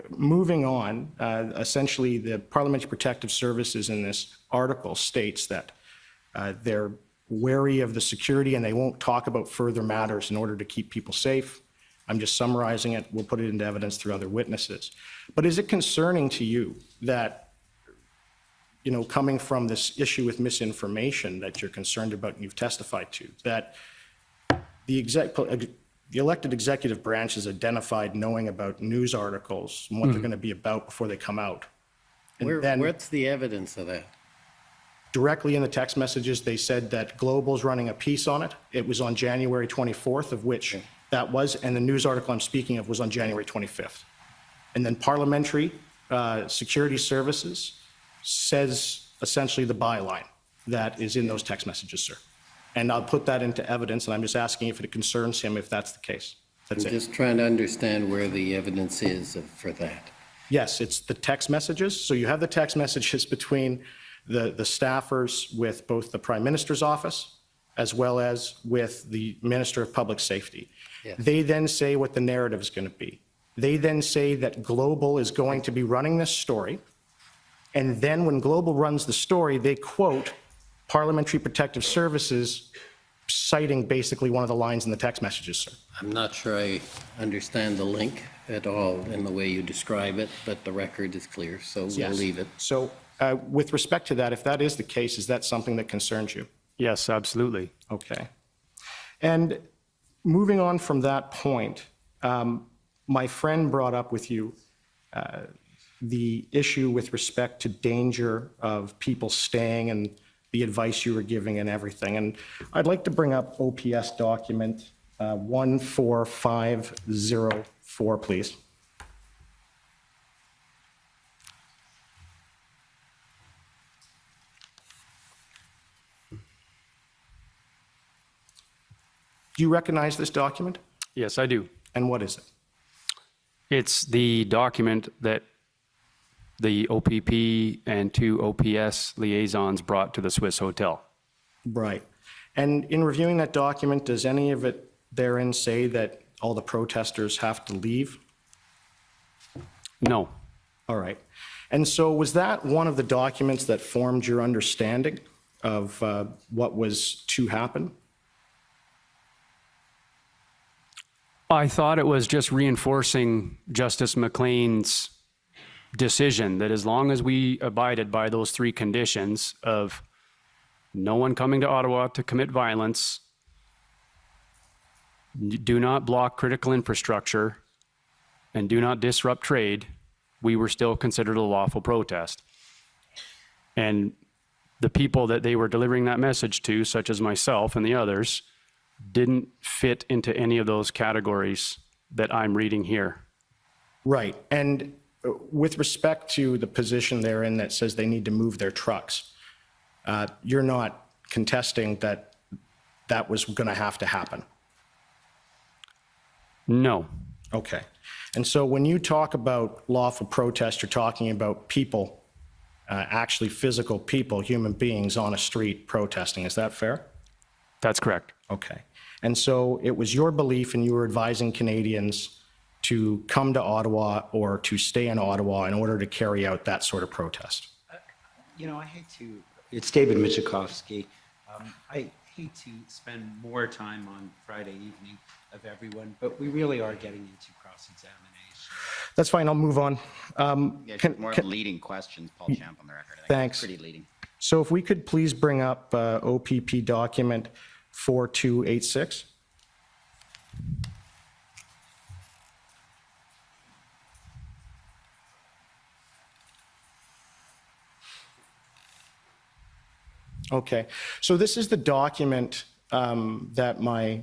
moving on, essentially the Parliamentary Protective Services in this article states that they're wary of the security and they won't talk about further matters in order to keep people safe. I'm just summarizing it. We'll put it into evidence through other witnesses. But is it concerning to you that, you know, coming from this issue with misinformation that you're concerned about and you've testified to, that the elected executive branch is identified knowing about news articles and what they're going to be about before they come out? And then What's the evidence of that? directly in the text messages, they said that Global's running a piece on it. It was on January 24th, of which that was, and the news article I'm speaking of was on January 25th. And then Parliamentary Security Services says essentially the byline that is in those text messages, sir. And I'll put that into evidence, and I'm just asking if it concerns him if that's the case. That's I'm it. just trying to understand where the evidence is for that. Yes, it's the text messages. So you have the text messages between the staffers with both the Prime Minister's office as well as with the Minister of Public Safety. Yes. They then say what the narrative is going to be. They then say that Global is going to be running this story. And then when Global runs the story, they quote Parliamentary Protective Services, citing basically one of the lines in the text messages, sir. I'm not sure I understand the link at all in the way you describe it, but the record is clear, so we'll Yes. leave it. So with respect to that, if that is the case, is that something that concerns you? Yes, absolutely. Okay. And moving on from that point, my friend brought up with you the issue with respect to danger of people staying and the advice you were giving and everything. And I'd like to bring up OPS document 14504, please. Do you recognize this document? Yes, I do. And what is it? It's the document that the OPP and 2 OPS liaisons brought to the Swiss Hotel. Right. And in reviewing that document, does any of it therein say that all the protesters have to leave? No. All right. And so was that one of the documents that formed your understanding of what was to happen? I thought it was just reinforcing Justice McLean's decision that as long as we abided by those 3 conditions of no one coming to Ottawa to commit violence, do not block critical infrastructure, and do not disrupt trade, we were still considered a lawful protest. And the people that they were delivering that message to, such as myself and the others, didn't fit into any of those categories that I'm reading here. Right. And with respect to the position therein that says they need to move their trucks, you're not contesting that that was going to have to happen? No. Okay. And so when you talk about lawful protest, you're talking about people, actually physical people, human beings on a street protesting. Is that fair? That's correct. Okay. And so it was your belief and you were advising Canadians to come to Ottawa or to stay in Ottawa in order to carry out that sort of protest? You know, I hate to, it's David Michikowski. I hate to spend more time on Friday evening of everyone, but we really are getting into cross-examination. That's fine, I'll move on. More of leading questions, Paul Champ on the record. I think. Thanks. Pretty leading. So if we could please bring up OPP document 4286. Okay, so this is the document that my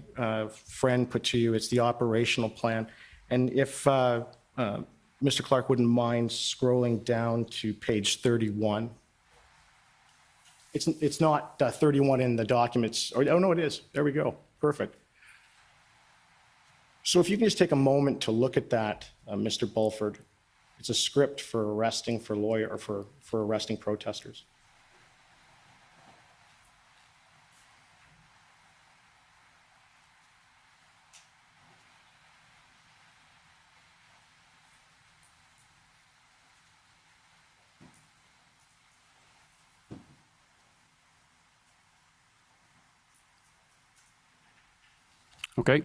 friend put to you. It's the operational plan. And if Mr. Clark wouldn't mind scrolling down to page 31. It's not 31 in the documents. Oh, no, it is. There we go. Perfect. So if you can just take a moment to look at that, Mr. Bulford. It's a script for arresting for arresting protesters. Okay.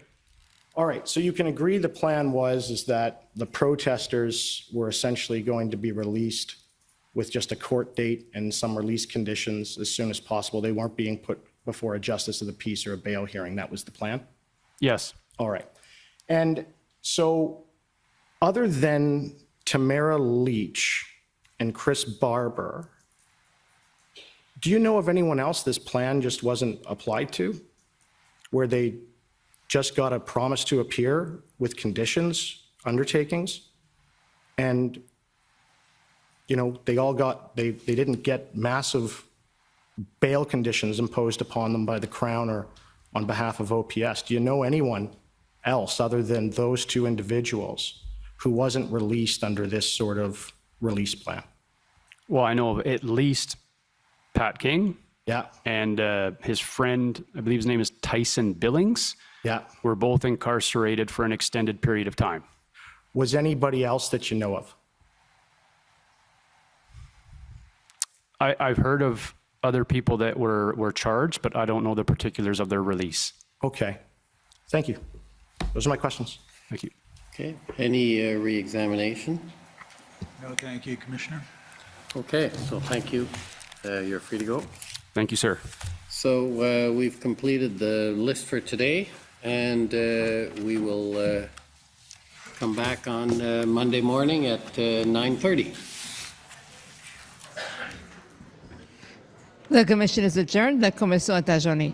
All right, so you can agree the plan is that the protesters were essentially going to be released with just a court date and some release conditions as soon as possible. They weren't being put before a justice of the peace or a bail hearing. That was the plan? Yes. All right. And so other than Tamara Leach and Chris Barber, do you know of anyone else this plan just wasn't applied to, where they just got a promise to appear with conditions, undertakings, and, you know, they didn't get massive bail conditions imposed upon them by the Crown or on behalf of OPS? Do you know anyone else other than those two individuals who wasn't released under this sort of release plan? Well, I know of at least Pat King. Yeah. And his friend, I believe his name is Tyson Billings. Yeah. Were both incarcerated for an extended period of time. Was anybody else that you know of? I've heard of other people that were charged, but I don't know the particulars of their release. Okay. Thank you. Those are my questions. Thank you. Okay, any re-examination? No, thank you, Commissioner. Okay, so thank you. You're free to go. Thank you, sir. So we've completed the list for today, and we will come back on Monday morning at 9:30. The commission is adjourned. La commission est adjournée.